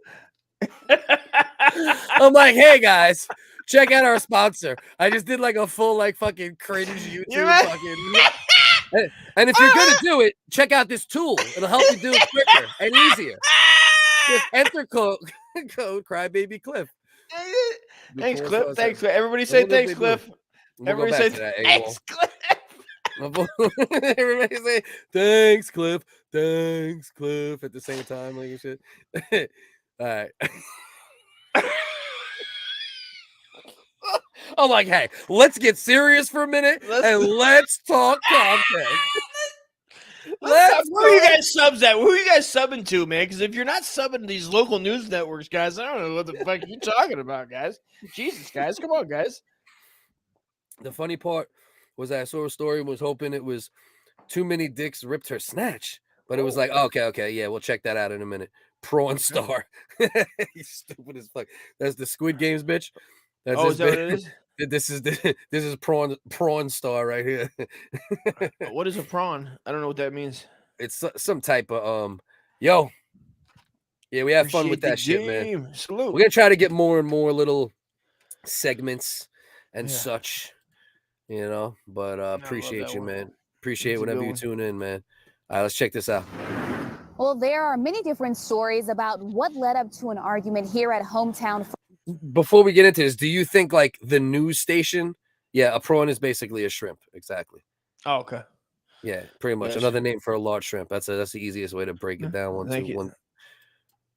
A: I'm like, hey guys, check out our sponsor. I just did like a full like fucking cringe YouTube fucking. And if you're gonna do it, check out this tool. It'll help you do it quicker and easier. Just enter code Crybaby Cliff.
F: Thanks, Cliff. Thanks, Cliff. Everybody say thanks, Cliff. Everybody say thanks, Cliff.
A: Everybody say thanks, Cliff. Thanks, Cliff at the same time, like shit. All right. I'm like, hey, let's get serious for a minute and let's talk content.
F: Who are you guys subs at? Who are you guys subbing to, man? Because if you're not subbing to these local news networks, guys, I don't know what the fuck you're talking about, guys. Jesus, guys, come on, guys.
A: The funny part was I saw a story and was hoping it was too many dicks ripped her snatch, but it was like, okay, yeah, we'll check that out in a minute. Prawn Star, you stupid as fuck. That's the Squid Games, bitch. That's
F: is that what it is?
A: This is prawn star right here.
F: What is a prawn? I don't know what that means.
A: It's some type of yeah, we have fun with that shit, man.
F: Salute.
A: We're gonna try to get more and more little segments and such, but appreciate you, man. Appreciate whenever you tune in, man. All right, let's check this out.
M: Well, there are many different stories about what led up to an argument here at Hometown.
A: Before we get into this, do you think like the news station? Yeah, a prawn is basically a shrimp. Exactly.
F: Oh, okay.
A: Yeah, pretty much. Another name for a large shrimp. That's the easiest way to break it down.
F: Thank you.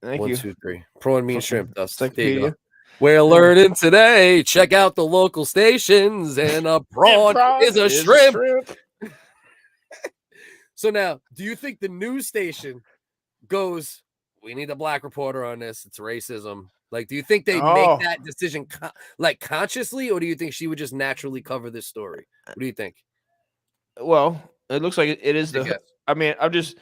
A: 2, 3. Prawn means shrimp. That's there you go. We're learning today. Check out the local stations, and a prawn is a shrimp. So now, do you think the news station goes, we need a black reporter on this, it's racism? Like, do you think they make that decision consciously, or do you think she would just naturally cover this story? What do you think?
F: Well, it looks like it is the. I mean, I'm just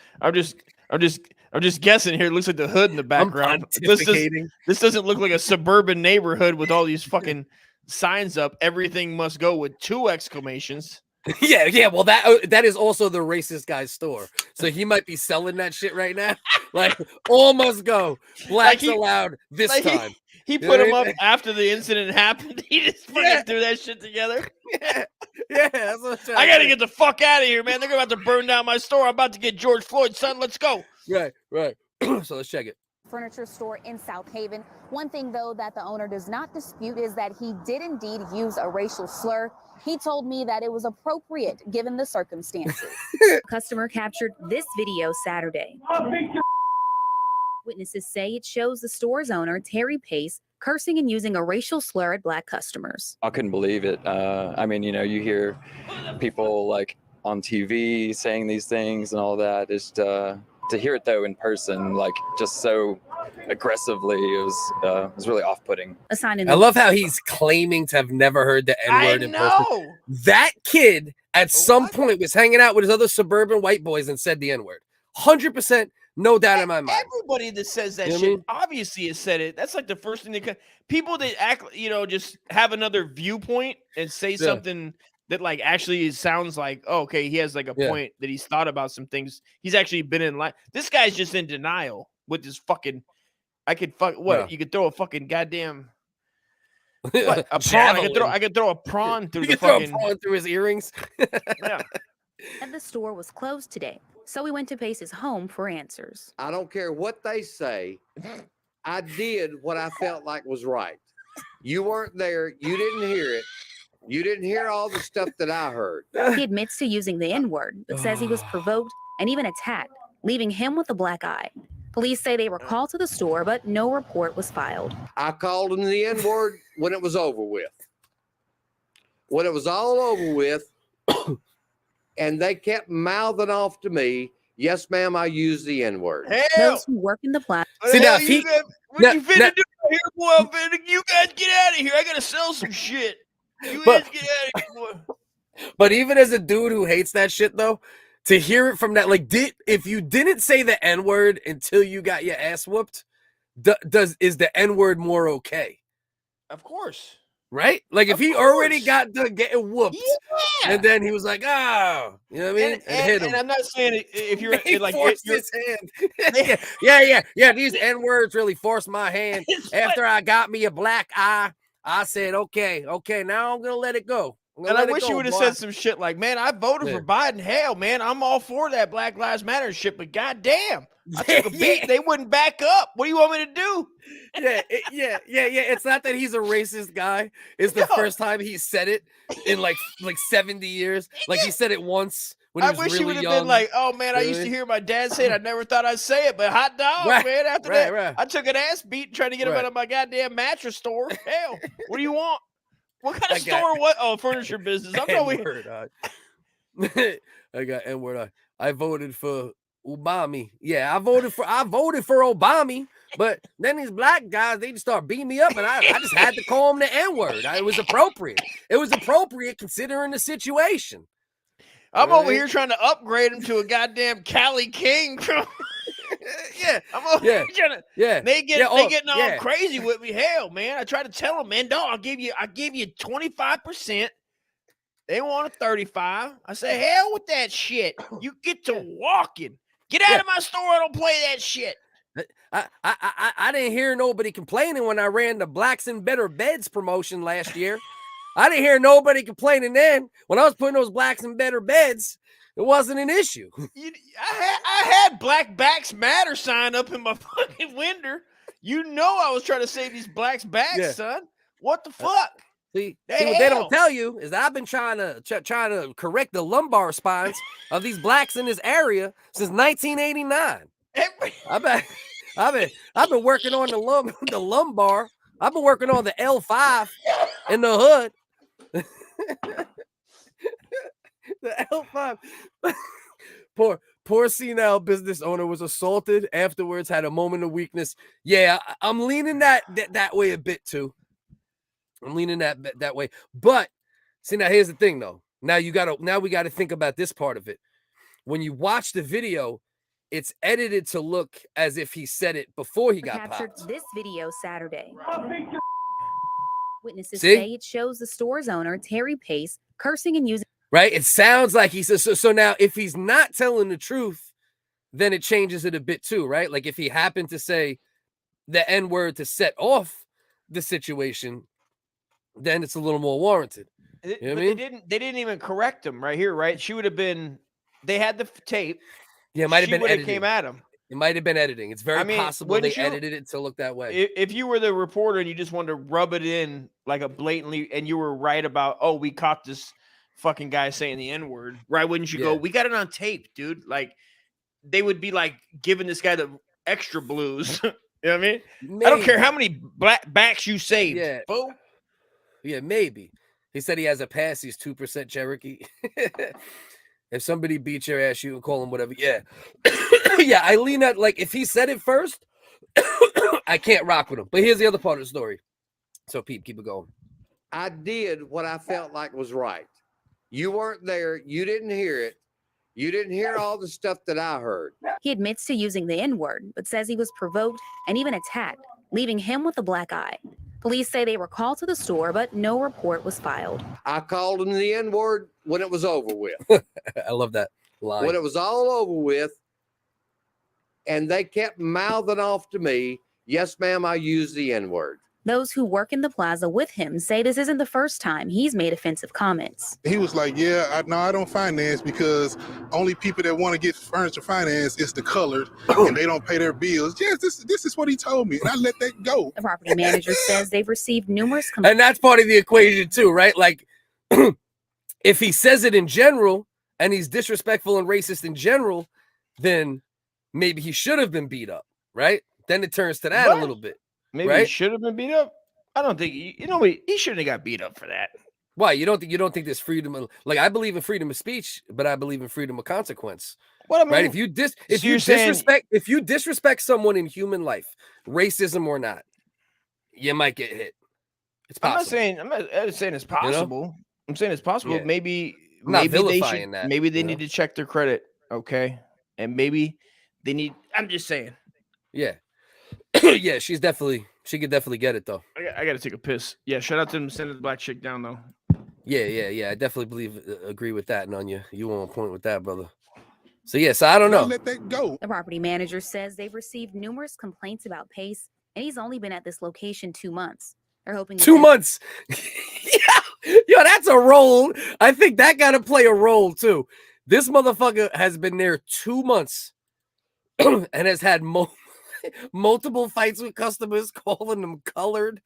F: guessing here. It looks like the hood in the background. This doesn't look like a suburban neighborhood with all these fucking signs up. Everything must go with 2 exclamations.
A: Yeah. Well, that is also the racist guy's store. So he might be selling that shit right now. Like, all must go. Blacks allowed this time.
F: He put him up after the incident happened. He just fucking threw that shit together.
A: Yeah. That's what
F: I gotta get the fuck out of here, man. They're about to burn down my store. I'm about to get George Floyd, son. Let's go.
A: Right. So let's check it.
M: Furniture store in South Haven. One thing, though, that the owner does not dispute is that he did indeed use a racial slur. He told me that it was appropriate given the circumstances.
N: Customer captured this video Saturday. Witnesses say it shows the store's owner, Terry Pace, cursing and using a racial slur at Black customers.
O: I couldn't believe it. I mean, you know, you hear people like on TV saying these things and all that. It's to hear it though in person, like just so aggressively, it was really off-putting.
A: I love how he's claiming to have never heard the N-word in person. That kid at some point was hanging out with his other suburban white boys and said the N-word. 100%. No doubt in my mind.
F: Everybody that says that shit obviously has said it. That's like the first thing people that act, you know, just have another viewpoint and say something that like actually sounds like, oh, okay, he has like a point that he's thought about some things. He's actually been in line. This guy's just in denial with this fucking. I could you could throw a fucking goddamn. What, a prawn. I could throw a prawn through
A: through his earrings.
F: Yeah.
N: And the store was closed today, so we went to Pace's home for answers.
P: I don't care what they say. I did what I felt like was right. You weren't there. You didn't hear it. You didn't hear all the stuff that I heard.
N: He admits to using the N-word, but says he was provoked and even attacked, leaving him with a black eye. Police say they were called to the store, but no report was filed.
P: I called him the N-word when it was over with. When it was all over with, and they kept mouthing off to me, yes, ma'am, I use the N-word.
N: Those who work in the black.
F: See, now, what you finna do here, boy? You guys get out of here. I gotta sell some shit. You guys get out of here, boy.
A: But even as a dude who hates that shit, though, to hear it from that, like, if you didn't say the N-word until you got your ass whooped, is the N-word more okay?
F: Of course.
A: Right? Like, if he already got done getting whooped, and then he was like, oh, you know what I mean? And hit him.
F: And I'm not saying if you're like,
A: forced his hand. yeah. These N-words really forced my hand. After I got me a black eye, I said, okay, now I'm going to let it go.
F: And I wish you would have said some shit like, man, I voted for Biden. Hell, man, I'm all for that Black Lives Matter shit, but goddamn, I took a beat. They wouldn't back up. What do you want me to do?
A: Yeah. It's not that he's a racist guy. It's the first time he said it in like 70 years. Like he said it once when he was
F: wish
A: really
F: he would have
A: young.
F: been like, oh man, I used to hear my dad say it. I never thought I'd say it, but hot dog, man. After that, I took an ass beat trying to get him out of my goddamn mattress store. Hell, what do you want? What kind of store? What? Oh, furniture business. I'm over here.
A: I got N-word. I voted for Obama. Yeah, I voted for Obama. But then these black guys, they just start beating me up, and I just had to call them the N-word. It was appropriate. It was appropriate considering the situation.
F: I'm over here trying to upgrade him to a goddamn Cali King. I'm over here trying to. They getting all crazy with me. Hell, man, I tried to tell them, man, dog, I gave you 25%. They want a 35. I said, hell with that shit. You get to walking. Get out of my store. I don't play that shit.
A: I didn't hear nobody complaining when I ran the Blacks in Better Beds promotion last year. I didn't hear nobody complaining then. When I was putting those Blacks in Better Beds, it wasn't an issue.
F: I had Black Backs Matter sign up in my fucking window. You know I was trying to save these blacks' backs, son. What the fuck?
A: See what they don't tell you is that I've been trying to correct the lumbar spines of these blacks in this area since 1989. I've been working on the lumbar. I've been working on the L5 in the hood. The L5. Poor senile business owner was assaulted. Afterwards, had a moment of weakness. Yeah, I'm leaning that way a bit too. I'm leaning that way. But see, now here's the thing though. Now we gotta think about this part of it. When you watch the video, it's edited to look as if he said it before he got
N: captured
A: popped.
N: this video Saturday. Witnesses
A: See?
N: say it shows the store's owner, Terry Pace, cursing and using.
A: Right? It sounds like he says so now if he's not telling the truth, then it changes it a bit too, right? Like if he happened to say the N-word to set off the situation, then it's a little more warranted. You know what I mean?
F: They didn't even correct him right here, right? She would have been. They had the tape.
A: Yeah, it might have
F: She
A: been
F: would have
A: editing.
F: came at him.
A: It might have been editing. It's very possible they edited it to look that way.
F: If you were the reporter and you just wanted to rub it in like a blatantly, and you were right about, oh, we caught this fucking guy saying the N-word, right? Wouldn't you go, we got it on tape, dude? Like they would be like giving this guy the extra blues. You know what I mean?
A: Maybe.
F: I don't care how many backs you saved.
A: Yeah.
F: Fool.
A: Yeah, maybe. He said he has a pass. He's 2% Cherokee. If somebody beats your ass, you can call him whatever. Yeah. Yeah, I lean at, like, if he said it first, I can't rock with him. But here's the other part of the story. So, Pete, keep it going.
P: I did what I felt like was right. You weren't there. You didn't hear it. You didn't hear all the stuff that I heard.
N: He admits to using the N-word, but says he was provoked and even attacked, leaving him with a black eye. Police say they were called to the store, but no report was filed.
P: I called him the N-word when it was over with.
A: I love that line.
P: When it was all over with, and they kept mouthing off to me, yes, ma'am, I use the N-word.
N: Those who work in the plaza with him say this isn't the first time he's made offensive comments.
Q: He was like, yeah, no, I don't finance because only people that want to get furniture finance is the colored and they don't pay their bills. Yes, this is what he told me, and I let that go.
N: The property manager says they've received numerous complaints.
A: And that's part of the equation too, right? Like, if he says it in general and he's disrespectful and racist in general, then maybe he should have been beat up, right? Then it turns to that a little bit.
F: Maybe
A: right?
F: he should have been beat up. I don't think he shouldn't have got beat up for that.
A: Why? You don't think there's freedom of, like, I believe in freedom of speech, but I believe in freedom of consequence.
F: What I mean,
A: right? If you disrespect someone in human life, racism or not, you might get hit. It's possible.
F: I'm not saying it's possible. You know? I'm saying it's possible.
A: Yeah.
F: Maybe
A: that,
F: maybe they need to check their credit, okay? And maybe they need. I'm just saying.
A: Yeah. Yeah, she could definitely get it though.
F: I got to take a piss. Yeah, shout out to them sending the black chick down though.
A: Yeah. I definitely agree with that, Nunya. You on point with that, brother. So yes, I don't know.
Q: Let that go.
N: The property manager says they've received numerous complaints about Pace, and he's only been at this location 2 months. They're hoping
A: 2 months. Yo, that's a role. I think that got to play a role too. This motherfucker has been there 2 months and has had multiple fights with customers, calling them colored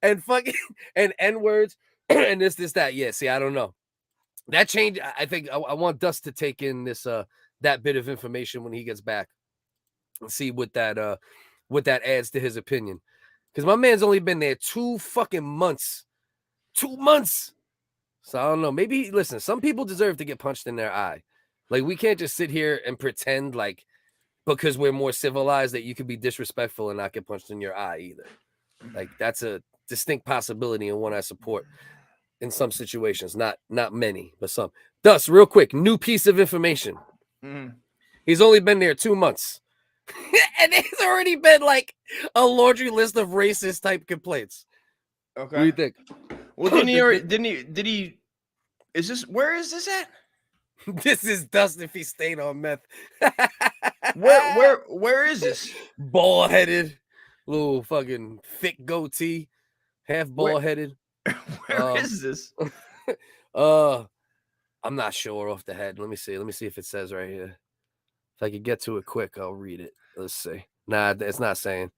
A: and fucking and N-words and this, that. Yeah, see, I don't know. That change, I think I want Dust to take in this that bit of information when he gets back and see what that adds to his opinion. Because my man's only been there 2 fucking months. 2 months. So I don't know. Maybe, listen, some people deserve to get punched in their eye. Like, we can't just sit here and pretend like because we're more civilized that you could be disrespectful and not get punched in your eye either. Like, that's a distinct possibility and one I support in some situations. Not many, but some. Thus, real quick, new piece of information. He's only been there 2 months. And there's already been like a laundry list of racist type complaints.
F: Okay.
A: What do you think?
F: Well, did he where is this at?
A: This is Dust if he stayed on meth.
F: Where is this?
A: Bald headed, little fucking thick goatee, half bald headed.
F: Where is this?
A: I'm not sure off the head. Let me see if it says right here. If I could get to it quick, I'll read it. Let's see. Nah, it's not saying.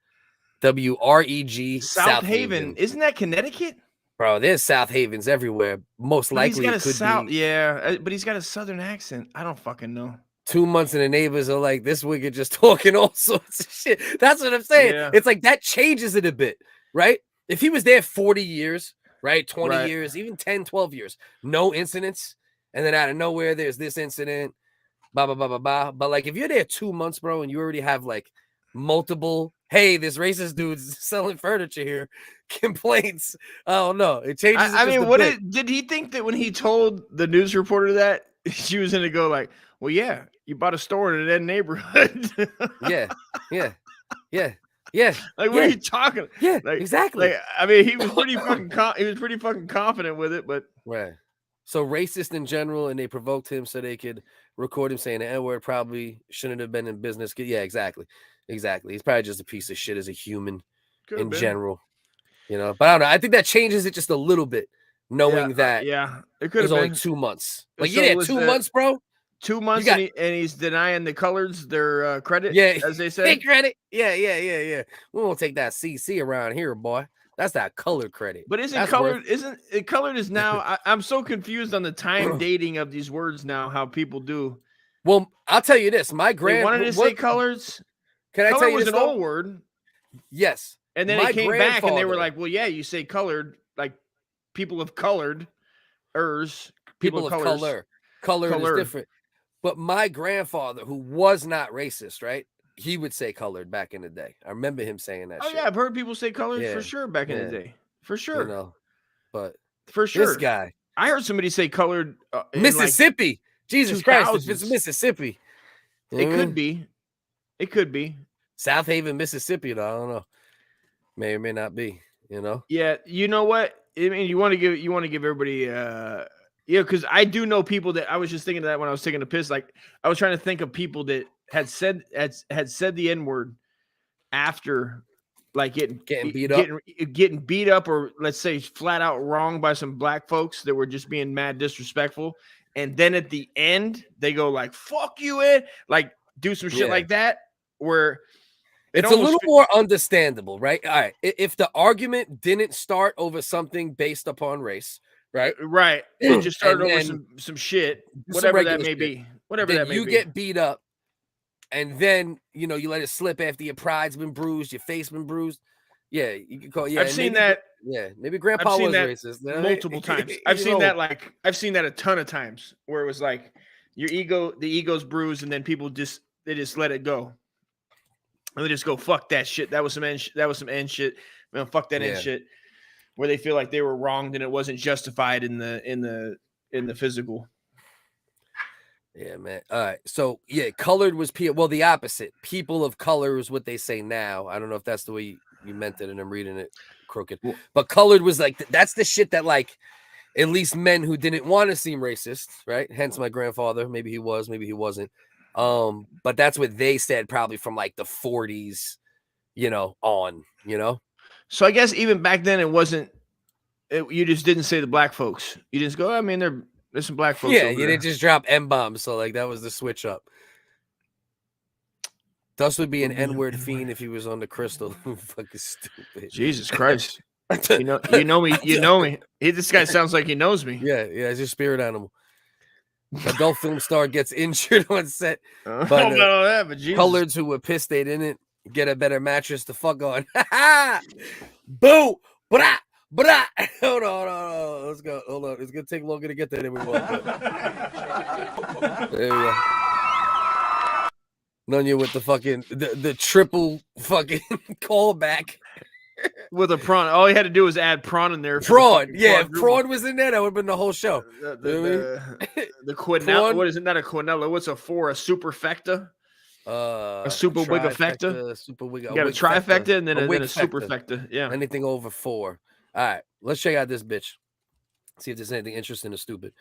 A: WREG
F: South Haven. Isn't that Connecticut?
A: Bro, there's South Havens everywhere. Most likely it could be.
F: Yeah, but he's got a southern accent. I don't fucking know.
A: 2 months and the neighbors are like, this wigger just talking all sorts of shit. That's what I'm saying.
F: Yeah.
A: It's like that changes it a bit, right? If he was there 40 years, right? 20 years, even 10, 12 years, no incidents. And then out of nowhere, there's this incident, blah, blah, blah, blah, blah. But like, if you're there 2 months, bro, and you already have like multiple hey, this racist dude's selling furniture here. Complaints. Oh no, it changes.
F: I mean, did he think that when he told the news reporter that she was gonna go like, well, yeah, you bought a store in that neighborhood?
A: Yeah.
F: Like, what are you talking?
A: Yeah,
F: like,
A: exactly.
F: Like, I mean, he was pretty fucking confident with it, but
A: right. So racist in general, and they provoked him so they could record him saying the N-word. Probably shouldn't have been in business. Yeah, exactly. He's probably just a piece of shit as a human in general. You know, but I don't know. I think that changes it just a little bit, knowing that
F: it could have
A: only
F: been
A: 2 months. Like,
F: So
A: you
F: was
A: 2 months, bro.
F: 2 months, and he's denying the coloreds their credit.
A: Yeah,
F: as they say,
A: take credit. Yeah. We won't take that CC around here, boy. That's that color credit.
F: But
A: That's
F: colored? Isn't it colored? Is now? I'm so confused on the time dating of these words now. How people do.
A: Well, I'll tell you this. My
F: They wanted to say colors.
A: Can I
F: Color
A: tell you
F: was
A: this,
F: an
A: though?
F: old word.
A: Yes.
F: And then it came back, and they were like, "Well, yeah, you say colored, like people of colored,
A: people of color. Color is different." But my grandfather, who was not racist, right? He would say colored back in the day. I remember him saying that.
F: Oh
A: shit.
F: yeah, I've heard people say colored
A: Yeah,
F: for sure back in the
A: yeah.
F: day, for sure.
A: You know, but
F: for sure,
A: this guy,
F: I heard somebody say colored in
A: Mississippi.
F: Like
A: Jesus Christ, if it's Mississippi,
F: it could be. It could be
A: South Haven, Mississippi. Though I don't know. May or may not be. You know.
F: Yeah, you know what? I mean, you want to give everybody. Because I do know people that I was just thinking of that when I was taking a piss. Like I was trying to think of people that had said the N-word after, like getting beat up, or let's say flat out wrong by some black folks that were just being mad disrespectful, and then at the end they go like "fuck you," like do some shit like that, where
A: it's a little more understandable, right? All right, if the argument didn't start over something based upon race.
F: Right. It just started over some shit, whatever that may be. Whatever that may be.
A: You get beat up, and then you let it slip after your pride's been bruised, your face been bruised. Yeah, you can call. Yeah,
F: I've seen that.
A: Yeah, maybe Grandpa was racist
F: multiple times. I've seen that a ton of times where it was like the ego's bruised, and then people just let it go, and they just go fuck that shit. That was some end shit. Man, fuck that end shit. Where they feel like they were wronged and it wasn't justified in the physical.
A: Yeah, man. All right. So yeah, colored was the opposite. People of color is what they say now. I don't know if that's the way you meant it, and I'm reading it crooked. But colored was like that's the shit that like at least men who didn't want to seem racist, right? Hence my grandfather. Maybe he was, maybe he wasn't. But that's what they said probably from like the 40s, on.
F: So I guess even back then it wasn't. You just didn't say the black folks. You just go. I mean, there's some black folks.
A: Yeah, you didn't just drop M-bombs. So like that was the switch up. Dust would be an N-word fiend if he was on the crystal. Fucking stupid.
F: Jesus Christ. You know me. You know me. This guy sounds like he knows me.
A: Yeah, it's your spirit animal. Adult film star gets injured on set. But coloreds who were pissed they didn't get a better mattress to fuck on. Boo! Brah! Brah! Hold on. Let's go. Hold on. It's gonna take longer to get there than we want. There you go. Nunya with the fucking the triple fucking callback.
F: With a prawn. All he had to do was add prawn in there.
A: Prawn. Yeah, if prawn was in there, that would have been the whole show.
F: The quinella. What is it? Not a quinella. What's a superfecta? A super wigafecta.
A: Super wig.
F: You got a trifecta and then a superfecta. Yeah.
A: Anything over 4. All right. Let's check out this bitch. See if there's anything interesting or stupid.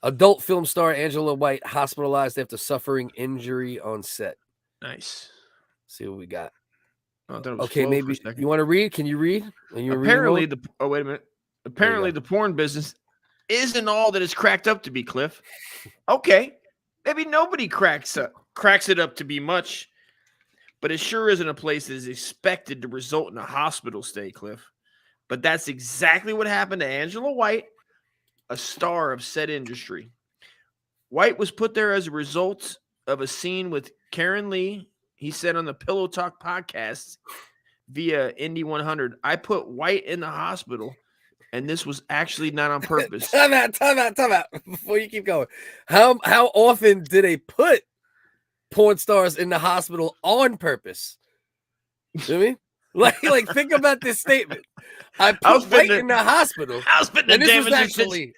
A: Adult film star Angela White hospitalized after suffering injury on set.
F: Nice.
A: See what we got.
F: Okay,
A: maybe you want to read? Can you read?
F: Apparently, wait a minute. Apparently, the porn business isn't all that it's cracked up to be, Cliff. Okay, maybe nobody cracks it up to be much, but it sure isn't a place that is expected to result in a hospital stay, Cliff. But that's exactly what happened to Angela White, a star of said industry. White was put there as a result of a scene with Karen Lee. He said on the Pillow Talk podcast via Indy 100, I put White in the hospital, and this was actually not on purpose.
A: Time out. Before you keep going, how often do they put porn stars in the hospital on purpose? You know what I mean? Like think about this statement. I put White in the hospital.
B: I was spitting
A: and
B: the
A: this was
B: damage
A: actually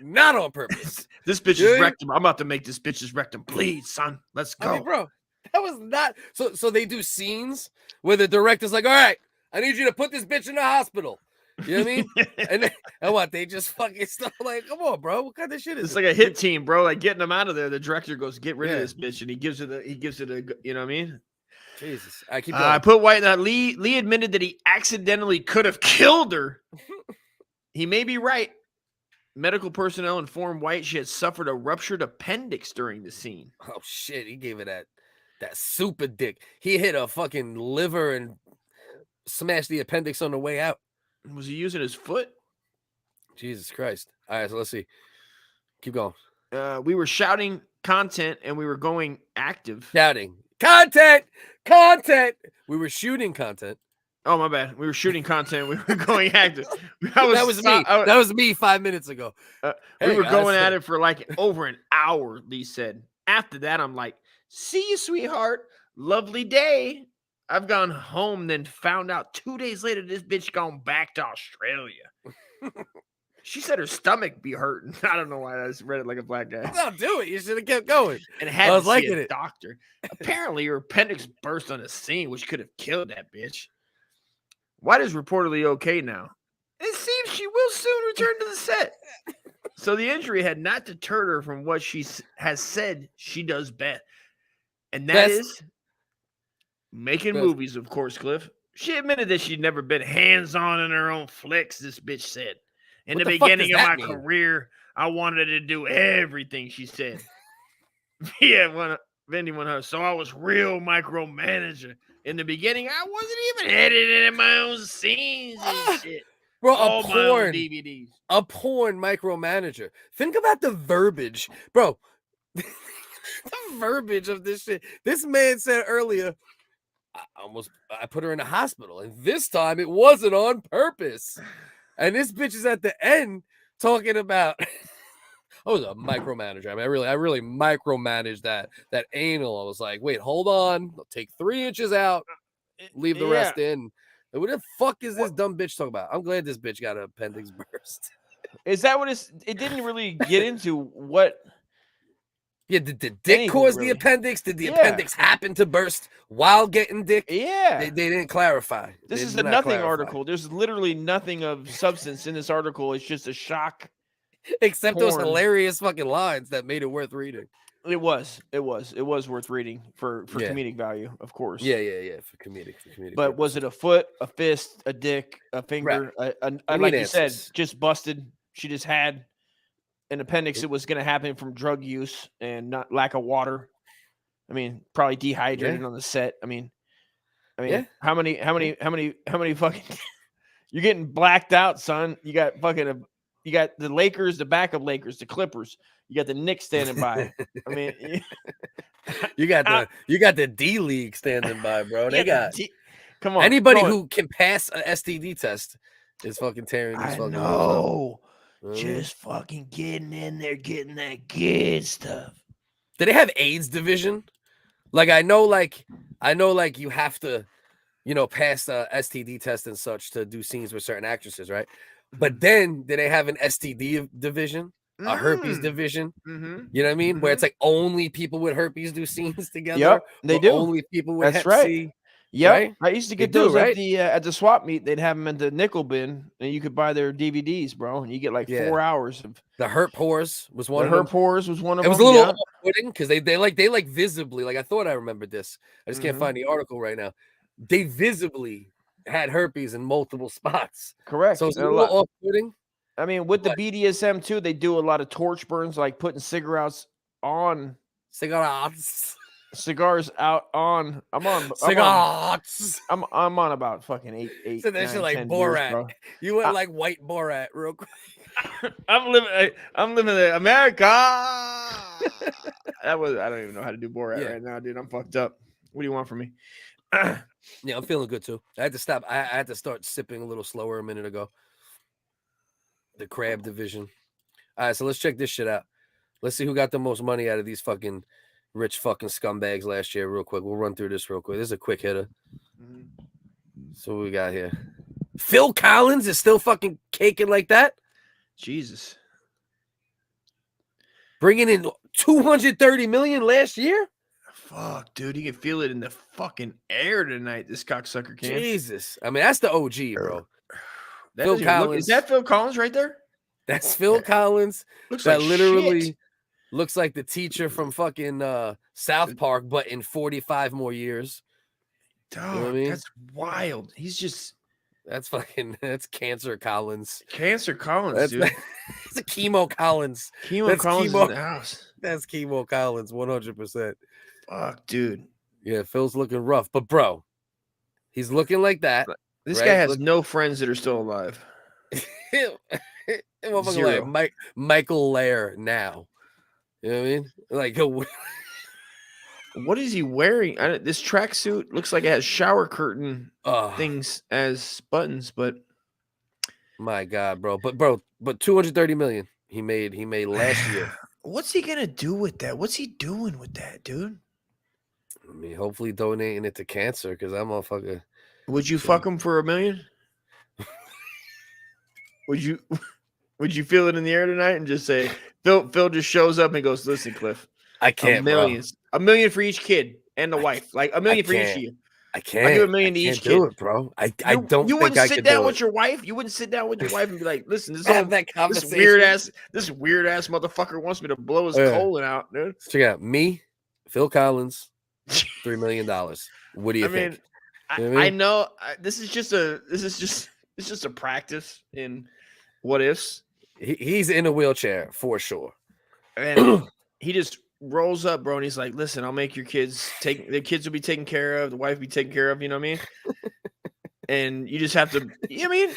A: not on purpose.
B: This bitch is rectum. I'm about to make this bitch's rectum bleed, son. Let's go.
A: I mean, bro, that was not so they do scenes where the director's like, all right, I need you to put this bitch in the hospital. You know what I mean? and what they just fucking stuff like, come on, bro. What kind of shit is
B: It's
A: it?
B: like a hit team, bro. Like getting them out of there. The director goes, get rid of this bitch, and he gives it a, you know what I mean?
A: Jesus. I keep going.
B: I put White in that. Lee admitted that he accidentally could have killed her. He may be right. Medical personnel informed White she had suffered a ruptured appendix during the scene.
A: Oh shit, he gave her that super dick. He hit a fucking liver and smashed the appendix on the way out.
B: Was he using his foot?
A: Jesus Christ. All right, so let's see. Keep going.
B: We were shouting content and we were going active.
A: Shouting. Content. We were shooting content.
B: Oh, my bad. We were shooting content. We were going active.
A: That was me. That was me 5 minutes ago.
B: We were going at it for like over an hour, Lee said. After that, I'm like, see you, sweetheart. Lovely day. I've gone home, then found out 2 days later this bitch gone back to Australia. She said her stomach be hurting. I don't know why I just read it like a black guy.
A: No, do it. You should have kept going.
B: And had
A: I was
B: to see
A: liking
B: a
A: it.
B: doctor. Apparently, her appendix burst on the scene, which could have killed that bitch. White is reportedly okay now. It seems she will soon return to the set. So the injury had not deterred her from what she has said she does best. And that is making movies, of course, Cliff. She admitted that she'd never been hands-on in her own flicks, this bitch said. In the beginning of my career, I wanted to do everything, she said. So I was real micromanager. In the beginning, I wasn't even editing my own scenes and shit.
A: Bro,
B: All my own DVDs.
A: A porn micromanager. Think about the verbiage. Bro, the verbiage of this shit. This man said earlier, I put her in the hospital. And this time it wasn't on purpose. And this bitch is at the end talking about I was a micromanager. I mean, I really micromanaged that anal. I was like, wait, hold on. I'll take 3 inches out, leave the rest in. And what the fuck is this dumb bitch talking about? I'm glad this bitch got an appendix burst.
B: Is that what it didn't really get into what?
A: Yeah, did the dick cause the appendix? Did the appendix happen to burst while getting dick?
B: Yeah.
A: They didn't clarify.
B: This is a nothing article. There's literally nothing of substance in this article. It's just a shock.
A: Except those hilarious fucking lines that made it worth reading.
B: It was worth reading for comedic value, of course.
A: Yeah, for comedic.
B: But was it a foot, a fist, a dick, a finger? Like you said, just busted. She just had an appendix. It was going to happen from drug use and not lack of water. I mean, probably dehydrated on the set. I mean, how many fucking? You're getting blacked out, son. You got the Lakers, the backup Lakers, the Clippers. You got the Knicks standing by. I mean,
A: you got the D League standing by, bro. They got
B: come on.
A: Anybody who can pass an STD test is fucking tearing this fucking.
B: No, just fucking getting in there, getting that good stuff.
A: Do they have AIDS division? Like I know, you have to, pass the STD test and such to do scenes with certain actresses, right? But then do they have an STD division, a herpes division?
B: Mm-hmm.
A: You know what I mean? Where it's like only people with herpes do scenes together.
B: Yep, they do.
A: Only people with
B: That's
A: Hep
B: right.
A: C.
B: Yeah,
A: right?
B: I used to get those at the swap meet. They'd have them in the nickel bin, and you could buy their DVDs, bro. And you get like 4 hours of
A: the herp whores was one.
B: The herp whores was one of
A: them. It
B: them.
A: was a little off-putting because they visibly, like I thought I remembered this. I just can't find the article right now. They visibly had herpes in multiple spots.
B: Correct.
A: So it's a little off-putting.
B: I mean, with the BDSM too, they do a lot of torch burns, like putting cigars out on. I'm on about fucking eight.
A: So that shit like Borat.
B: Years,
A: you went like white Borat real quick.
B: I'm living in America. I don't even know how to do Borat right now, dude. I'm fucked up. What do you want from me?
A: Yeah, I'm feeling good too. I had to stop. I had to start sipping a little slower a minute ago. The crab division. All right, so let's check this shit out. Let's see who got the most money out of these fucking rich fucking scumbags last year real quick. We'll run through this real quick. This is a quick hitter. So what we got here? Phil Collins is still fucking caking like that.
F: Jesus.
A: Bringing in 230 million last year.
F: Fuck, dude, you can feel it in the fucking air tonight. This cocksucker can.
A: Jesus, I mean that's the OG, bro.
F: That
A: Phil Collins.
F: Is that Phil Collins right there?
A: That's Phil Collins.
F: Looks
A: that
F: like
A: literally
F: shit.
A: looks like the teacher from fucking South Park, but in 45 more years.
F: Dog,
A: You know what I mean?
F: that's wild. He's just
A: that's Cancer Collins.
F: Cancer Collins, dude.
A: It's a Chemo Collins.
F: Chemo Collins is in the house.
A: That's Chemo Collins, 100%.
F: Fuck, dude.
A: Yeah, Phil's looking rough, but bro, he's looking like that.
F: This
A: right?
F: guy has no friends that are still alive.
A: Zero. Like Michael Lair now. You know what I mean? Like,
F: what is he wearing? This tracksuit looks like it has shower curtain things as buttons, but
A: my God, bro. But 230 million he made last year.
F: What's he gonna do with that? What's he doing with that, dude?
A: I mean, hopefully donating it to cancer because that motherfucker.
F: Would you fuck him for $1 million? Would you feel it in the air tonight and just say Phil just shows up and goes, listen, Cliff,
A: I can't,
F: $1 million for each kid and the wife, like $1 million for each of you.
A: I can't.
F: I give $1 million to each kid.
A: Do it, bro. I don't.
F: You
A: think
F: wouldn't
A: I
F: sit
A: could
F: down
A: do
F: with
A: it.
F: your wife. You wouldn't sit down with your wife and be like, listen, this
A: conversation.
F: weird ass motherfucker wants me to blow his colon out, dude.
A: Check out me, Phil Collins, $3 million. What do you think?
F: I know this is just a practice in what ifs.
A: He's in a wheelchair for sure,
F: and he just rolls up, bro, and he's like, "Listen, I'll make your kids the kids will be taken care of, the wife will be taken care of." You know what I mean? And you just have to. You know what I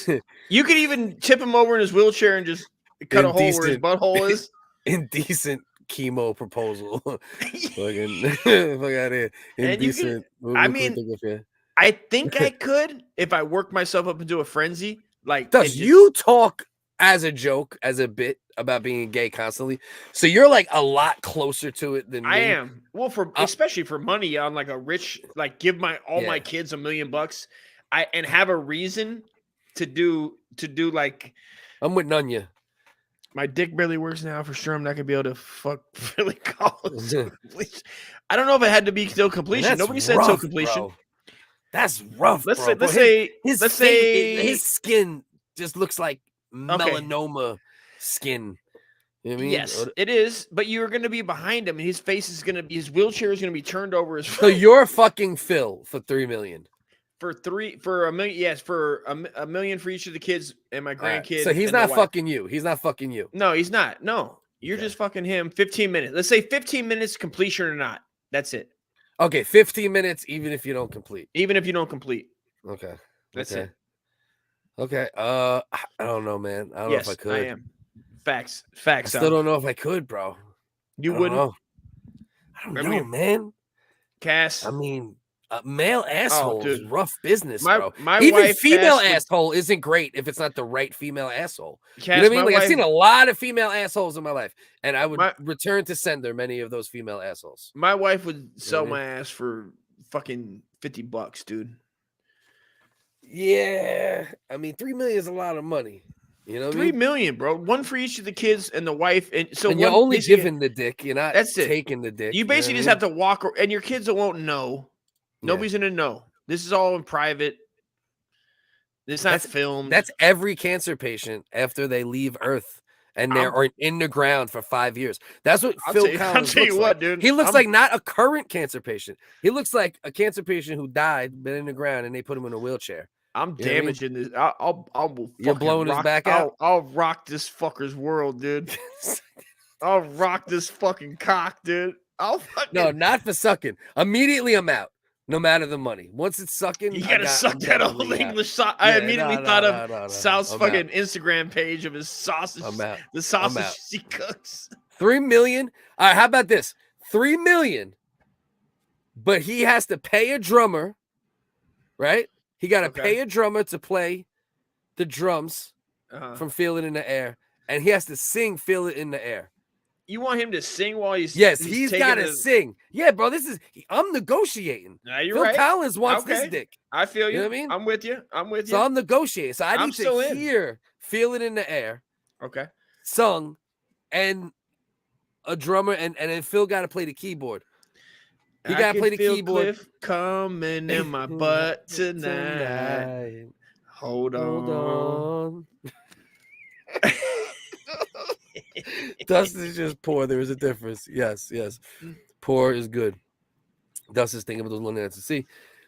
F: mean? You could even tip him over in his wheelchair and just cut a hole where his butthole is.
A: Indecent chemo proposal. Fucking fuck out here. Indecent.
F: I think I could if I worked myself up into a frenzy. Like,
A: does you talk as a joke, as a bit about being gay constantly? So you're like a lot closer to it than me.
F: I am. Well, especially for money on like a rich, like give my kids $1 million, and have a reason to do like.
A: I'm with Nunya.
F: My dick barely works now for sure. I'm not gonna be able to fuck Philly Collins. I don't know if it had to be till completion. Nobody said till completion.
A: Bro. That's rough.
F: Let's
A: bro.
F: say
A: his skin just looks like melanoma skin. You know what I mean?
F: Yes, it is. But you're going to be behind him, and his face is going to be, his wheelchair is going to be turned over.
A: So you're fucking Phil for $3 million.
F: For $1 million, yes, for $1 million for each of the kids and my grandkids.
A: So he's not fucking you. He's not fucking you.
F: No, he's not. No, you're just fucking him. 15 minutes. Let's say 15 minutes completion or not. That's it.
A: Okay, 15 minutes, even if you don't complete.
F: Even if you don't complete.
A: Okay.
F: That's it.
A: Okay. I don't know, man. I don't know if I could.
F: I am. Facts.
A: I still don't know if I could, bro.
F: You wouldn't?
A: I don't know, man.
F: Cass.
A: I mean, male asshole is rough business, bro.
F: My
A: even
F: wife,
A: female
F: Cass,
A: asshole isn't great if it's not the right female asshole.
F: Cass,
A: you know what I mean? Like,
F: wife,
A: I've seen a lot of female assholes in my life, and I would return to sender many of those female assholes.
F: My wife would sell my ass for fucking $50, dude.
A: Yeah, I mean, $3 million is a lot of money. You know, what
F: $3 million, bro. One for each of the kids and the wife, and so
A: you're only giving the dick. You're not taking the dick.
F: You basically just have to walk, and your kids won't know. Nobody's gonna know. This is all in private. It's not filmed.
A: That's every cancer patient after they leave Earth and they're in the ground for 5 years. That's what Phil Collins looks like.
F: Dude.
A: He looks like not a current cancer patient. He looks like a cancer patient who died, been in the ground, and they put him in a wheelchair.
F: I'm damaging this. I'll
A: You're blowing his back out.
F: I'll rock this fucker's world, dude. I'll rock this fucking cock, dude.
A: No, not for sucking. Immediately, I'm out. No matter the money. Once it's sucking,
F: you gotta suck that old English sauce. I immediately thought of South's fucking Instagram page of his sausage.
A: I'm out.
F: The sausage he cooks.
A: $3 million. All right, how about this? $3 million, but he has to pay a drummer, right? He got to pay a drummer to play the drums from Feel It in the Air, and he has to sing Feel It in the Air.
F: You want him to sing while he's
A: he's
F: taking
A: got to sing. Yeah, bro. I'm negotiating.
F: Nah, you're
A: Phil
F: right.
A: Collins wants
F: Okay.
A: this dick.
F: I feel you.
A: You know what I mean?
F: I'm with you. I'm with you.
A: So I'm negotiating. So I
F: I'm
A: need
F: still
A: to
F: in.
A: feel it in the air.
F: Okay.
A: Sung, and a drummer, and then Phil got to play the keyboard. He got to play the keyboard.
F: Cliff coming in my butt tonight. Hold on.
A: Dust is just poor. There is a difference. Yes. Poor is good. Dust is thinking about those lonely nights to see.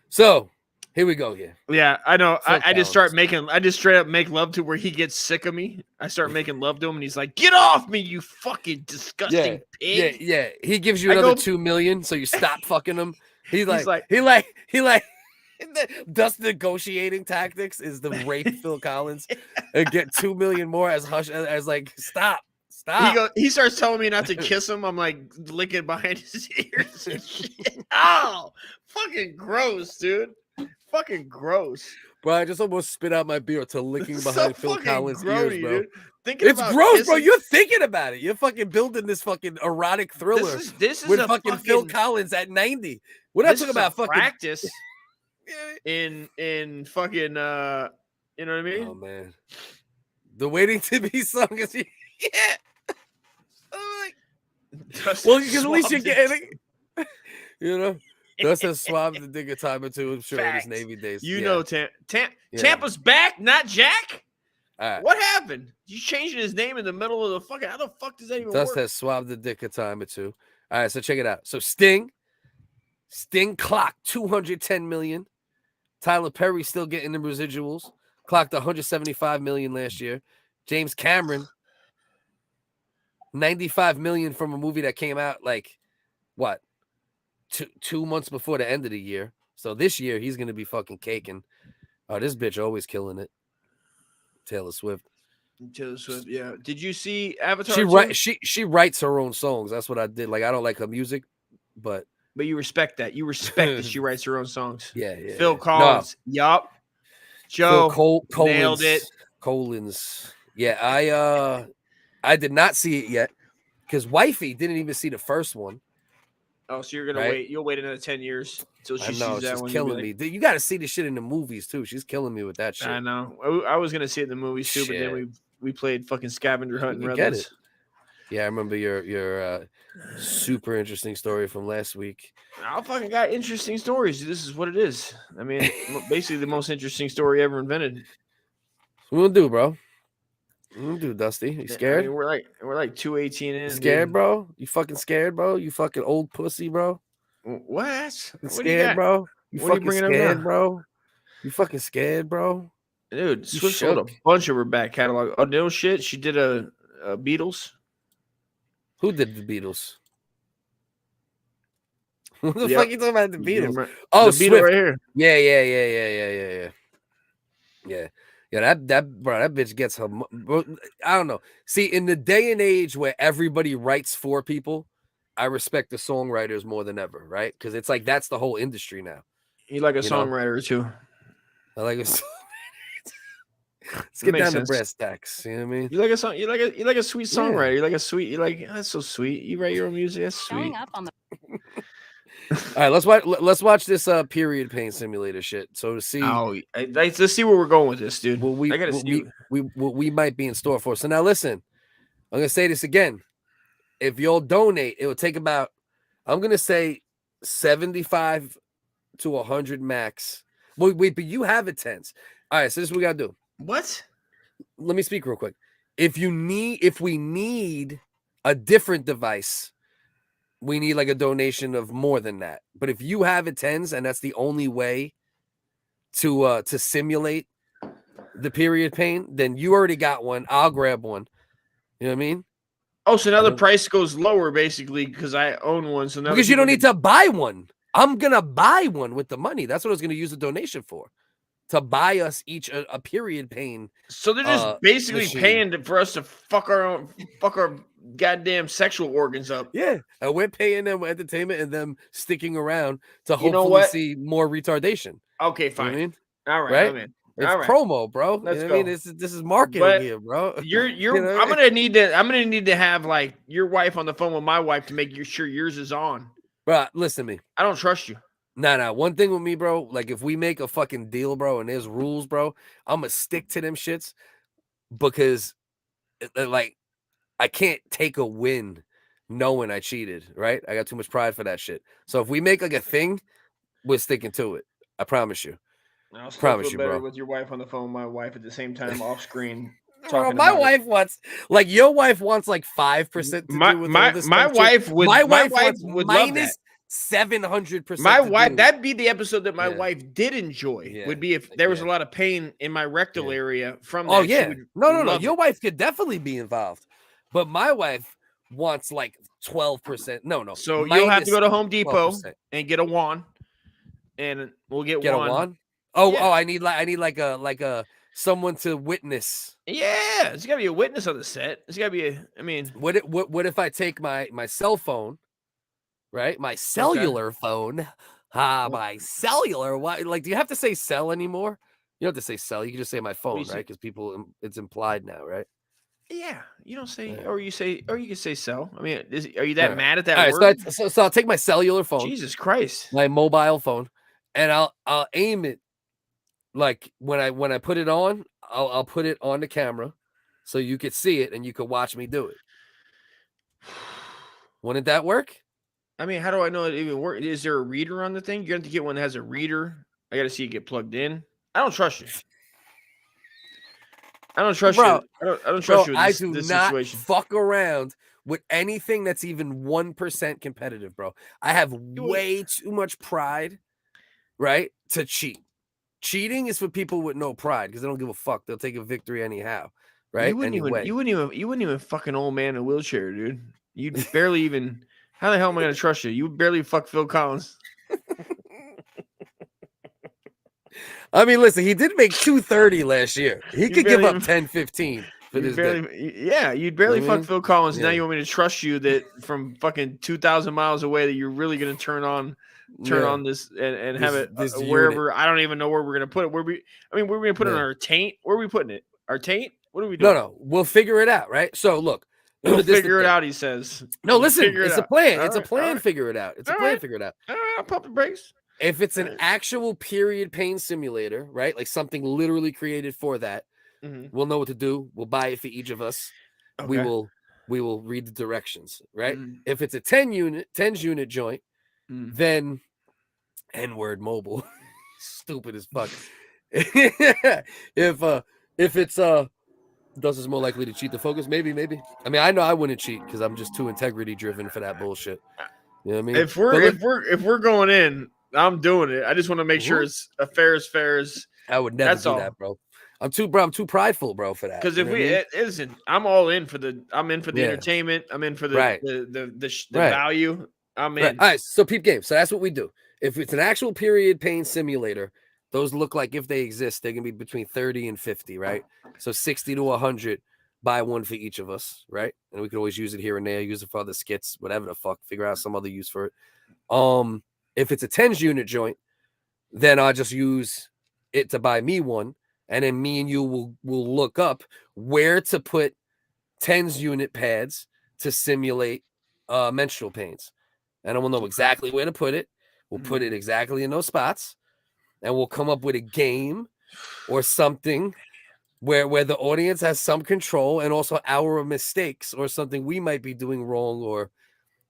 A: So here we go. Here.
F: Yeah, I know. I just straight up make love to where he gets sick of me. I start making love to him, and he's like, "Get off me, you fucking disgusting pig!"
A: Yeah. He gives you another $2 million, so you stop fucking him. He like. Dust negotiating tactics is the rape Phil Collins and get 2 million more as hush as like stop.
F: He starts telling me not to kiss him. I'm like licking behind his ears and shit. Oh, fucking gross, dude. Fucking gross.
A: Bro, I just almost spit out my beer to licking behind Phil Collins' ears, bro.
F: Dude.
A: It's gross, bro. You're thinking about it. You're fucking building this fucking erotic thriller
F: this is
A: with
F: a
A: fucking Phil Collins at 90. We're not talking about fucking
F: practice. In fucking you know what I mean?
A: Oh man, the waiting to be sung is well, you can at least you're getting you know. Dust has swabbed the dig a time or two, I'm sure, in his Navy days.
F: You know, Tampa's back, not Jack.
A: All right.
F: What happened? You changing his name in the middle of the fucking? How the fuck does that even
A: Dust
F: work?
A: has swabbed the dick a time or two. All right, so check it out. So Sting clocked 210 million. Tyler Perry still getting the residuals. Clocked 175 million last year. James Cameron, 95 million from a movie that came out like what? 2 months before the end of the year. So this year he's gonna be fucking caking. Oh, this bitch always killing it. Taylor Swift,
F: yeah. Did you see Avatar?
A: She writes her own songs. That's what I did. Like I don't like her music, but
F: you respect that. You respect that she writes her own songs.
A: Yeah.
F: Phil Collins. No. Yup. Joe
A: Collins,
F: nailed it.
A: Collins. Yeah, I did not see it yet because wifey didn't even see the first one.
F: Oh, so you're gonna wait? You'll wait another 10 years until she sees that one.
A: She's killing me. You got to see the shit in the movies too. She's killing me with that shit.
F: I know. I was gonna see it in the movies too, but then we played fucking scavenger hunt and Redlands.
A: Yeah, I remember your super interesting story from last week.
F: I fucking got interesting stories. This is what it is. I mean, basically the most interesting story ever invented.
A: What we gonna do, bro? What we gonna do, Dusty? You scared?
F: I mean, we're like 218 in.
A: Scared, bro? You fucking scared, bro? You fucking old pussy, bro?
F: What?
A: Scared, bro? You fucking scared, bro? You fucking scared, bro?
F: Dude, Swift sold a bunch of her back catalog. Oh, no shit. She did a Beatles.
A: Who did the Beatles? What the fuck you talking about the Beatles? Oh,
F: the Beatle right here.
A: Yeah. That bitch gets her. I don't know. See, in the day and age where everybody writes for people, I respect the songwriters more than ever, right? Because it's like that's the whole industry now.
F: You like a songwriter too.
A: I like a. Let's get down to brass tacks. You know what I mean?
F: You like a song. You like a sweet songwriter. You like a sweet. You like that's so sweet. You write your own music. That's sweet.
A: All right, let's watch this period pain simulator shit. So to see,
F: let's see where we're going with this, dude.
A: We might be in store for. So now listen, I'm gonna say this again. If you'll donate, it will take about, I'm gonna say 75 to 100 max. Wait, but you have it tens. All right, so this is what we gotta do.
F: What?
A: Let me speak real quick. If we need a different device, we need like a donation of more than that. But if you have it tens and that's the only way to simulate the period pain, then you already got one. I'll grab one. You know what I mean?
F: Oh, so now the price goes lower basically because I own one. So now
A: because you don't need to buy one. I'm gonna buy one with the money. That's what I was gonna use the donation for. To buy us each a period pain.
F: So they're just basically paying for us to fuck our goddamn sexual organs up.
A: Yeah, and we're paying them entertainment and them sticking around to hopefully see more retardation.
F: Okay, fine.
A: You know what I mean?
F: All right,
A: right?
F: I'm in.
A: It's
B: All right.
A: promo, bro.
B: Let's
A: you know what I
B: go.
A: mean, this is marketing
B: But
A: here, bro.
B: You're
A: You know?
B: I'm gonna need to have like your wife on the phone with my wife to make sure yours is on.
A: Bro, listen to me.
B: I don't trust you.
A: Nah. One thing with me, bro, like if we make a fucking deal, bro, and there's rules, bro, I'm gonna stick to them shits because like I can't take a win knowing I cheated, right? I got too much pride for that shit. So if we make like a thing, we're sticking to it. I promise you.
B: I'll still
A: Promise
B: feel
A: you,
B: better
A: bro.
B: with your wife on the phone, my wife at the same time off screen.
A: Bro, my wife wants like your wife wants like 5% to do with all this.
B: My wife would
A: wants
B: would love that.
A: minus 700%.
B: My wife, that'd be the episode that my wife did enjoy.
A: Yeah.
B: Would be if there was a lot of pain in my rectal area from that.
A: Oh
B: she
A: yeah,
B: would
A: no.
B: love
A: Your
B: it.
A: wife could definitely be involved, but my wife wants like 12%. No.
B: So you'll have to go to Home Depot
A: 12%.
B: and get a wand, and we'll get
A: a
B: one.
A: wand. Oh, I need like a someone to witness.
B: Yeah, there's gotta be a witness on the set. There's gotta be a. I mean,
A: what if I take my cell phone, right? My cellular phone. My cellular. Why? Like, do you have to say cell anymore? You don't have to say cell. You can just say my phone, right? Because people, it's implied now, right?
B: yeah, you don't say, or you can say cell. I mean, are you that mad at that
A: All
B: word?
A: right, so I'll take my cellular phone,
B: Jesus Christ,
A: my mobile phone, and I'll aim it. Like when I put it on, I'll put it on the camera, so you could see it and you could watch me do it. Wouldn't that work?
B: I mean, how do I know it even works? Is there a reader on the thing? You're going to get one that has a reader. I got to see it get plugged in. I don't trust you. I don't trust
A: Bro,
B: you. I don't trust you.
A: I
B: In
A: do
B: this
A: not
B: situation.
A: fuck around with anything that's even 1% competitive, bro. I have way too much pride, right, to cheat. Cheating is for people with no pride because they don't give a fuck. They'll take a victory anyhow, right?
B: You wouldn't even fuck an old man in a wheelchair, dude. You'd barely even. How the hell am I going to trust you? You barely fuck Phil Collins.
A: I mean, listen, he did make 230 last year. He could give up 10-15 for this.
B: Yeah, you'd barely fuck Phil Collins.
A: Yeah.
B: Now you want me to trust you that from fucking 2,000 miles away that you're really going to turn on this and have it wherever. I don't even know where we're going to put it. We're going to put it on our taint. Where are we putting it? Our taint? What are we doing?
A: No, we'll figure it out, right? So look,
B: we'll figure it out. He says.
A: No, listen, it's a plan.
B: All
A: It's a
B: right,
A: plan.
B: all right.
A: Figure it out. It's a
B: All
A: plan.
B: right.
A: Figure it out.
B: All right, I'll pump the brakes.
A: If it's an actual period pain simulator, right? Like something literally created for that, we'll know what to do. We'll buy it for each of us. We
B: Okay.
A: will read the directions, right? If it's a 10 unit joint, then N-word mobile. Stupid as fuck. If it's Does is more likely to cheat the focus, maybe. I mean, I know I wouldn't cheat because I'm just too integrity driven for that bullshit. You know what I mean?
B: If we're going in, I'm doing it. I just want to make sure it's a fair as.
A: I would never do that, bro. I'm too prideful, bro, for that.
B: Because if it isn't, I'm all in for the. I'm in for the entertainment. I'm in for the the value. I'm in.
A: Right. All right, so peep game. So that's what we do. If it's an actual period pain simulator, those look like if they exist, they're gonna be between 30 and 50, right? So 60 to 100, buy one for each of us, right? And we could always use it here and there, use it for other skits, whatever the fuck, figure out some other use for it. If it's a 10s unit joint, then I'll just use it to buy me one, and then me and you will look up where to put 10s unit pads to simulate menstrual pains. And we'll know exactly where to put it. We'll put it exactly in those spots, and we'll come up with a game or something where the audience has some control and also our mistakes or something we might be doing wrong or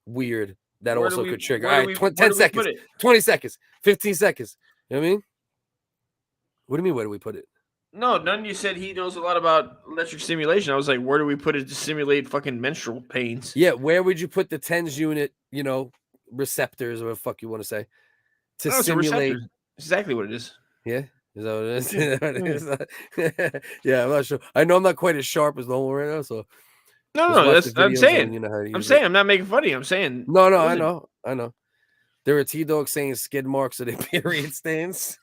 A: weird that also could trigger. All right, 10 seconds, 20 seconds, 15 seconds. You know what I mean? What do you mean, where do we put it?
B: No, none of you said he knows a lot about electric stimulation. I was like, where do we put it to simulate fucking menstrual pains?
A: Yeah, where would you put the 10s unit, receptors or what the fuck you want to say to simulate?
B: Exactly what it is.
A: Yeah, is that what it is? Yeah, I'm not sure. I know I'm not quite as sharp as normal right now, so
B: no, that's I'm saying. I'm saying I'm not making fun of you. I'm saying
A: no. I know. There are T-Dogs saying skid marks are their period stains.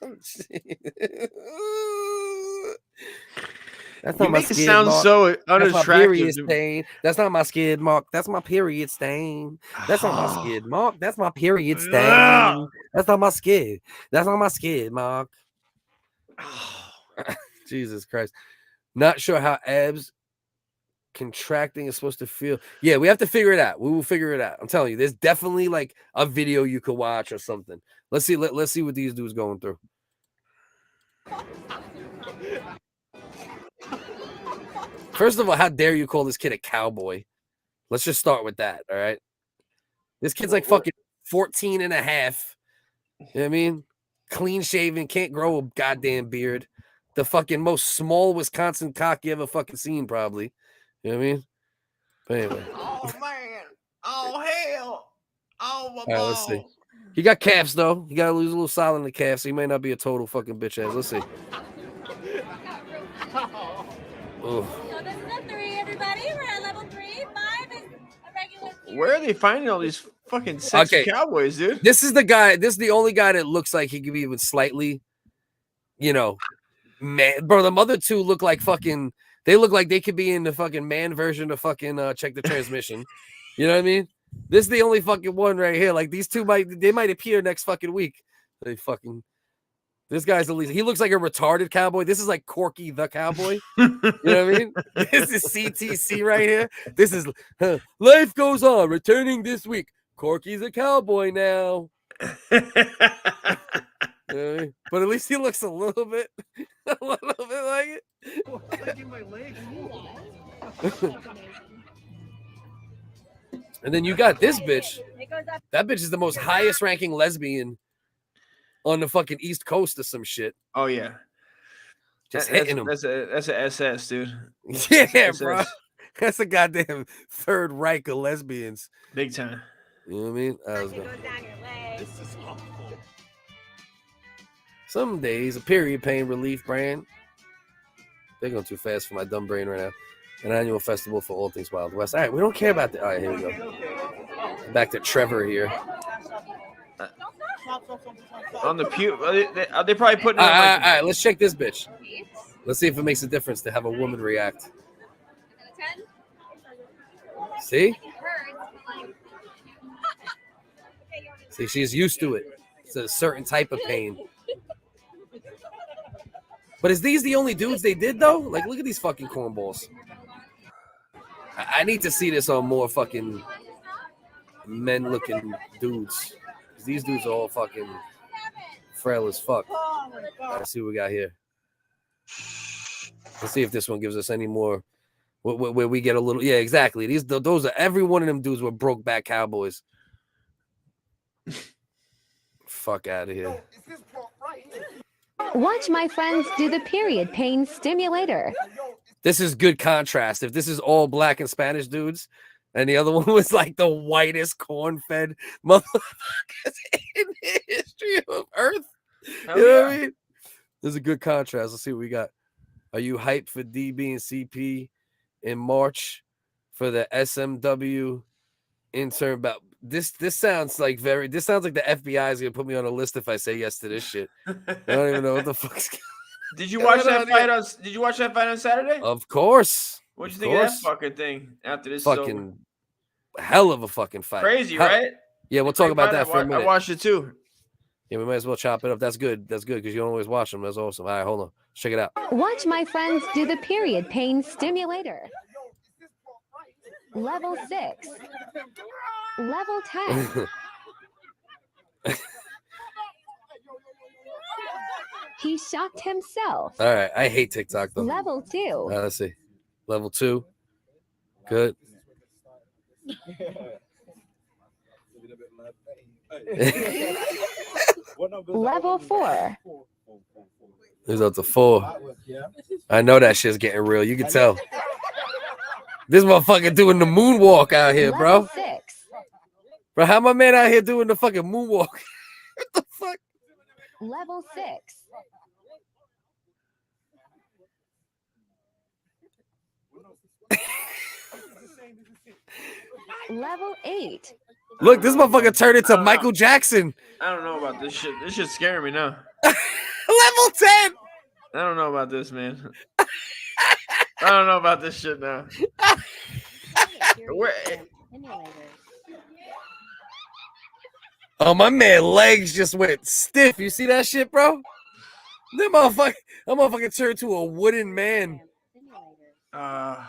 A: That's not my skid mark.
B: So unattractive.
A: That's my period stain. That's not my skid mark. That's my period stain. That's not my skid mark. That's my period stain. That's not my skid. That's not my skid mark. Jesus Christ. Not sure how abs contracting is supposed to feel. Yeah, we have to figure it out. We will figure it out. I'm telling you, there's definitely like a video you could watch or something. Let's see. Let's see what these dudes going through. First of all, how dare you call this kid a cowboy? Let's just start with that. All right. This kid's like fucking 14 and a half. You know what I mean? Clean shaven, can't grow a goddamn beard. The fucking most small Wisconsin cock you ever fucking seen, probably. You know what I mean? But anyway.
F: Oh man. Oh hell. Oh my
A: All right, let's see. He got calves though. He got to lose a little solid in the calves, so he may not be a total fucking bitch ass. Let's see. Oh.
K: So this is a 3, everybody. We're at level 3. 5 is a regular.
F: Where are they finding all these fucking sexy cowboys, dude?
A: This is the guy. This is the only guy that looks like he could be even slightly, you know, man. Bro, the other two look like fucking. They look like they could be in the fucking man version of fucking Check the Transmission. You know what I mean? This is the only fucking one right here. Like these two might appear next fucking week. They fucking. This guy's at least he looks like a retarded cowboy. This is like Corky the Cowboy. You know what I mean? This is CTC right here. This is Life Goes On. Returning this week. Corky's a cowboy now. You know what I mean? But at least he looks a little bit like it. And then you got this bitch. That bitch is the most highest ranking lesbian on the fucking East Coast or some shit.
F: Oh yeah.
A: Just hitting him.
F: That's a SS, dude.
A: Yeah,
F: SS.
A: bro. That's a goddamn Third Reich of lesbians.
F: Big time.
A: You know what I mean?
K: This is awful.
A: Some days, a period pain relief brand. They're going too fast for my dumb brain right now. An annual festival for all things Wild West. All right, we don't care about that. All right, here we go. Back to Trevor here.
F: On the pew, are they probably putting?
A: All right, let's check this bitch. Let's see if it makes a difference to have a woman react. See? See, she's used to it. It's a certain type of pain. But is these the only dudes they did though? Like, look at these fucking cornballs. I need to see this on more fucking men-looking dudes. These dudes are all fucking frail as fuck. Let's see what we got here. Let's see if this one gives us any more. Where we get a little. Yeah, exactly. Those are every one of them dudes were Brokeback Cowboys. Fuck out of here.
R: Watch my friends do the period pain stimulator.
A: This is good contrast. If this is all black and Spanish dudes, and the other one was like the whitest corn-fed motherfuckers in the history of Earth. You know what I mean? There's a good contrast. Let's see what we got. Are you hyped for DB and CP in March for the SMW intern bout? This sounds like the FBI is gonna put me on a list if I say yes to this shit. I don't even know what the fuck's.
F: Did you watch that fight on? Did you watch that fight on Saturday?
A: Of course.
F: What'd you think of that fucking thing after this?
A: Fucking hell of a fucking fight.
F: Crazy, right?
A: Yeah, we'll talk about that for a minute.
F: I watched it too.
A: Yeah, we might as well chop it up. That's good. That's good because you don't always watch them. That's awesome. All right, hold on. Let's check it out.
R: Watch my friends do the period pain stimulator. Level 6. Level 10. He shocked himself.
A: All right. I hate TikTok though.
R: Level 2.
A: Let's see. Level 2. Good.
R: Level 4.
A: He's up to 4. I know that shit's getting real. You can tell. This motherfucker doing the moonwalk out here, bro.
R: Level 6.
A: Bro, how my man out here doing the fucking moonwalk? What the fuck?
R: Level 6. Level 8.
A: Look, this motherfucker turned into Michael Jackson.
F: I don't know about this shit. This shit's scaring me now.
A: Level 10.
F: I don't know about this, man. I don't know about this shit now.
A: Oh, my man legs just went stiff. You see that shit, bro? That motherfucker turned to a wooden man.
B: I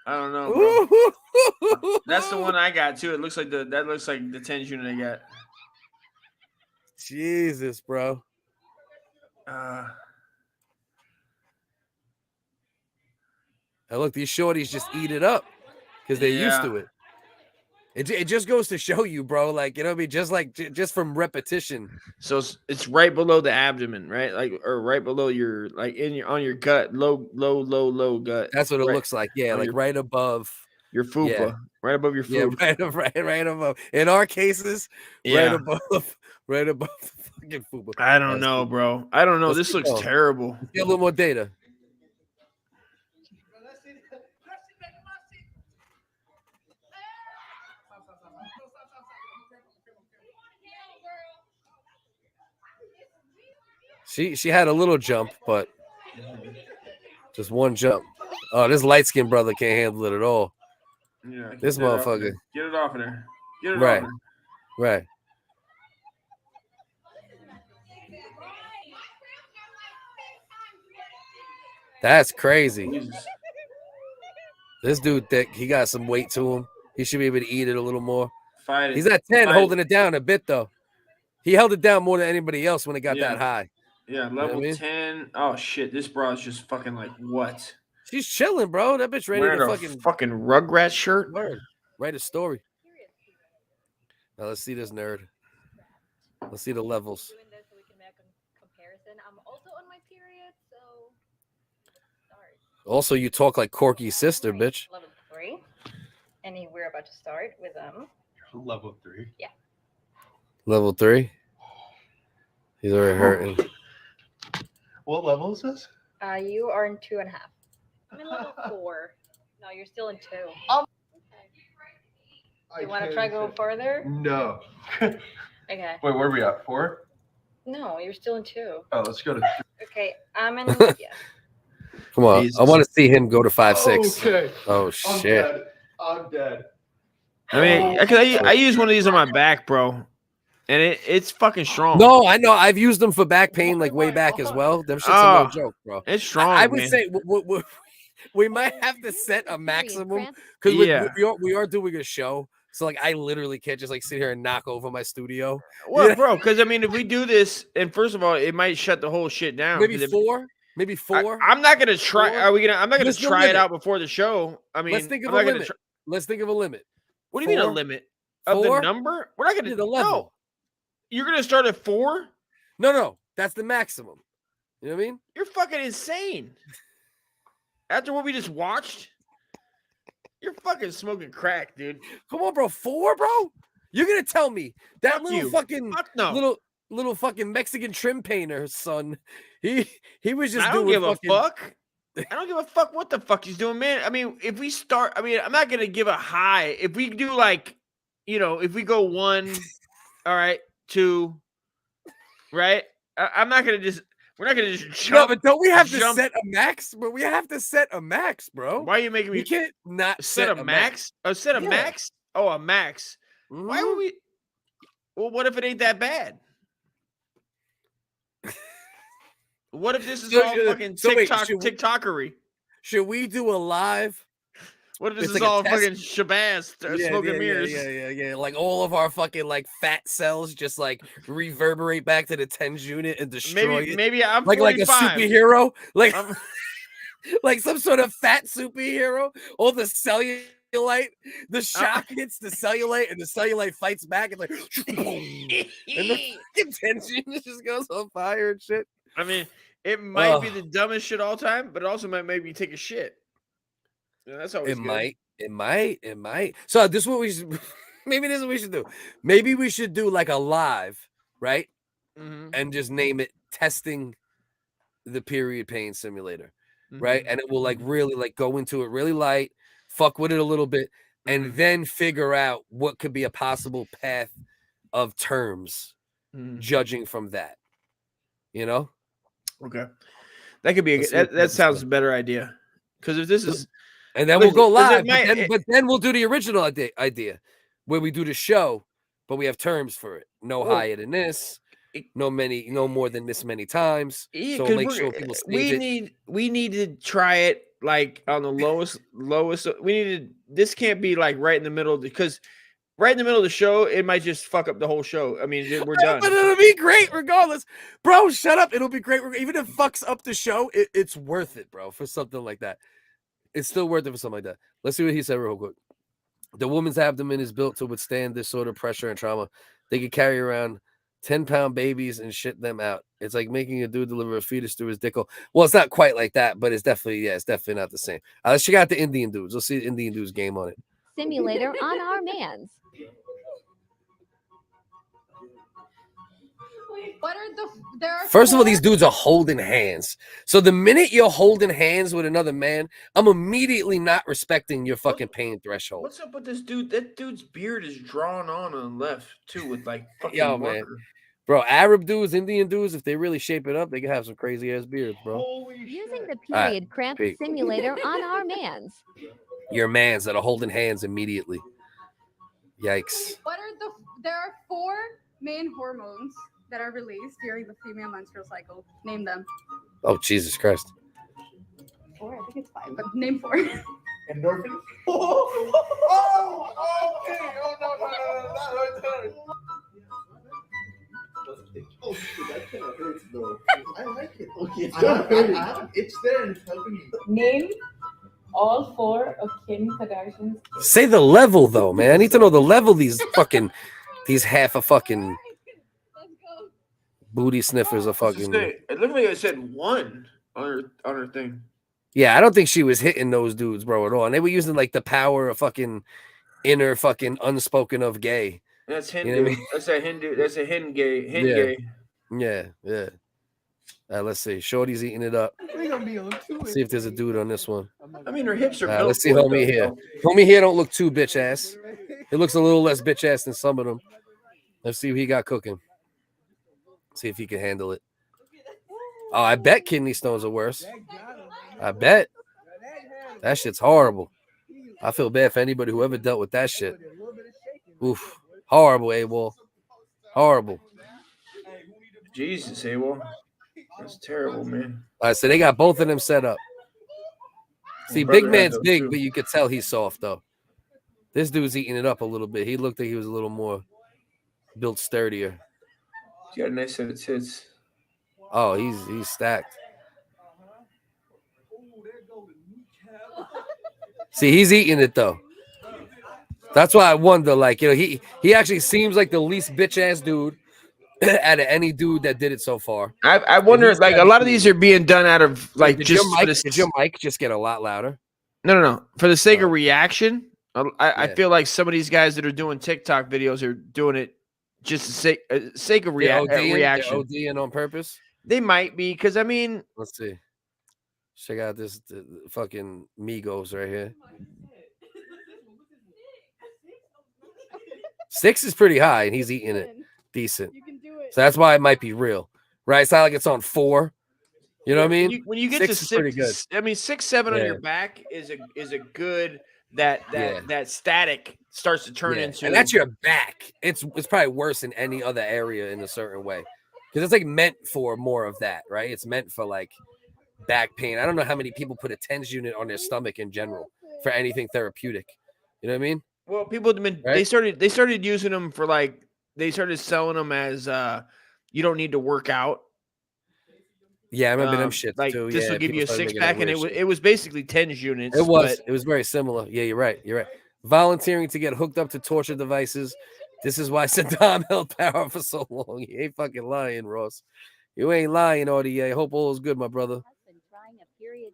B: don't know, bro. That's the one I got too. It looks like that looks like the 10s unit I got.
A: Jesus, bro.
B: Uh,
A: Hey, look, these shorties just eat it up because they're used to it. It just goes to show you, bro. Like, you know what I mean? Just from repetition.
B: So it's right below the abdomen, right? Like, or right below your, like on your gut, low gut.
A: That's what it looks like. Yeah, like right above
B: your fupa,
A: yeah.
B: right above your fupa.
A: Yeah, right above. In our cases, right above the fucking fupa.
B: I don't know, bro. I don't know. This looks terrible.
A: Get a little more data. She had a little jump, but just one jump. Oh, this light-skinned brother can't handle it at all.
B: Yeah,
A: this motherfucker.
B: Get it off of there. Get it
A: Right.
B: off.
A: Right. That's crazy.
B: Jesus.
A: This dude thick. He got some weight to him. He should be able to eat it a little more.
B: Fight it.
A: He's at 10,
B: Fight
A: holding it down a bit though. He held it down more than anybody else when it got that high.
B: Yeah,
A: You know
B: level
A: what I mean?
B: 10. Oh shit, this bro's just fucking like what?
A: She's chilling, bro. That bitch ready
B: Wearing
A: to
B: a fucking Rugrat shirt.
A: Write a story. Now let's see this nerd. Let's see the levels.
S: Doing this so we can make a comparison. I'm also on my period, so start.
A: Also, you talk like Corky's sister, bitch.
S: Level 3, and we're about to start with
T: Level 3.
S: Yeah.
A: Level 3. He's already hurting.
T: What level is this?
S: You are in 2.5. I'm in level 4. No, you're still in 2. You want to try go further?
T: No.
S: Okay.
T: Wait, where are we at? 4?
S: No, you're still in 2.
T: Oh, let's go to.
S: Okay, I'm in. Yeah.
A: Come on.
B: Jesus.
A: I want to see him go to 5-6.
T: Okay.
A: Oh,
T: I'm
A: shit.
T: dead. I'm dead.
B: I mean, I use one of these on my back, bro, and it's fucking strong.
A: No, I know. I've used them for back pain like way back as well. Them shit's a no joke, bro.
B: It's strong.
A: I would
B: man.
A: say we might have to set a maximum because we are doing a show. So like I literally can't just like sit here and knock over my studio.
B: Well, bro, because I mean, if we do this, and first of all, it might shut the whole shit down.
A: Maybe 4. Maybe 4.
B: I'm not gonna try.
A: 4?
B: Are we gonna? I'm not gonna
A: What's the
B: try it
A: limit?
B: out before the show. I mean,
A: Let's think of
B: I'm
A: a
B: not gonna
A: limit. Let's think of a limit.
B: What do you mean a
A: 4?
B: limit of the
A: 4?
B: number? We're not gonna
A: The level.
B: No. You're gonna start at 4?
A: No, that's the maximum. You know what I mean?
B: You're fucking insane. After what we just watched, you're fucking smoking crack, dude.
A: Come on, bro. 4, bro? You're gonna tell me that little
B: you.
A: fucking
B: Fuck no.
A: little fucking Mexican trim painter son. He was just
B: I don't
A: doing
B: give
A: fucking,
B: a fuck. I don't give a fuck what the fuck he's doing, man. I mean, if we start, I mean, I'm not gonna give a high. If we do like, you know, if we go 1, all right, 2, right? I'm not gonna just. We're not gonna just jump.
A: No, but don't we have to
B: jump.
A: set a max? But we have to set a max, bro.
B: Why are you making me?
A: We can't not
B: set a max. Oh, set a
A: Yeah.
B: max. Oh, a max. Why would we? Well, what if it ain't that bad? What if this is all fucking TikTok TikTokery?
A: Should we do a live?
B: What if this
A: It's
B: is
A: like a
B: all
A: test?
B: fucking Shabazz smoking mirrors?
A: Yeah. Like all of our fucking like fat cells just like reverberate back to the 10s unit and destroy it.
B: Maybe I'm
A: like
B: 45.
A: a superhero, like like some sort of fat superhero. All the cellulite, the shock hits the cellulite, and the cellulite fights back. It's like, and the fucking 10s unit just goes on fire and shit.
B: I mean, it might be the dumbest shit all time, but it also might make me take a shit. Yeah, that's always
A: It
B: good.
A: might. So this is what we should. Maybe this is what we should do. Maybe we should do like a live, right? And just name it "Testing the Period Pain Simulator," right? And it will like really like go into it really light, fuck with it a little bit, and then figure out what could be a possible path of terms, judging from that. You know?
B: Okay, that could be that sounds a better idea. Because if this is,
A: and then we'll go live, but then we'll do the original idea where we do the show, but we have terms for it. No higher than this, no more than this many times.
F: Yeah,
A: So make sure people save it.
F: We need to try it like on the lowest. We need to. This can't be like right in the middle because right in the middle of the show, it might just fuck up the whole show. I mean, we're done.
A: But it'll be great regardless, bro. Shut up. It'll be great. Even if it fucks up the show, it's worth it, bro. For something like that, it's still worth it for something like that. Let's see what he said real quick. The woman's abdomen is built to withstand this sort of pressure and trauma. They can carry around 10-pound babies and shit them out. It's like making a dude deliver a fetus through his dick hole. Well, it's not quite like that, but it's definitely not the same. Let's check out the Indian dudes. Let's see the Indian dudes game on it.
R: Simulator on our mans.
J: What are
A: First of all, these dudes are holding hands. So the minute you're holding hands with another man, I'm immediately not respecting your fucking pain threshold.
F: What's up with this dude? That dude's beard is drawn on the left too, with like fucking
A: Yo,
F: marker.
A: man. Bro, Arab dudes, Indian dudes, if they really shape it up, they can have some crazy ass beards, bro.
R: Using the period cramp simulator on our mans.
A: Your mans that are holding hands immediately. Yikes.
J: There are 4 main hormones that are released during the female menstrual cycle. Name them.
A: Oh, Jesus Christ.
J: 4, I think it's 5, but name 4.
T: Endorphin. Oh, okay. Oh, no. Oh, shit, that kind of hurts, though. I like it. Okay, it's there and it's helping you.
U: Name all 4 of Kim Kardashian's.
A: Say the level, though, man. I need to know the level these half a fucking booty sniffers are fucking.
F: It looked like I said 1 on her thing.
A: Yeah, I don't think she was hitting those dudes, bro, at all. And they were using like the power of fucking inner fucking unspoken of gay.
F: That's Hindu.
A: You know what I mean?
F: That's a Hindu. That's a Hin gay.
A: Yeah. Let's see. Shorty's eating it up. See if there's a dude on this one.
F: I mean, her hips are.
A: Let's see homie here. Homie here don't look too bitch ass. It looks a little less bitch ass than some of them. Let's see what he got cooking. See if he can handle it. Oh, I bet kidney stones are worse. I bet. That shit's horrible. I feel bad for anybody who ever dealt with that shit. Oof. Horrible, A-Wall. Horrible.
F: Jesus, A-Wall. That's terrible, man.
A: All right, so they got both of them set up. See, big man's big, but you could tell he's soft, though. This dude's eating it up a little bit. He looked like he was a little more built sturdier.
F: He's got a nice set of tits.
A: Oh, he's stacked. See, he's eating it, though. That's why I wonder, like, you know, he actually seems like the least bitch-ass dude out of any dude that did it so far.
F: I wonder, like, a lot of these are being done out of, like,
A: did
F: just
A: your mic just get a lot louder?
F: No. For the sake of reaction, I feel like some of these guys that are doing TikTok videos are doing it just to sake of reaction.
A: They're ODing on purpose?
F: They might be, because, I mean...
A: Let's see. Check out this fucking Migos right here. 6 is pretty high, and he's eating it decent. So that's why it might be real, right? It's not like it's on 4. You know what I mean?
F: When you get
A: 6
F: to 6,
A: pretty good.
F: I mean 6, 7 on your back is a good that static starts to turn into.
A: And that's your back. It's probably worse in any other area in a certain way because it's like meant for more of that, right? It's meant for like back pain. I don't know how many people put a TENS unit on their stomach in general for anything therapeutic. You know what I mean?
F: Well, people have been they started using them for like they started selling them as you don't need to work out.
A: Yeah, I remember them shit
F: like,
A: too.
F: This will give you a 6-pack, and it was basically TENS units.
A: It was very similar. Yeah, you're right. Volunteering to get hooked up to torture devices. This is why Saddam held power for so long. He ain't fucking lying, Ross. You ain't lying, RDA. I hope all is good, my brother.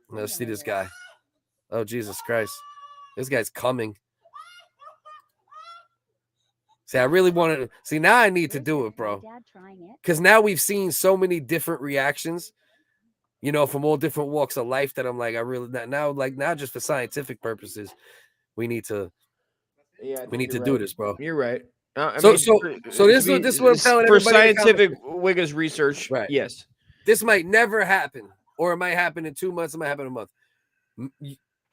A: Let's see this guy. Oh, Jesus Christ. This guy's coming. See, I really wanted to see. Now I need to do it, bro. Because now we've seen so many different reactions, you know, from all different walks of life that I'm like, now just for scientific purposes, we need to do this, bro.
F: You're right.
A: So this is what I'm telling everybody.
F: For scientific WHiggaz research,
A: right?
F: Yes.
A: This might never happen, or it might happen in 2 months. It might happen in a month.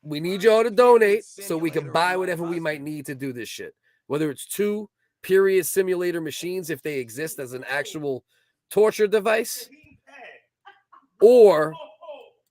A: We need y'all to donate so we can buy whatever we might need to do this shit. Whether it's 2 period simulator machines, if they exist as an actual torture device or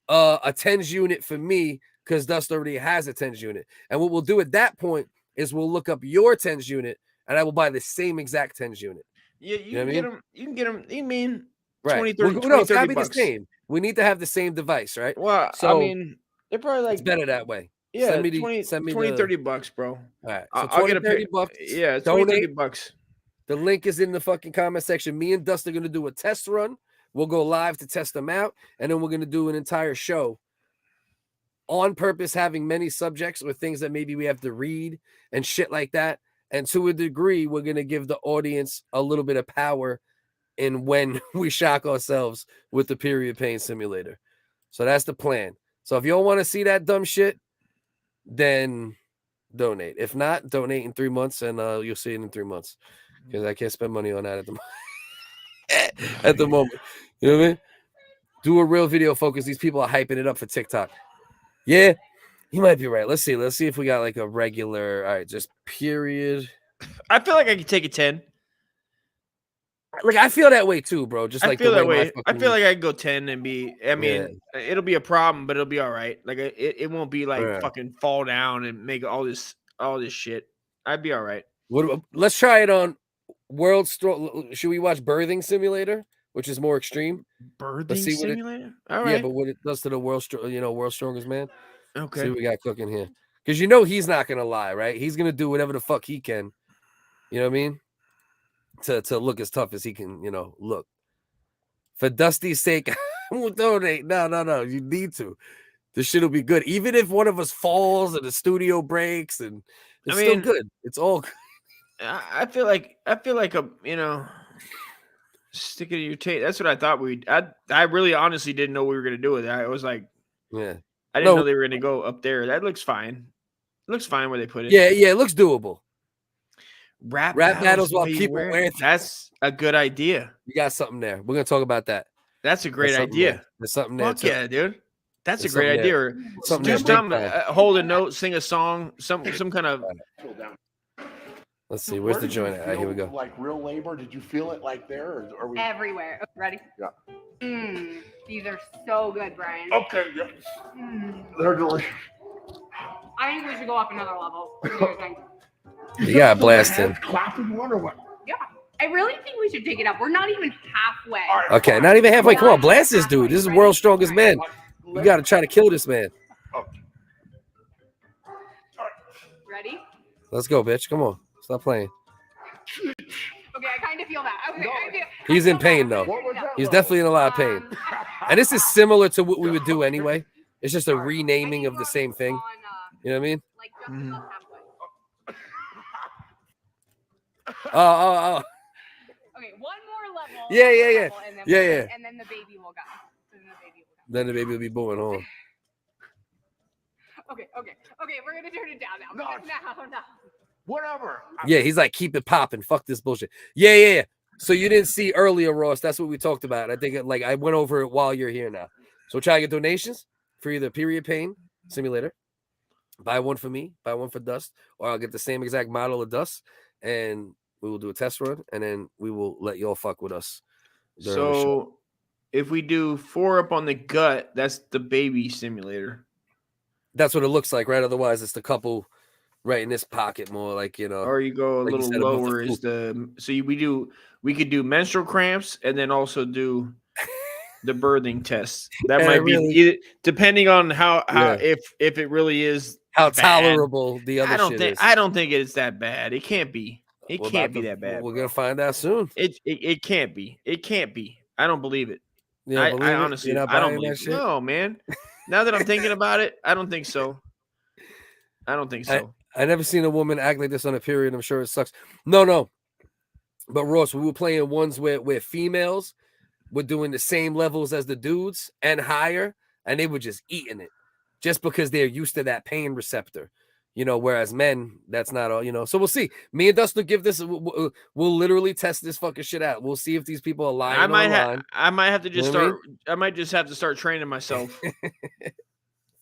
A: a TENS unit for me, because Dust already has a TENS unit. And what we'll do at that point is we'll look up your TENS unit, and I will buy the same exact TENS unit.
F: Yeah, you can get them. You can get them. You mean
A: Right.
F: 20, 30,
A: No, it's
F: 30
A: gotta be
F: bucks.
A: the same. We need to have the same device, right?
F: Well,
A: so
F: I mean, they're probably like
A: it's better that way.
F: Yeah,
A: send me
F: 20, 30 bucks, bro.
A: All right. So
F: I'll
A: 20,
F: get a
A: 30 bucks.
F: Yeah, 20,
A: donate.
F: 30 bucks.
A: The link is in the fucking comment section. Me and Dust are gonna do a test run. We'll go live to test them out, and then we're gonna do an entire show on purpose, having many subjects or things that maybe we have to read and shit like that. And to a degree, we're gonna give the audience a little bit of power in when we shock ourselves with the period pain simulator. So that's the plan. So if you don't want to see that dumb shit, then donate. If not, donate in 3 months, and you'll see it in 3 months, because I can't spend money on that at the at the moment. You know what I mean? Do a real video focus. These people are hyping it up for TikTok. Yeah, you might be right. Let's see. Let's see if we got like a regular. All right, just period.
F: I feel like I could take a 10.
A: Like I feel that way too, bro. Just like
F: I feel
A: the
F: that way.
A: fucking...
F: I feel like I could go 10 and be. I mean, it'll be a problem, but it'll be all right. Like it won't be like fucking fall down and make all this shit. I'd be all right.
A: Let's try it on World Strong. Should we watch Birthing Simulator, which is more extreme?
F: Birthing Simulator. All right.
A: Yeah, but what it does to the World's Strongest Man.
F: Okay.
A: See what we got cooking here, because he's not gonna lie, right? He's gonna do whatever the fuck he can. You know what I mean? To look as tough as he can, look. For Dusty's sake, I won't donate. No. You need to. This shit will be good. Even if one of us falls and the studio breaks, and it's still good. It's all good.
F: I feel like a stick it in your tape. That's what I thought I really honestly didn't know what we were gonna do with it. I was like,
A: yeah.
F: I didn't know they were gonna go up there. That looks fine. It looks fine where they put it.
A: Yeah, it looks doable.
F: Rap
A: battles while people wear.
F: That's a good idea.
A: You got something there. We're gonna talk about that.
F: That's a great idea.
A: There's something there.
F: Fuck yeah, dude. That's a
A: There's
F: great idea. Or do something. Hold a note, sing a song, some kind of.
A: Let's see. Where's the joint at? Here we go.
T: Like real labor. Did you feel it like there, or are we
J: everywhere? Ready?
T: Yeah.
J: These are so good, Brian.
T: Okay. Yeah. They're delicious.
J: I think we should go up another level. What do you think?
A: You gotta blast him.
T: Clapping one or what?
J: Yeah, I really think we should take it up. We're not even halfway.
A: Okay, not even halfway. Come on, blast this dude. This is World's Strongest Man. You gotta try to kill this man.
J: Ready?
A: Let's go, bitch. Come on. Stop playing.
J: Okay, I kind of feel that. Okay,
A: He's in pain, though. He's definitely in a lot of pain. And this is similar to what we would do anyway. It's just a renaming of the same thing. You know what I mean? Oh.
J: Okay, one more level.
A: Yeah.
J: And then the baby will go.
A: Then the baby will be born on.
J: Okay, we're gonna turn it down now. No.
T: Whatever.
A: Yeah, he's like, keep it popping. Fuck this bullshit. Yeah. So you didn't see earlier, Ross. That's what we talked about. I think I went over it while you're here now. So try to get donations for either period pain simulator. Buy one for me, buy one for Dust, or I'll get the same exact model of Dust, and we will do a test run, and then we will let y'all fuck with us.
F: So if we do 4 up on the gut, that's the baby simulator.
A: That's what it looks like, right? Otherwise, it's the couple right in this pocket more, like,
F: Or you go a
A: like
F: little lower is we could do menstrual cramps and then also do the birthing test. That might be depending on how if it really is
A: how
F: bad.
A: Tolerable the other shit is.
F: I don't think it's that bad. It can't be. It can't be that bad.
A: We're gonna find out soon.
F: It can't be. It can't be. I don't believe it. I honestly,
A: I
F: don't believe it. No, man. Now that I'm thinking about it, I don't think so.
A: I never seen a woman act like this on a period. I'm sure it sucks. No. But Ross, we were playing ones where females were doing the same levels as the dudes and higher, and they were just eating it just because they're used to that pain receptor. Whereas men, that's not all, So we'll see. Me and Dust will give this. We'll literally test this fucking shit out. We'll see if these people are lying.
F: I might have to just start. I might just have to start training myself.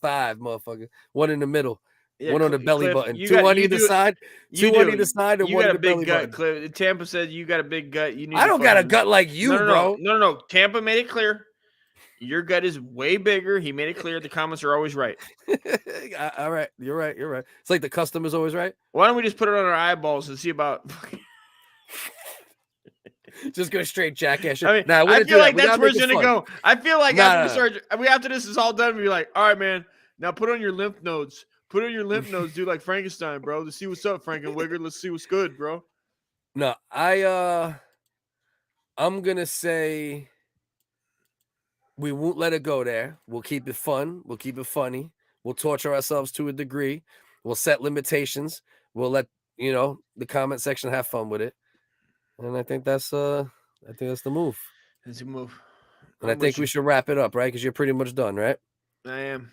A: 5, motherfucker. 1 in the middle. one on the belly
F: Cliff,
A: button.
F: you
A: Two
F: got-
A: on
F: you
A: either
F: do-
A: side.
F: you
A: Two on
F: do.
A: either side and
F: You
A: one
F: got
A: on
F: a
A: the
F: big
A: belly
F: gut,
A: button.
F: Cliff. Tampa said you got a big gut. You need.
A: I
F: to
A: don't got a
F: fucking-
A: gut like you, bro.
F: No. Tampa made it clear. Your gut is way bigger. He made it clear. The comments are always right.
A: All right, you're right. You're right. It's like the customer's always right.
F: Why don't we just put it on our eyeballs and see about?
A: Just go straight jackass.
F: I mean,
A: Nah,
F: I feel like that's where it's gonna go. I feel like
A: Nah,
F: after
A: nah,
F: the surgery, after this is all done, we'll be like, all right, man. Now put on your lymph nodes. Put on your lymph nodes, dude, like Frankenstein, bro. Let's see what's up, Frank and Wigger. Let's see what's good, bro.
A: No, I'm gonna say we won't let it go there. We'll keep it fun. We'll keep it funny. We'll torture ourselves to a degree. We'll set limitations. We'll let the comment section have fun with it. And I think that's the move.
F: That's a move.
A: And I think we should wrap it up, right? Because you're pretty much done, right?
F: I am.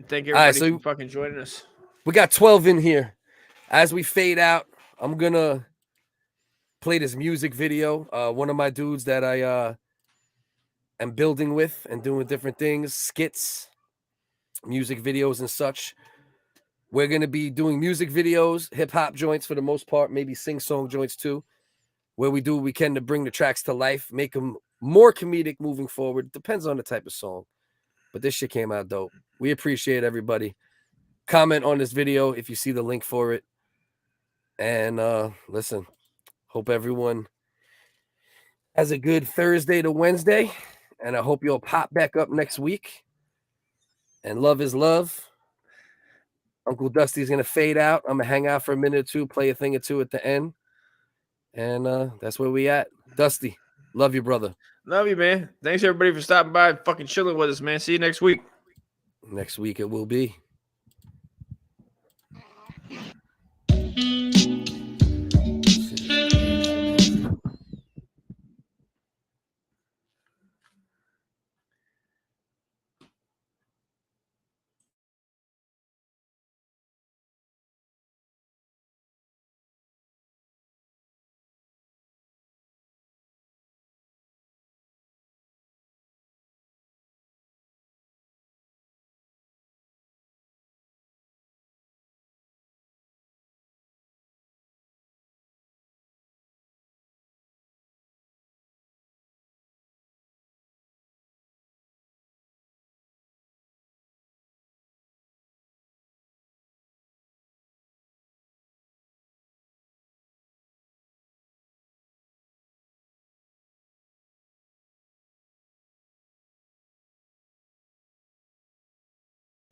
F: Thank
A: All right,
F: everybody
A: so
F: for fucking joining us.
A: We got 12 in here. As we fade out, I'm gonna play this music video. One of my dudes that I am building with and doing different things, skits, music videos and such. We're gonna be doing music videos, hip-hop joints for the most part, maybe sing-song joints too, where we do what we can to bring the tracks to life, make them more comedic moving forward. Depends on the type of song. But this shit came out dope. We appreciate everybody. Comment on this video if you see the link for it. And listen, hope everyone has a good Thursday to Wednesday. And I hope you'll pop back up next week. And love is love. Uncle Dusty's going to fade out. I'm going to hang out for a minute or two, play a thing or two at the end. And that's where we at. Dusty, love you, brother.
F: Love you, man. Thanks everybody for stopping by and fucking chilling with us, man. See you next week.
A: Next week it will be.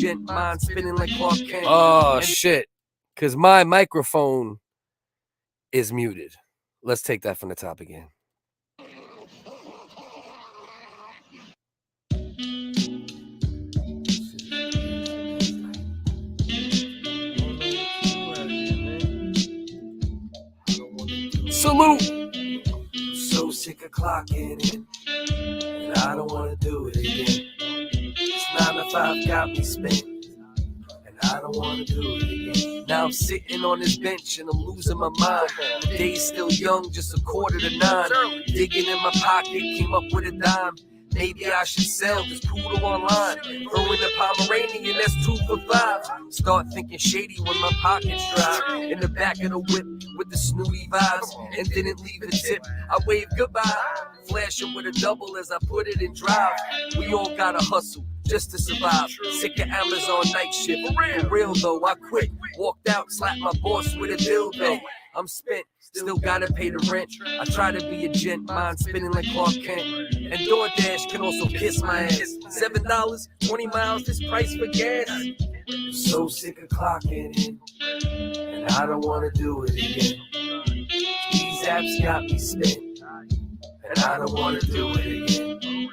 A: Mind spinning like Clark Kent. Oh shit. Because my microphone is muted. Let's take that from the top again. Salute. So sick of clocking in, and I don't want to do it again. This 9 to 5 got me spent, and I don't want to do it again. Now I'm sitting on this bench and I'm losing my mind. The day's still young, just 8:45. Digging in my pocket, came up with a dime. Maybe I should sell this poodle online. Throw in the Pomeranian, that's 2 for $5. Start thinking shady when my pockets dry. In the back of the whip with the snooty vibes, and didn't leave a tip. I waved goodbye, flashing with a double as I put it in drive. We all gotta hustle just to survive. Sick of Amazon night shift. For real though, I quit. Walked out, slapped my boss with a dildo. I'm spent, still gotta pay the rent. I try to be a gent, mind spinning like Clark Kent. And DoorDash can also kiss my ass. $7, 20 miles, this price for gas. I'm so sick of clocking in, and I don't wanna do it again. These apps got me spent, and I don't wanna do it again. I'm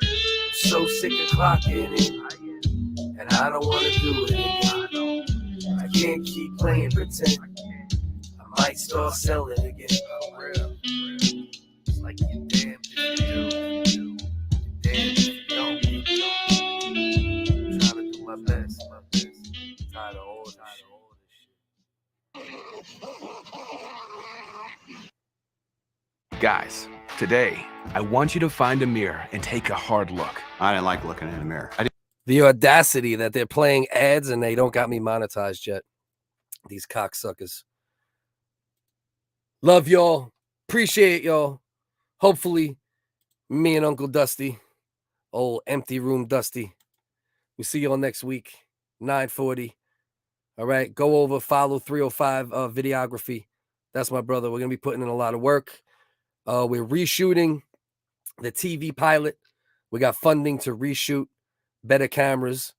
A: so sick of clocking in, and I don't wanna do it again. I can't keep playing pretend. Might start selling again. It's like you're damned if you do, you're damned if you don't. I'm trying to do my best. I'm tired of all this shit.
C: Guys, today I want you to find a mirror and take a hard look.
V: I didn't like looking in a mirror.
A: The audacity that they're playing ads and they don't got me monetized yet. These cocksuckers. Love y'all. Appreciate y'all. Hopefully, me and Uncle Dusty, old empty room Dusty, we see y'all next week, 9:40. All right, go over, follow 305 Videography. That's my brother. We're going to be putting in a lot of work. We're reshooting the TV pilot. We got funding to reshoot better cameras,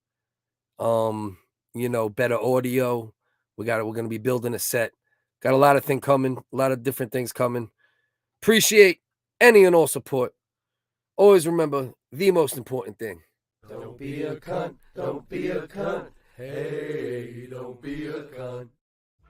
A: you know, better audio. We're going to be building a set. Got a lot of things coming, a lot of different things coming. Appreciate any and all support. Always remember the most important thing.
D: Don't be a cunt. Don't be a cunt. Hey, don't be a cunt.